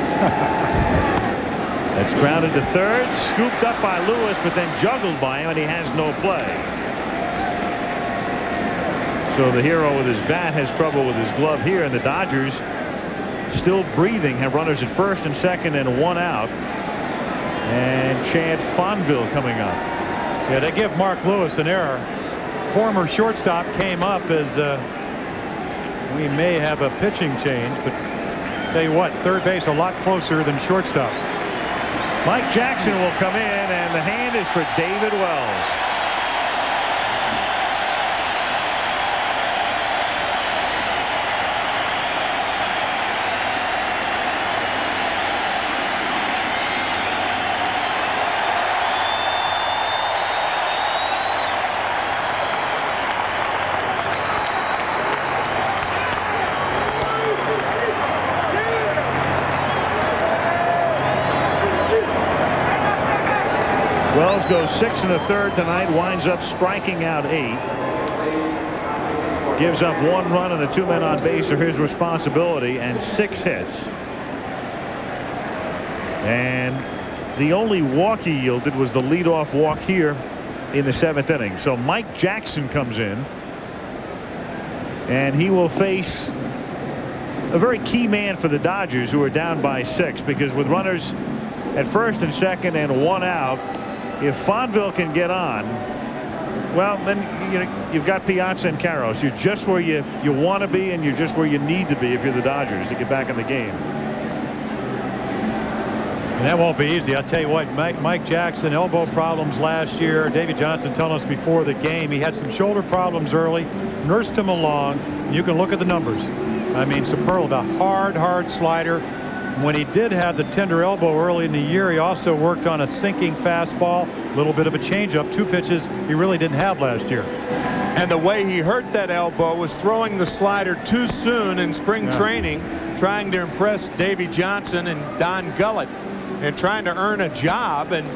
That's grounded to third, scooped up by Lewis, but then juggled by him, and he has no play. So the hero with his bat has trouble with his glove here, and the Dodgers, still breathing, have runners at first and second and 1 out. And Chad Fonville coming up. Yeah, they give Mark Lewis an error. Former shortstop came up as we may have a pitching change, but tell you what, third base a lot closer than shortstop. Mike Jackson will come in, and the hand is for David Wells. Wells goes 6 1/3 tonight, winds up striking out 8. Gives up 1 run, and the 2 men on base are his responsibility, and 6 hits. And The only walk he yielded was the leadoff walk here in the 7th inning. So Mike Jackson comes in, and he will face a very key man for the Dodgers, who are down by 6, because with runners at first and second and 1 out, if Fonville can get on, well, then you've got Piazza and Karros. You're just where you want to be, and you're just where you need to be if you're the Dodgers to get back in the game. And that won't be easy. I'll tell you what, Mike Jackson, elbow problems last year. Davey Johnson telling us before the game he had some shoulder problems early, nursed him along. You can look at the numbers. I mean, superlative. A hard slider. When he did have the tender elbow early in the year, he also worked on a sinking fastball, a little bit of a changeup, 2 pitches he really didn't have last year. And the way he hurt that elbow was throwing the slider too soon in spring training, trying to impress Davey Johnson and Don Gullett, and trying to earn a job. And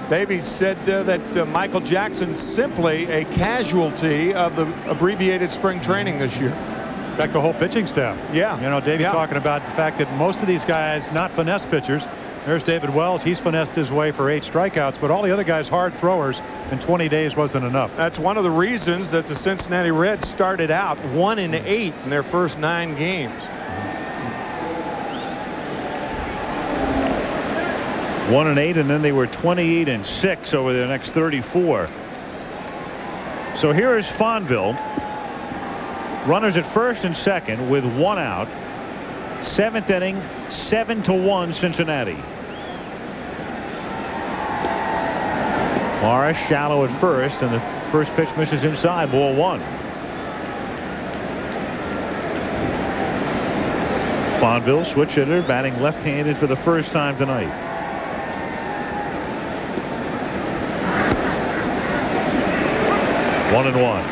Davey said that Michael Jackson's simply a casualty of the abbreviated spring training this year. In fact, the whole pitching staff. Yeah. You know, Davey talking about the fact that most of these guys, not finesse pitchers. There's David Wells. He's finessed his way for 8 strikeouts, but all the other guys hard throwers, and 20 days wasn't enough. That's one of the reasons that the Cincinnati Reds started out 1-8 in their first 9 games. 1-8, and then they were 28-6 over their next 34. So here is Fonville. Runners at first and second with 1 out. 7th inning, 7-1 Cincinnati. Morris shallow at first, and the first pitch misses inside, ball 1. Fonville, switch hitter, batting left-handed for the first time tonight. One and 1.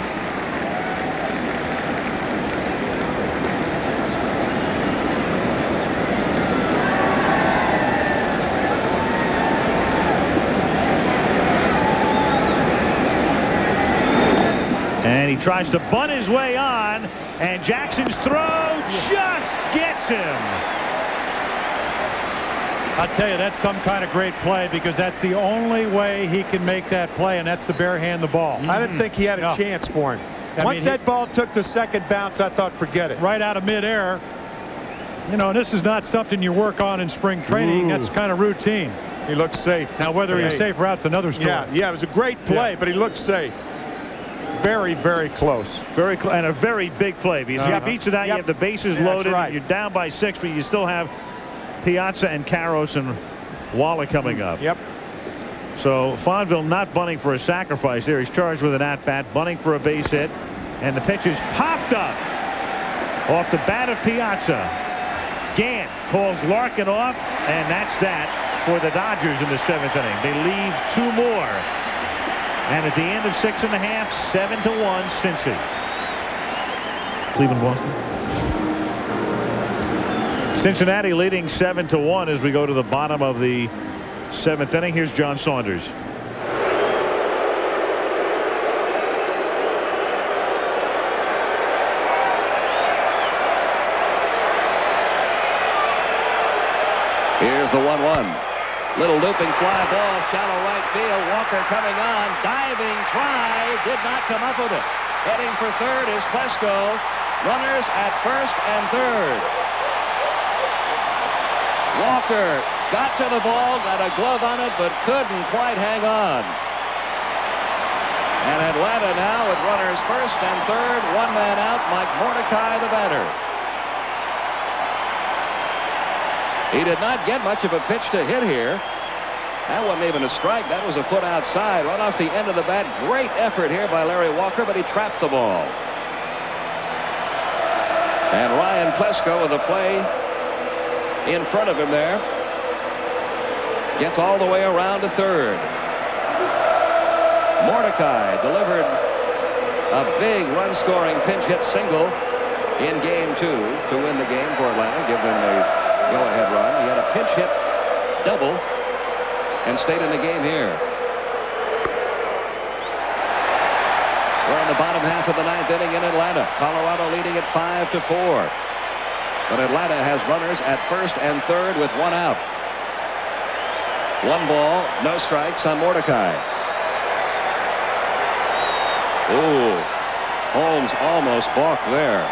And he tries to bunt his way on, and Jackson's throw just gets him. I'll tell you, that's some kind of great play, because that's the only way he can make that play, and that's to barehand the ball. I didn't think he had a chance for him. Once that ball took the second bounce, I thought, forget it. Right out of midair. You know, this is not something you work on in spring training. That's kind of routine. He looked safe. Now, whether he's safe or out's another story. Yeah, it was a great play, but he looked safe. Very close. Very close, and a very big play, because you beats it out. You have the bases loaded. Right. You're down by 6, but you still have Piazza and Karros and Waller coming up. Yep. So Fonville not bunting for a sacrifice there. He's charged with an at-bat, bunting for a base hit, and the pitch is popped up off the bat of Piazza. Gant calls Larkin off, and that's that for the Dodgers in the 7th inning. They leave 2 more. And at the end of 6½, 7-1 Cincy. Cleveland, Boston. Cincinnati leading 7-1 as we go to the bottom of the 7th inning. Here's John Saunders. Here's the 1-1. Little looping fly ball, shallow right field. Walker coming on, diving try, did not come up with it. Heading for third is Klesko. Runners at first and third. Walker got to the ball, got a glove on it, but couldn't quite hang on. And Atlanta now with runners first and third, 1 man out. Mike Mordecai, the batter. He did not get much of a pitch to hit here. That wasn't even a strike. That was a foot outside, right off the end of the bat. Great effort here by Larry Walker, but he trapped the ball. And Ryan Klesko with the play in front of him there. Gets all the way around to third. Mordecai delivered a big run-scoring pinch hit single in game 2 to win the game for Atlanta, give them a go-ahead run. He had a pinch hit double and stayed in the game here. We're in the bottom half of the 9th inning in Atlanta. Colorado leading at 5-4. But Atlanta has runners at first and third with 1 out. 1 ball, no strikes on Mordecai. Ooh, Holmes almost balked there.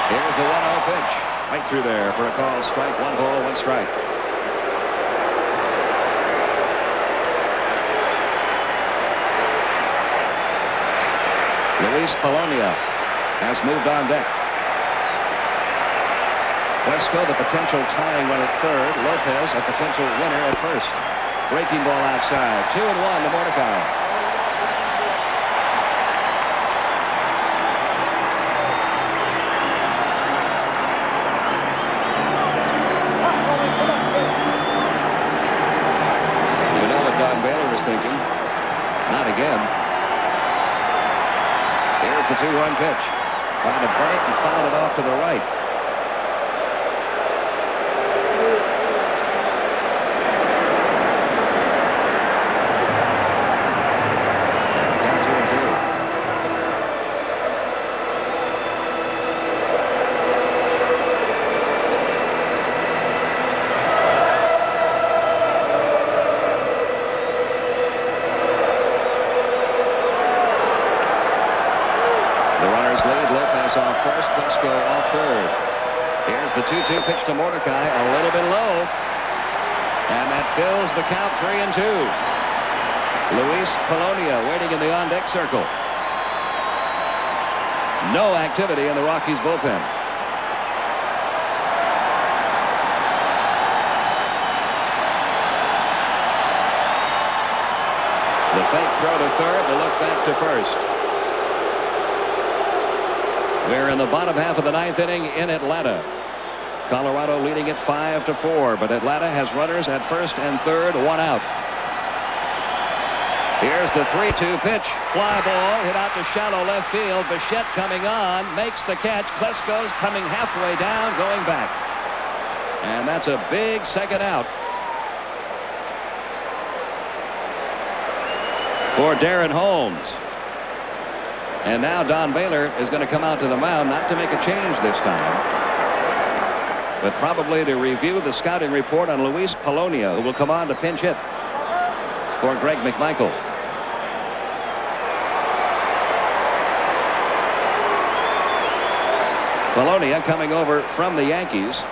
Here's the 1-0 pitch. Right through there for a call strike. 1 ball, 1 strike. Luis Polonia has moved on deck. Wesco, the potential tying run at third. Lopez, a potential winner at first. Breaking ball outside. 2-1 to Mordecai. Thinking, not again. Here's the 2-1 pitch. Trying to bunt it and foul it off to the right. Count 2-2. Off first, Klesko off third. Here's the 2-2 pitch to Mordecai, a little bit low, and that fills the count. 3-2. Luis Polonia waiting in the on-deck circle. No activity in the Rockies bullpen. The fake throw to third, the look back to first. We're in the bottom half of the 9th inning in Atlanta. Colorado leading it 5-4, but Atlanta has runners at first and third, 1 out. Here's the 3-2 pitch. Fly ball hit out to shallow left field. Bichette coming on, makes the catch. Klesko's coming halfway down, going back. And that's a big second out for Darren Holmes. And now Don Baylor is going to come out to the mound, not to make a change this time, but probably to review the scouting report on Luis Polonia, who will come on to pinch hit for Greg McMichael. Polonia coming over from the Yankees.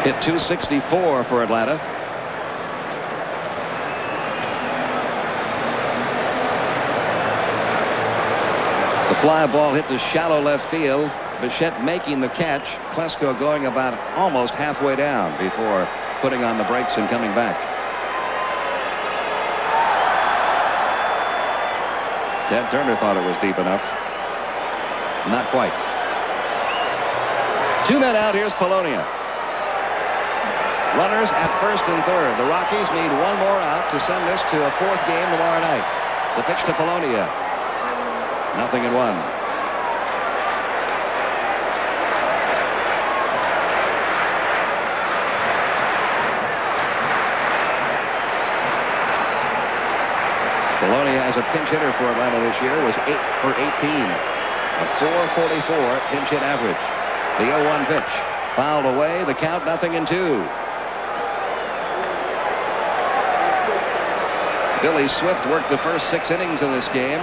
Hit .264 for Atlanta. The fly ball hit to shallow left field. Bichette making the catch. Klesko going about almost halfway down before putting on the brakes and coming back. Ted Turner thought it was deep enough. Not quite. 2 men out. Here's Polonia. Runners at first and third. The Rockies need 1 more out to send this to a 4th game tomorrow night. The pitch to Polonia. 0-1. Polonia as a pinch hitter for Atlanta this year was 8 for 18. A .444 pinch hit average. The 0-1 pitch. Fouled away. The count 0-2. Billy Swift worked the first 6 innings in this game.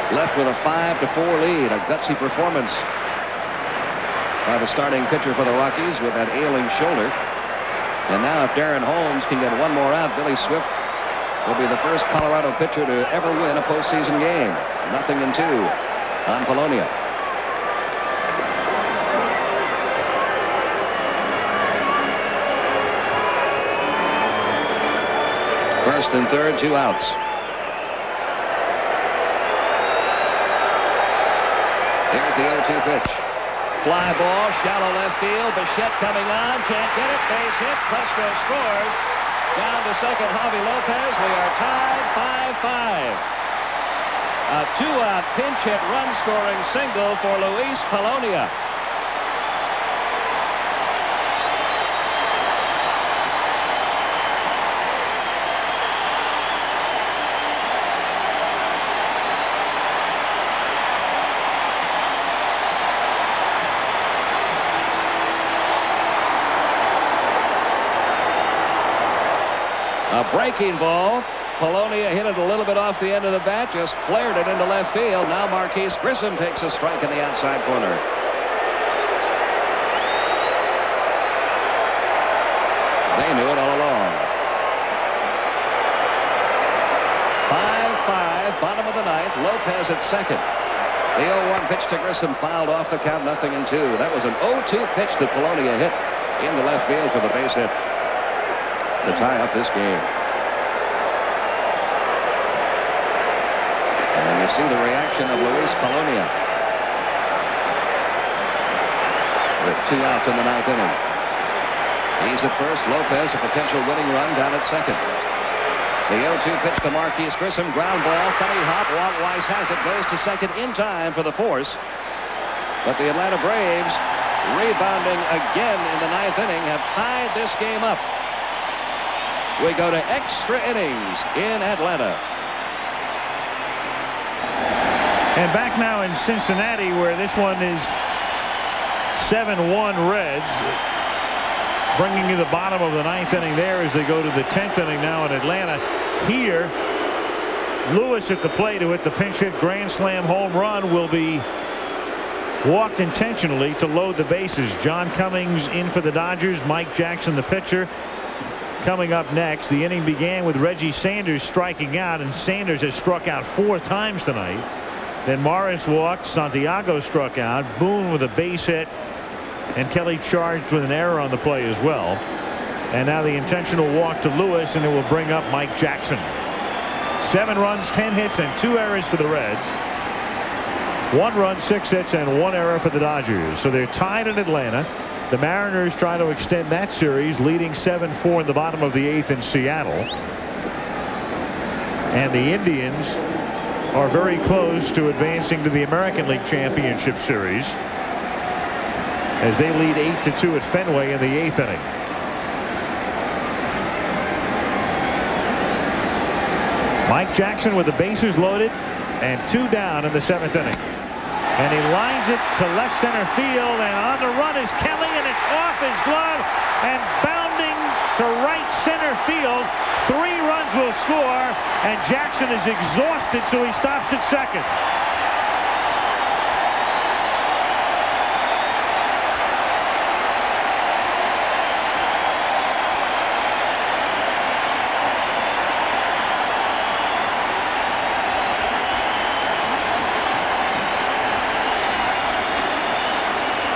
Left with a 5-4 lead. A gutsy performance by the starting pitcher for the Rockies with that ailing shoulder. And now if Darren Holmes can get 1 more out, Billy Swift will be the first Colorado pitcher to ever win a postseason game. 0-2 on Polonia. First and third, 2 outs. Here's the 0-2 pitch. Fly ball, shallow left field. Bichette coming on, can't get it. Base hit. Klesko scores. Down to second, Javi Lopez. We are tied 5-5. A 2-out pinch hit run scoring single for Luis Polonia. A breaking ball. Polonia hit it a little bit off the end of the bat, just flared it into left field. Now Marquise Grissom takes a strike in the outside corner. They knew it all along. 5-5, bottom of the ninth. Lopez at second. The 0-1 pitch to Grissom fouled off the count, 0-2. That was an 0-2 pitch that Polonia hit into left field for the base hit to tie up this game. And you see the reaction of Luis Polonia with 2 outs in the ninth inning. He's at first. Lopez, a potential winning run, down at second. The 0-2 pitch to Marquise Grissom, ground ball, funny hop. Walt Weiss has it, goes to second in time for the force. But the Atlanta Braves, rebounding again in the ninth inning, have tied this game up. We go to extra innings in Atlanta. And back now in Cincinnati, where this one is 7-1 Reds. Bringing you the bottom of the ninth inning there as they go to the 10th inning now in Atlanta. Here, Lewis at the plate, who hit the pinch hit grand slam home run, will be walked intentionally to load the bases. John Cummings in for the Dodgers. Mike Jackson, the pitcher, coming up next. The inning began with Reggie Sanders striking out, and Sanders has struck out 4 times tonight. Then Morris walked. Santiago struck out. Boone with a base hit. And Kelly charged with an error on the play as well. And now the intentional walk to Lewis, and it will bring up Mike Jackson. 7 runs, 10 hits, and 2 errors for the Reds. 1 run, 6 hits, and 1 error for the Dodgers. So they're tied in Atlanta. The Mariners try to extend that series, leading 7-4 in the bottom of the 8th in Seattle. And the Indians are very close to advancing to the American League Championship Series, as they lead 8-2 at Fenway in the 8th inning. Mike Jackson with the bases loaded and 2 down in the 7th inning. And he lines it to left center field, and on the run is Kelly, and it's off his glove and bounding to right center field. 3 runs will score, and Jackson is exhausted, so he stops at second.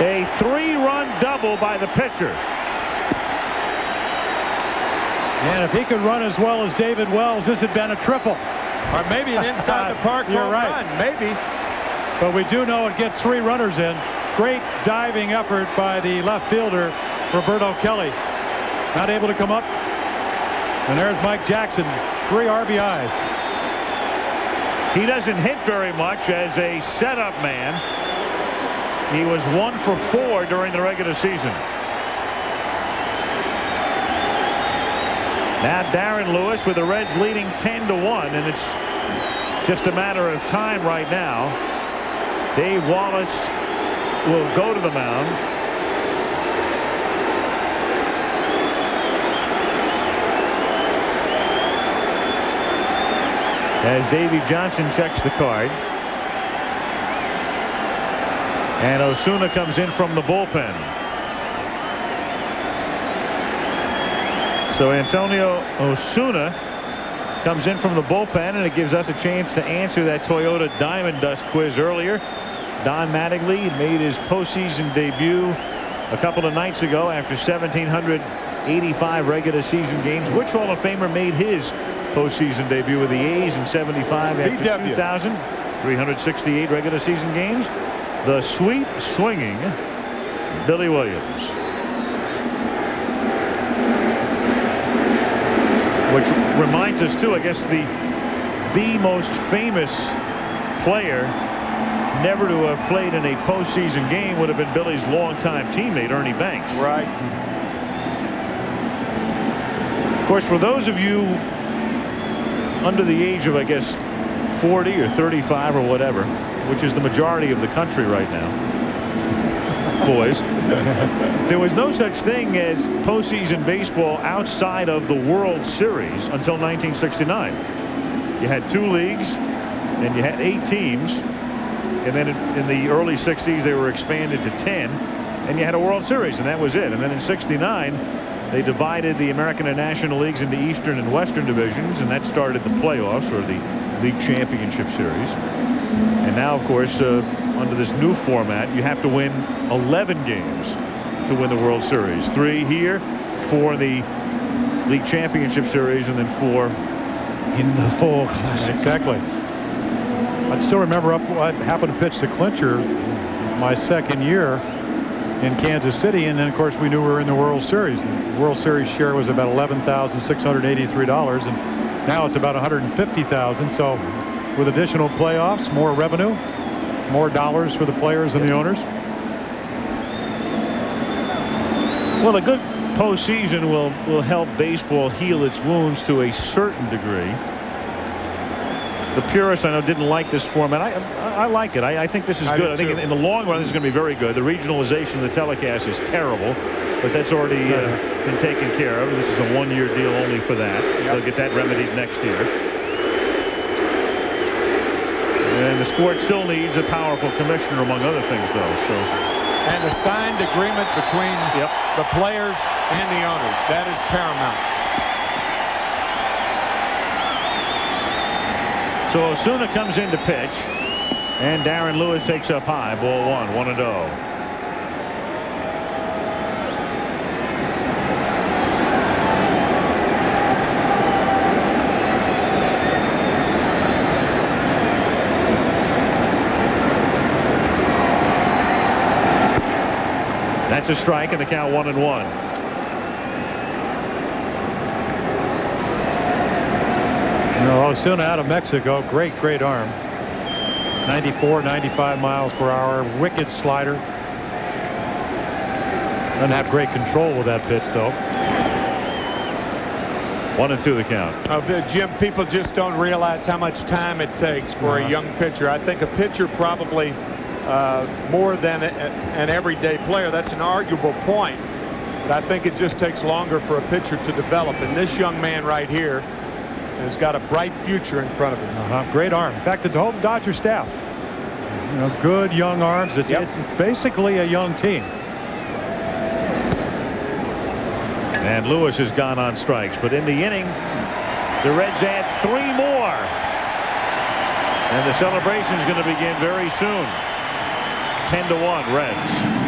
A 3-run double by the pitcher. And if he could run as well as David Wells, this had been a triple. Or maybe an inside the park You're home right. run. Maybe. But we do know it gets 3 runners in. Great diving effort by the left fielder, Roberto Kelly. Not able to come up. And there's Mike Jackson. 3 RBIs. He doesn't hit very much as a setup man. He was 1 for 4 during the regular season. Now Darren Lewis with the Reds leading 10-1, and it's just a matter of time right now. Dave Wallace will go to the mound. As Davey Johnson checks the card. And Osuna comes in from the bullpen. So Antonio Osuna comes in from the bullpen, and it gives us a chance to answer that Toyota Diamond Dust quiz earlier. Don Mattingly made his postseason debut a couple of nights ago after 1,785 regular season games. Which Hall of Famer made his postseason debut with the A's in 75 after 2,000? 368 regular season games. The sweet swinging Billy Williams. Which reminds us too, I guess, the most famous player never to have played in a postseason game would have been Billy's longtime teammate, Ernie Banks. Right. Of course, for those of you under the age of, I guess, 40 or 35 or whatever, which is the majority of the country right now, boys, there was no such thing as postseason baseball outside of the World Series until 1969. You had 2 leagues and you had 8 teams, and then in the early 60s they were expanded to 10, and you had a World Series, and that was it. And then in 69 they divided the American and National Leagues into Eastern and Western divisions, and that started the playoffs, or the League Championship Series. And now, of course, under this new format, you have to win 11 games to win the World Series. 3 here, 4 in the League Championship Series, and then 4 in the Fall Classic. Exactly. I still remember I happened to pitch the clincher my second year in Kansas City, and then of course we knew we were in the World Series. The World Series share was about $11,683, and now it's about $150,000. So with additional playoffs, more revenue, more dollars for the players and the owners. Well, a good postseason will help baseball heal its wounds to a certain degree. The purists, I know, didn't like this format. I like it. I think this is good. I think in the long run this is going to be very good. The regionalization of the telecast is terrible, but that's already been taken care of. This is a 1-year deal only for that. They'll get that remedied next year. And the sport still needs a powerful commissioner, among other things, though. So. And a signed agreement between the players and the owners. That is paramount. So Osuna comes in to pitch, and Darren Lewis takes up high. Ball 1, 1-0. That's a strike, and the count 1-1. Osuna out of Mexico, great arm. 94, 95 miles per hour, wicked slider. Doesn't have great control with that pitch, though. 1-2 the count. Jim, people just don't realize how much time it takes for a young pitcher. I think a pitcher probably more than an everyday player. That's an arguable point. But I think it just takes longer for a pitcher to develop. And this young man right here has got a bright future in front of him. Great arm. In fact, the whole Dodger staff, good young arms. It's basically a young team. And Lewis has gone on strikes, but in the inning, the Reds add 3 more. And the celebration is going to begin very soon. 10-1 Reds.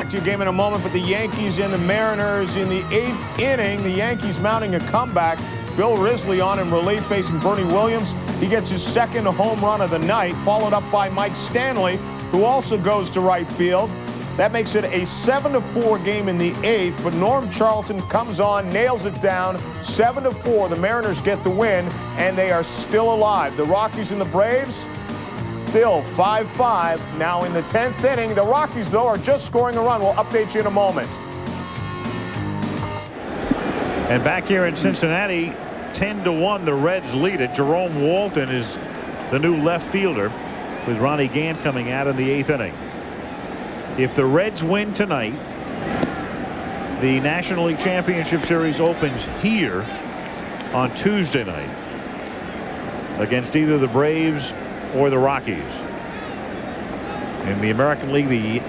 To your game in a moment, but the Yankees and the Mariners in the 8th inning. The Yankees mounting a comeback. Bill Risley on in relief facing Bernie Williams. He gets his 2nd home run of the night, followed up by Mike Stanley, who also goes to right field. That makes it a 7-4 game in the 8th, but Norm Charlton comes on, nails it down. 7-4. The Mariners get the win, and they are still alive. The Rockies and the Braves still 5-5 now in the 10th inning. The Rockies, though, are just scoring a run. We'll update you in a moment. And back here in Cincinnati, 10-1 the Reds lead it. Jerome Walton is the new left fielder, with Ronnie Gant coming out in the 8th inning. If the Reds win tonight, the National League Championship Series opens here on Tuesday night against either the Braves or the Rockies. In the American League, the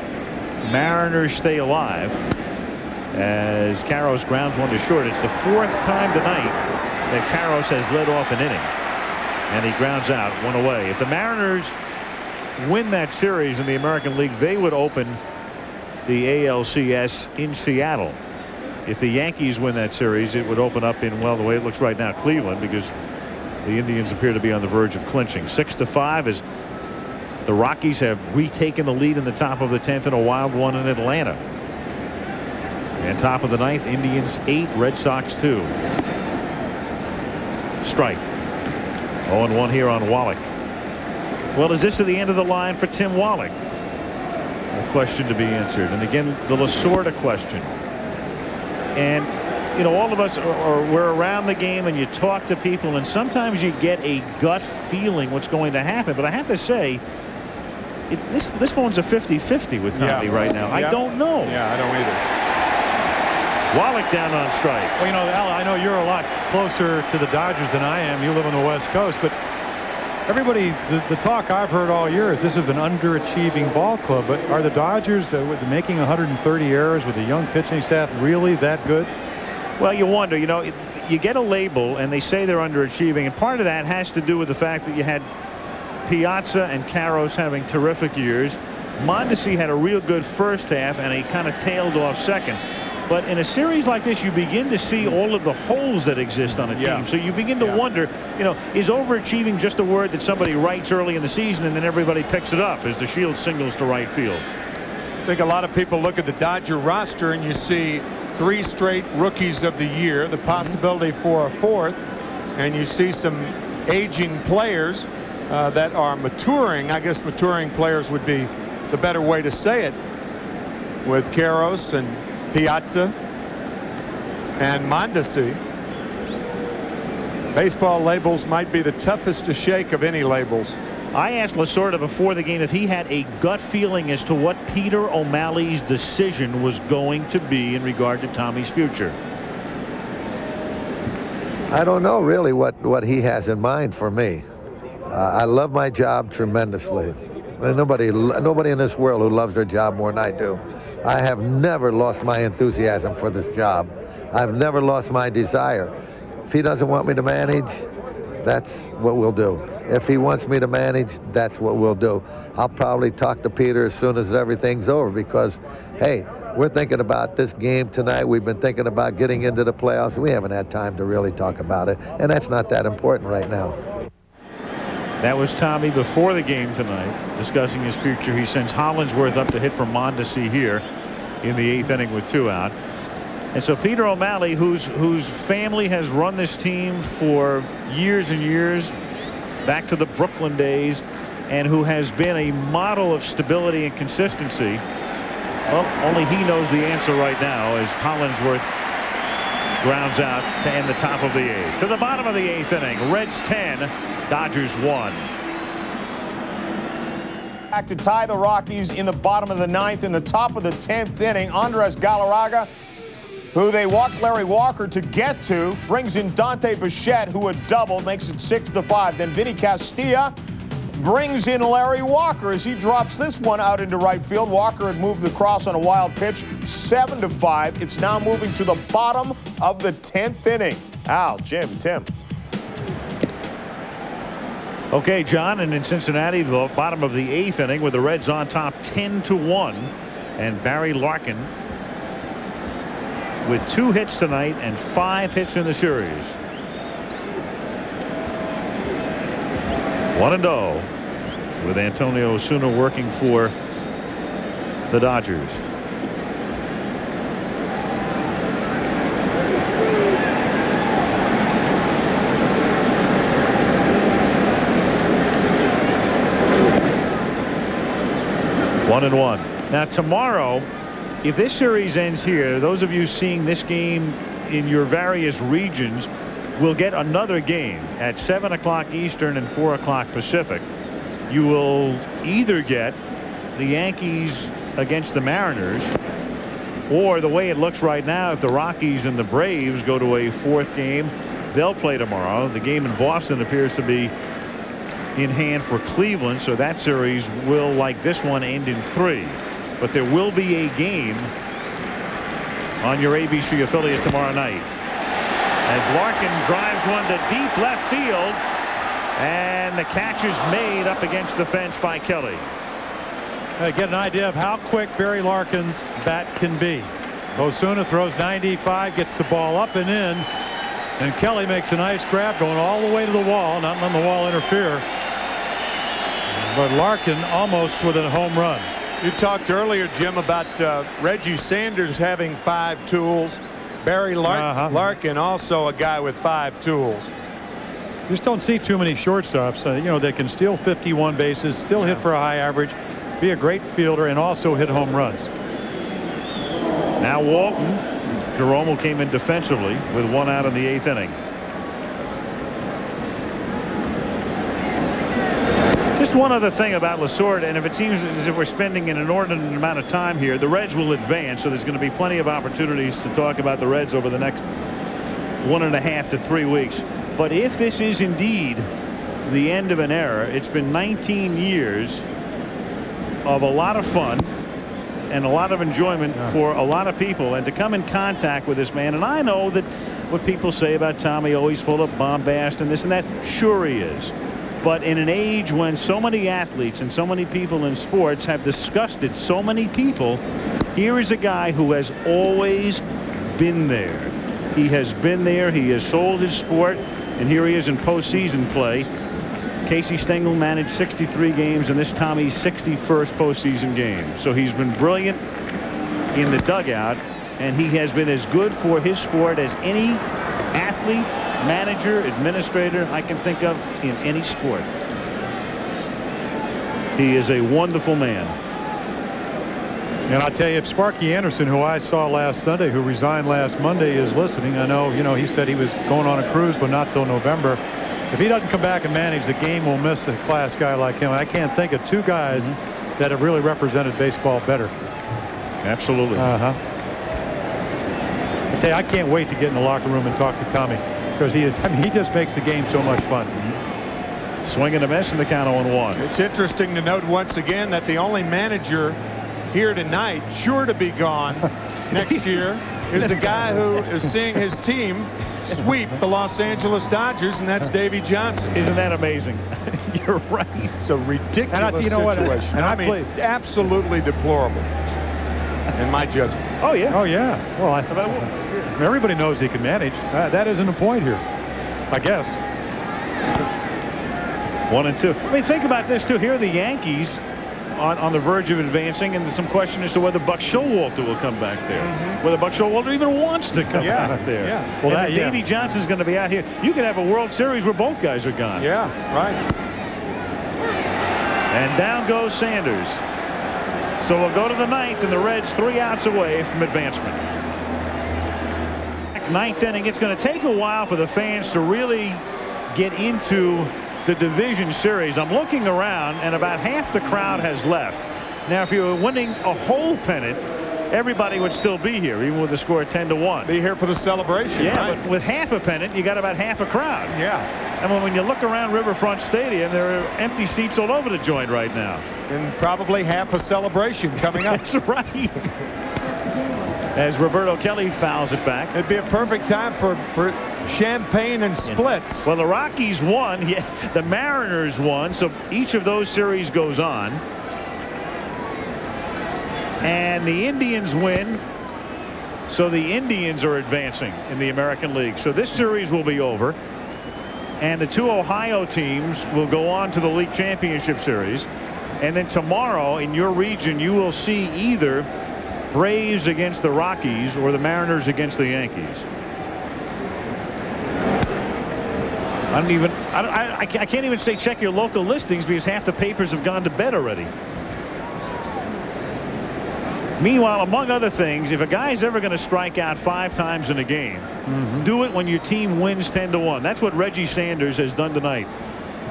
Mariners stay alive as Karros grounds one to short. It's the 4th time tonight that Karros has led off an inning, and he grounds out 1 away. If the Mariners win that series in the American League, they would open the ALCS in Seattle. If the Yankees win that series, it would open up in, well, the way it looks right now, Cleveland, because the Indians appear to be on the verge of clinching. 6-5 as the Rockies have retaken the lead in the top of the 10th in a wild one in Atlanta. And top of the 9th, Indians 8, Red Sox 2. Strike. 0-1 here on Wallach. Well, is this at the end of the line for Tim Wallach? A question to be answered. And again, the Lasorda question. And you know, all of us we're around the game and you talk to people, and sometimes you get a gut feeling what's going to happen. But I have to say, this one's a 50-50 with Tommy right now. I don't know. Yeah, I don't either. Wallach down on strike. Well, you know, Al, I know you're a lot closer to the Dodgers than I am. You live on the West Coast, but everybody, the talk I've heard all year is this is an underachieving ball club. But are the Dodgers, with making 130 errors with a young pitching staff, really that good? Well, you wonder. You know, you get a label, and they say they're underachieving, and part of that has to do with the fact that you had Piazza and Karros having terrific years. Mondesi had a real good first half, and he kind of tailed off second. But in a series like this, you begin to see all of the holes that exist on a team. So you begin to wonder, you know, is overachieving just a word that somebody writes early in the season and then everybody picks it up as the Shield singles to right field? I think a lot of people look at the Dodger roster and you see 3 straight rookies of the year, the possibility for a 4th, and you see some aging players that are maturing. I guess maturing players would be the better way to say it, with Karros and Piazza and Mondesi. Baseball labels might be the toughest to shake of any labels. I asked Lasorda before the game if he had a gut feeling as to what Peter O'Malley's decision was going to be in regard to Tommy's future. I don't know really what he has in mind for me. I love my job tremendously. Nobody in this world who loves their job more than I do. I have never lost my enthusiasm for this job. I've never lost my desire. If he doesn't want me to manage, that's what we'll do. If he wants me to manage, that's what we'll do. I'll probably talk to Peter as soon as everything's over because, hey, we're thinking about this game tonight. We've been thinking about getting into the playoffs. We haven't had time to really talk about it, and that's not that important right now. That was Tommy before the game tonight, discussing his future. He sends Hollingsworth up to hit for Mondesi here in the 8th inning with 2 out. And so Peter O'Malley, whose family has run this team for years and years, back to the Brooklyn days, and who has been a model of stability and consistency. Well, only he knows the answer right now as Hollingsworth grounds out to end the top of the 8th. To the bottom of the 8th inning, Reds 10, Dodgers 1. Back to tie the Rockies in the bottom of the 9th. In the top of the 10th inning, Andres Galarraga, who they walked Larry Walker to get to, brings in Dante Bichette, who had doubled, makes it 6-5. Then Vinny Castilla brings in Larry Walker as he drops this one out into right field. Walker had moved across on a wild pitch, 7-5. It's now moving to the bottom of the 10th inning. Al, Jim, Tim. Okay, John, and in Cincinnati, the bottom of the 8th inning with the Reds on top 10-1, and Barry Larkin with 2 hits tonight and 5 hits in the series. 1-0 with Antonio Osuna working for the Dodgers. One and one. Now tomorrow, if this series ends here, those of you seeing this game in your various regions will get another game at 7 o'clock Eastern and 4 o'clock Pacific. You will either get the Yankees against the Mariners, or the way it looks right now, if the Rockies and the Braves go to a 4th game, they'll play tomorrow. The game in Boston appears to be in hand for Cleveland, so that series will, like this one, end in 3. But there will be a game on your ABC affiliate tomorrow night as Larkin drives one to deep left field, and the catch is made up against the fence by Kelly. Get an idea of how quick Barry Larkin's bat can be. Osuna throws 95, gets the ball up and in, and Kelly makes a nice grab going all the way to the wall, not letting the wall interfere. But Larkin almost with a home run. You talked earlier, Jim, about Reggie Sanders having 5 tools. Barry Larkin also a guy with 5 tools. Just don't see too many shortstops. You know, they can steal 51 bases, still hit for a high average, be a great fielder, and also hit home runs. Now Walton. Jerome came in defensively with 1 out in the 8th inning. Just one other thing about Lasorda, and if it seems as if we're spending an inordinate amount of time here, the Reds will advance, so there's going to be plenty of opportunities to talk about the Reds over the next 1.5 to 3 weeks. But if this is indeed the end of an era, it's been 19 years of a lot of fun and a lot of enjoyment for a lot of people, and to come in contact with this man. And I know that what people say about Tommy, always full of bombast and this and that, sure he is. But in an age when so many athletes and so many people in sports have disgusted so many people, here is a guy who has always been there. He has been there. He has sold his sport, and here he is in postseason play. Casey Stengel managed 63 games, and this Tommy's 61st postseason game. So he's been brilliant in the dugout, and he has been as good for his sport as any athlete, manager, administrator I can think of in any sport. He is a wonderful man. And I'll tell you, if Sparky Anderson, who I saw last Sunday, who resigned last Monday, is listening, I know, you know, he said he was going on a cruise, but not till November. If he doesn't come back and manage, the game will miss a class guy like him. I can't think of 2 guys that have really represented baseball better. Absolutely. I tell you, I can't wait to get in the locker room and talk to Tommy, because he is, I mean, he just makes the game so much fun. Swing and a miss, and the count 0-1. It's interesting to note once again that the only manager here tonight sure to be gone next year is the guy who is seeing his team sweep the Los Angeles Dodgers, and that's Davey Johnson. Isn't that amazing? You're right. It's a ridiculous you know situation. what? And I mean, absolutely deplorable in my judgment. Oh yeah. Oh yeah. Well, everybody knows he can manage. That isn't a point here, I guess. 1-2. I mean, think about this too. Here are the Yankees on the verge of advancing, and there's some question as to whether Buck Showalter will come back there. Whether Buck Showalter even wants to come out there. Yeah. Well, Davey Johnson's going to be out here. You could have a World Series where both guys are gone. Yeah, right. And down goes Sanders. So we'll go to the 9th, and the Reds 3 outs away from advancement. 9th inning. It's going to take a while for the fans to really get into the division series. I'm looking around, and about half the crowd has left. Now, if you were winning a whole pennant, everybody would still be here, even with the score 10-1. Be here for the celebration. Yeah, right. but with half a pennant, you got about half a crowd. Yeah. And when you look around Riverfront Stadium, there are empty seats all over the joint right now. And probably half a celebration coming up. That's right. As Roberto Kelly fouls it back. It'd be a perfect time for champagne and splits. Well, the Rockies won. Yeah, the Mariners won. So each of those series goes on. And the Indians win. So the Indians are advancing in the American League. So this series will be over. And the 2 Ohio teams will go on to the League Championship Series. And then tomorrow in your region, you will see either Braves against the Rockies or the Mariners against the Yankees. I can't even say check your local listings, because half the papers have gone to bed already. Meanwhile, among other things, if a guy's ever going to strike out 5 times in a game, do it when your team wins 10-1. That's what Reggie Sanders has done tonight.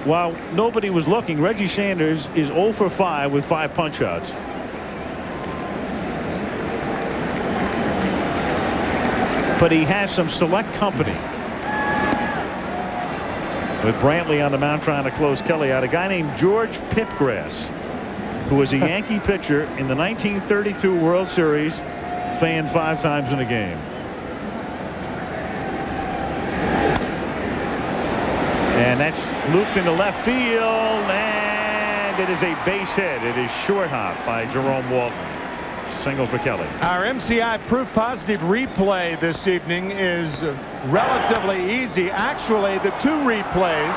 While nobody was looking, Reggie Sanders is 0 for 5 with 5 punch-outs. But he has some select company. With Brantley on the mound trying to close Kelly out, a guy named George Pipgrass, who was a Yankee pitcher in the 1932 World Series, fanned 5 times in a game. And that's looped into left field, and it is a base hit. It is short hop by Jerome Walton. Single for Kelly. Our MCI proof positive replay this evening is relatively easy. Actually, the 2 replays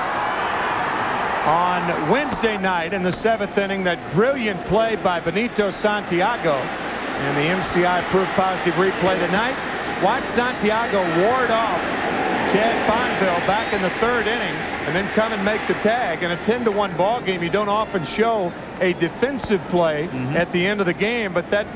on Wednesday night in the 7th inning, that brilliant play by Benito Santiago, and the MCI proof positive replay tonight. Watch Santiago ward off Chad Fonville back in the 3rd inning. and then come and make the tag. In a 10-1 ball game, you don't often show a defensive play at the end of the game, but that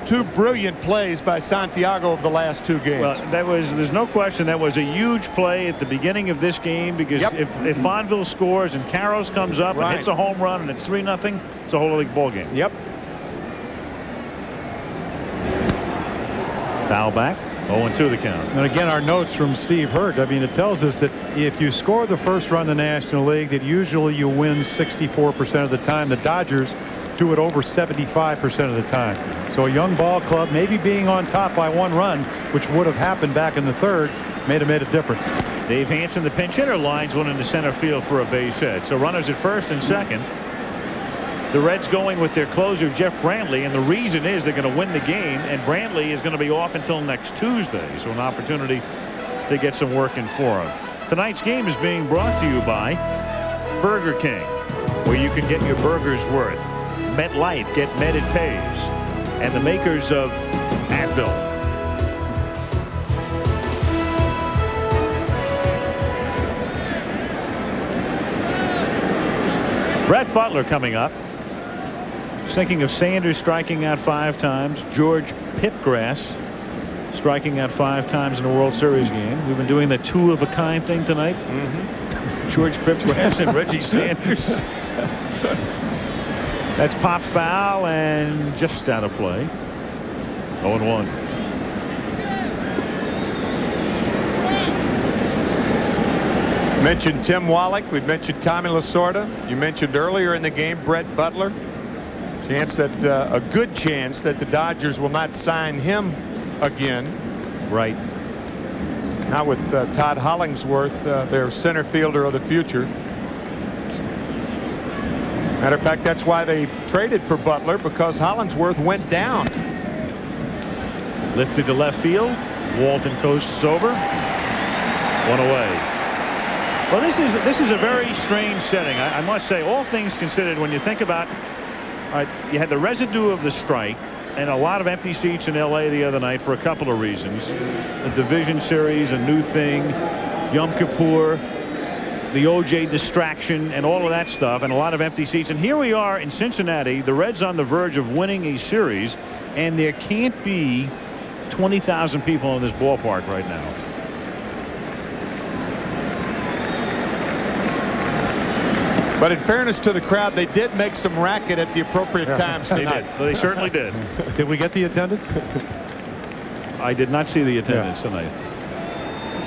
two brilliant plays by Santiago of the last two games. Well, there's no question that was a huge play at the beginning of this game, because if Fonville scores and Carros comes up and hits a home run and it's 3-0, it's a whole league ball game. Yep. Foul back. 0-2 the count. And again, our notes from Steve Hurt, I mean, it tells us that if you score the first run in the National League, that usually you win 64% of the time. The Dodgers do it over 75% of the time. So a young ball club maybe being on top by 1 run, which would have happened back in the third, may have made a difference. Dave Hansen, the pinch hitter, lines one into center field for a base hit. So runners at first and second. The Reds going with their closer, Jeff Brantley, and the reason is they're going to win the game, and Brantley is going to be off until next Tuesday, so an opportunity to get some work in for him. Tonight's game is being brought to you by Burger King, where you can get your burger's worth. MetLife, get Met It Pays, and the makers of Advil. Brett Butler coming up. Thinking of Sanders striking out 5 times. George Pipgrass striking out 5 times in a World Series game. We've been doing the 2-of-a-kind thing tonight. George Pipgrass and Reggie Sanders. That's pop foul and just out of play. 0-1. Mentioned Tim Wallach. We've mentioned Tommy Lasorda. You mentioned earlier in the game Brett Butler. Chance that a good chance that the Dodgers will not sign him again. Right. Not with Todd Hollingsworth, their center fielder of the future. Matter of fact, that's why they traded for Butler, because Hollingsworth went down. Lifted to left field. Walton coasts over. 1 away. Well, this is a very strange setting. I must say, all things considered, when you think about. You had the residue of the strike and a lot of empty seats in L.A. the other night for a couple of reasons. The division series, a new thing, Yom Kippur, the OJ distraction, and all of that stuff, and a lot of empty seats. And here we are in Cincinnati, the Reds on the verge of winning a series, and there can't be 20,000 people in this ballpark right now. But in fairness to the crowd, they did make some racket at the appropriate times tonight. They did. They certainly did. Did we get the attendance? I did not see the attendance tonight.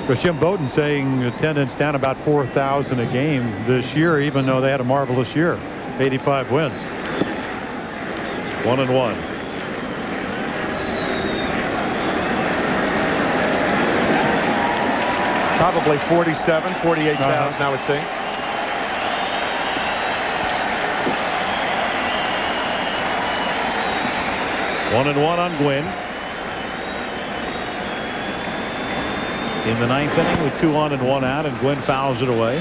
Because Jim Bowden saying attendance down about 4,000 a game this year, even though they had a marvelous year. 85 wins. 1-1. Probably 47, 48,000, I would think. One and one on Gwynn. In the 9th inning with 2 on and 1 out, and Gwynn fouls it away.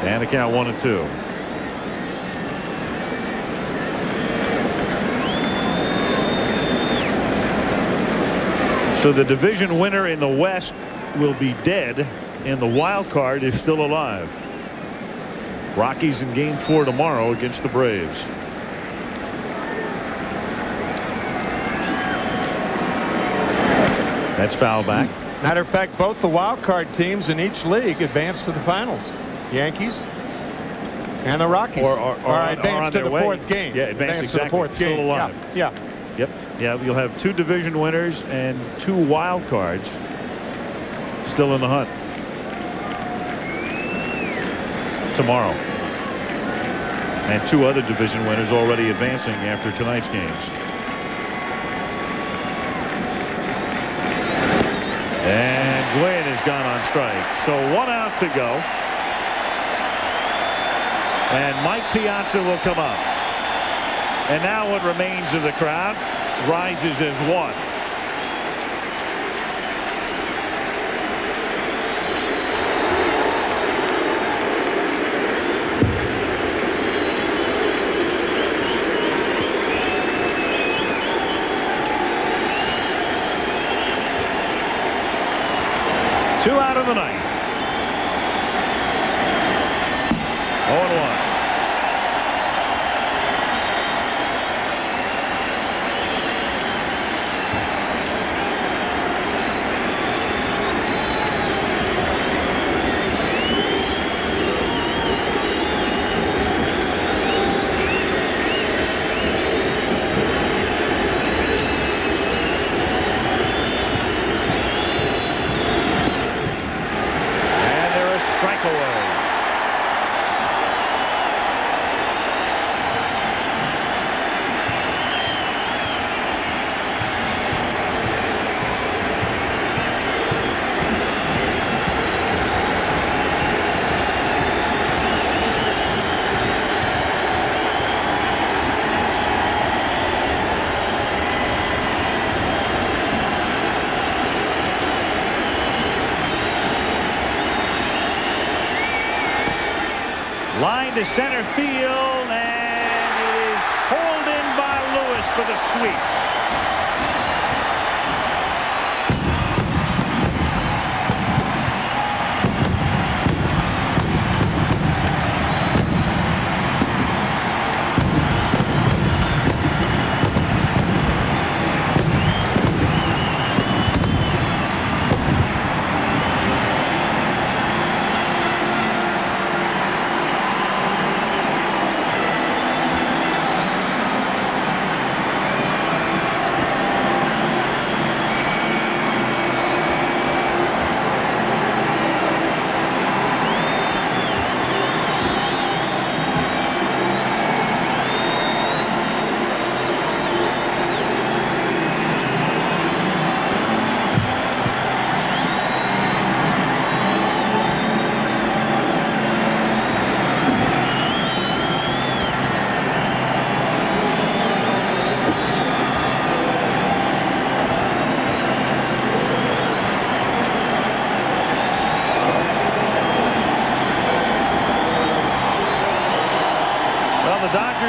And the count 1-2. So the division winner in the West will be dead, and the wild card is still alive. Rockies in game 4 tomorrow against the Braves. That's foul back. Matter of fact, both the wild card teams in each league advance to the finals. Yankees and the Rockies or advance to the fourth game. Yeah, advance to the fourth game. Still alive. Yeah. Yep. Yeah, you'll have 2 division winners and 2 wild cards still in the hunt tomorrow. And 2 other division winners already advancing after tonight's games. And Gwynn has gone on strike. So 1 out to go. And Mike Piazza will come up. And now what remains of the crowd rises as one. Two out of the 9th. line to center field, and it is pulled in by Lewis for the sweep.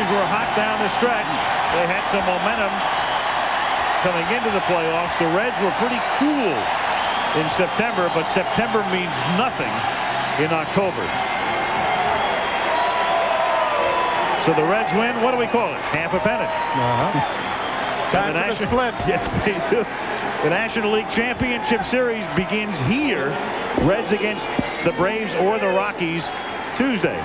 Were hot down the stretch. They had some momentum coming into the playoffs. The Reds were pretty cool in September, but September means nothing in October. So the Reds win. What do we call it? Half a pennant. Time for the splits. Yes, they do. The National League Championship Series begins here. Reds against the Braves or the Rockies Tuesday.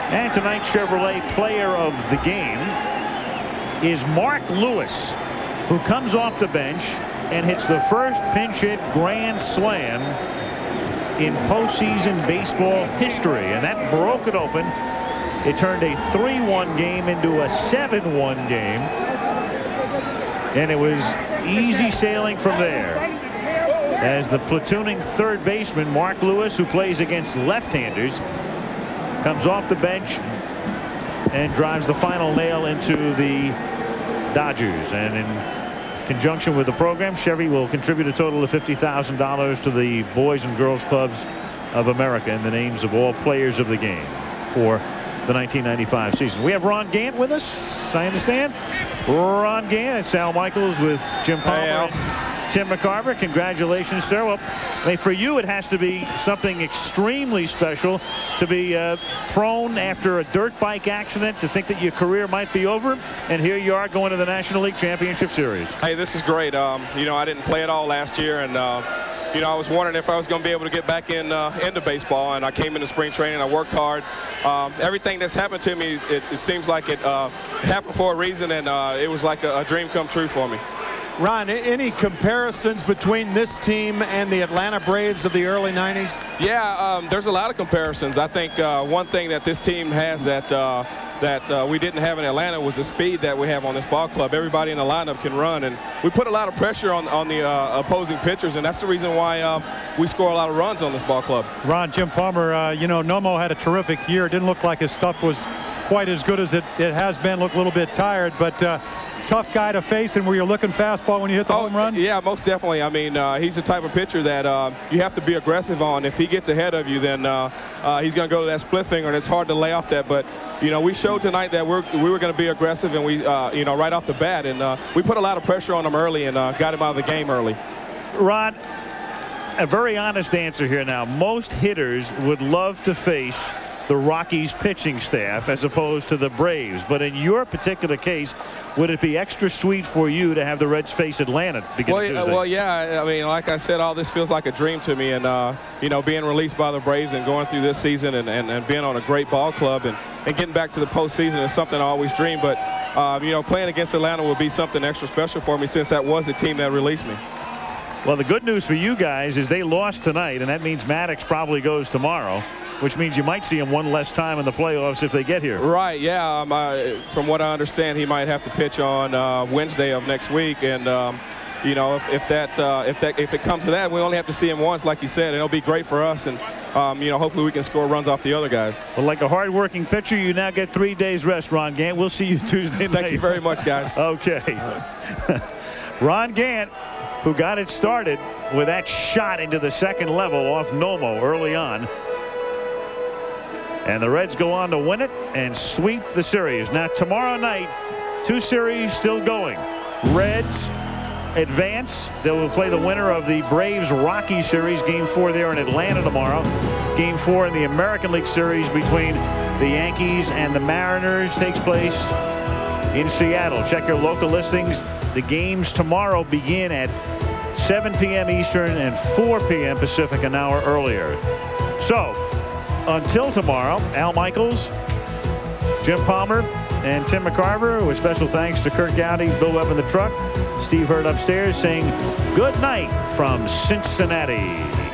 And tonight's Chevrolet player of the game is Mark Lewis, who comes off the bench and hits the first pinch hit grand slam in postseason baseball history. And that broke it open. It turned a 3-1 game into a 7-1 game. And it was easy sailing from there. As the platooning third baseman, Mark Lewis, who plays against left-handers, comes off the bench and drives the final nail into the Dodgers. And in conjunction with the program, Chevy will contribute a total of $50,000 to the Boys and Girls Clubs of America in the names of all players of the game for the 1995 season. We have Ron Gant with us, I understand. Ron Gant and Sal Michaels with Jim Palmer. Tim McCarver, congratulations, sir. Well, I mean, for you, it has to be something extremely special to be prone after a dirt bike accident to think that your career might be over. And here you are going to the National League Championship Series. Hey, this is great. You know, I didn't play at all last year, and you know, I was wondering if I was going to be able to get back into baseball, and I came into spring training. I worked hard. Everything that's happened to me, it seems like it happened for a reason, and it was like a dream come true for me. Ron, any comparisons between this team and the Atlanta Braves of the early 90s? Yeah, there's a lot of comparisons. I think one thing that this team has that we didn't have in Atlanta was the speed that we have on this ball club. Everybody in the lineup can run, and we put a lot of pressure on the opposing pitchers, and that's the reason why we score a lot of runs on this ball club. Ron, Jim Palmer, you know, Nomo had a terrific year. It didn't look like his stuff was quite as good as it has been. Looked a little bit tired, but tough guy to face, and were you looking fastball when you hit the home run? Yeah, most definitely. I mean, he's the type of pitcher that you have to be aggressive on. If he gets ahead of you, then he's going to go to that split finger, and it's hard to lay off that. But, you know, we showed tonight that we were going to be aggressive, and we, you know, right off the bat. And we put a lot of pressure on him early and got him out of the game early. Rod, a very honest answer here now. Most hitters would love to face the Rockies pitching staff as opposed to the Braves, but in your particular case, would it be extra sweet for you to have the Reds face Atlanta beginning Tuesday? Well, yeah. I mean, like I said, all this feels like a dream to me, and you know, being released by the Braves and going through this season and being on a great ball club and getting back to the postseason is something I always dreamed. But you know, playing against Atlanta will be something extra special for me since that was the team that released me. Well, the good news for you guys is they lost tonight, and that means Maddox probably goes tomorrow, which means you might see him one less time in the playoffs if they get here. Right, yeah. From what I understand, he might have to pitch on Wednesday of next week, and you know, if it comes to that, we only have to see him once, like you said, and it'll be great for us, and you know, hopefully we can score runs off the other guys. Well, like a hard-working pitcher, you now get 3 days rest, Ron Gant. We'll see you Tuesday night. Thank you very much, guys. Okay. Ron Gant, who got it started with that shot into the second level off Nomo early on. And the Reds go on to win it and sweep the series. Now tomorrow night, 2 series still going. Reds advance. They will play the winner of the Braves-Rockies series, Game 4 there in Atlanta tomorrow. Game 4 in the American League Series between the Yankees and the Mariners takes place in Seattle. Check your local listings. The games tomorrow begin at 7 p.m. Eastern and 4 p.m. Pacific, an hour earlier. So until tomorrow, Al Michaels, Jim Palmer, and Tim McCarver, with special thanks to Kirk Gowdy, Bill Webb in the truck, Steve Hurd upstairs, saying good night from Cincinnati.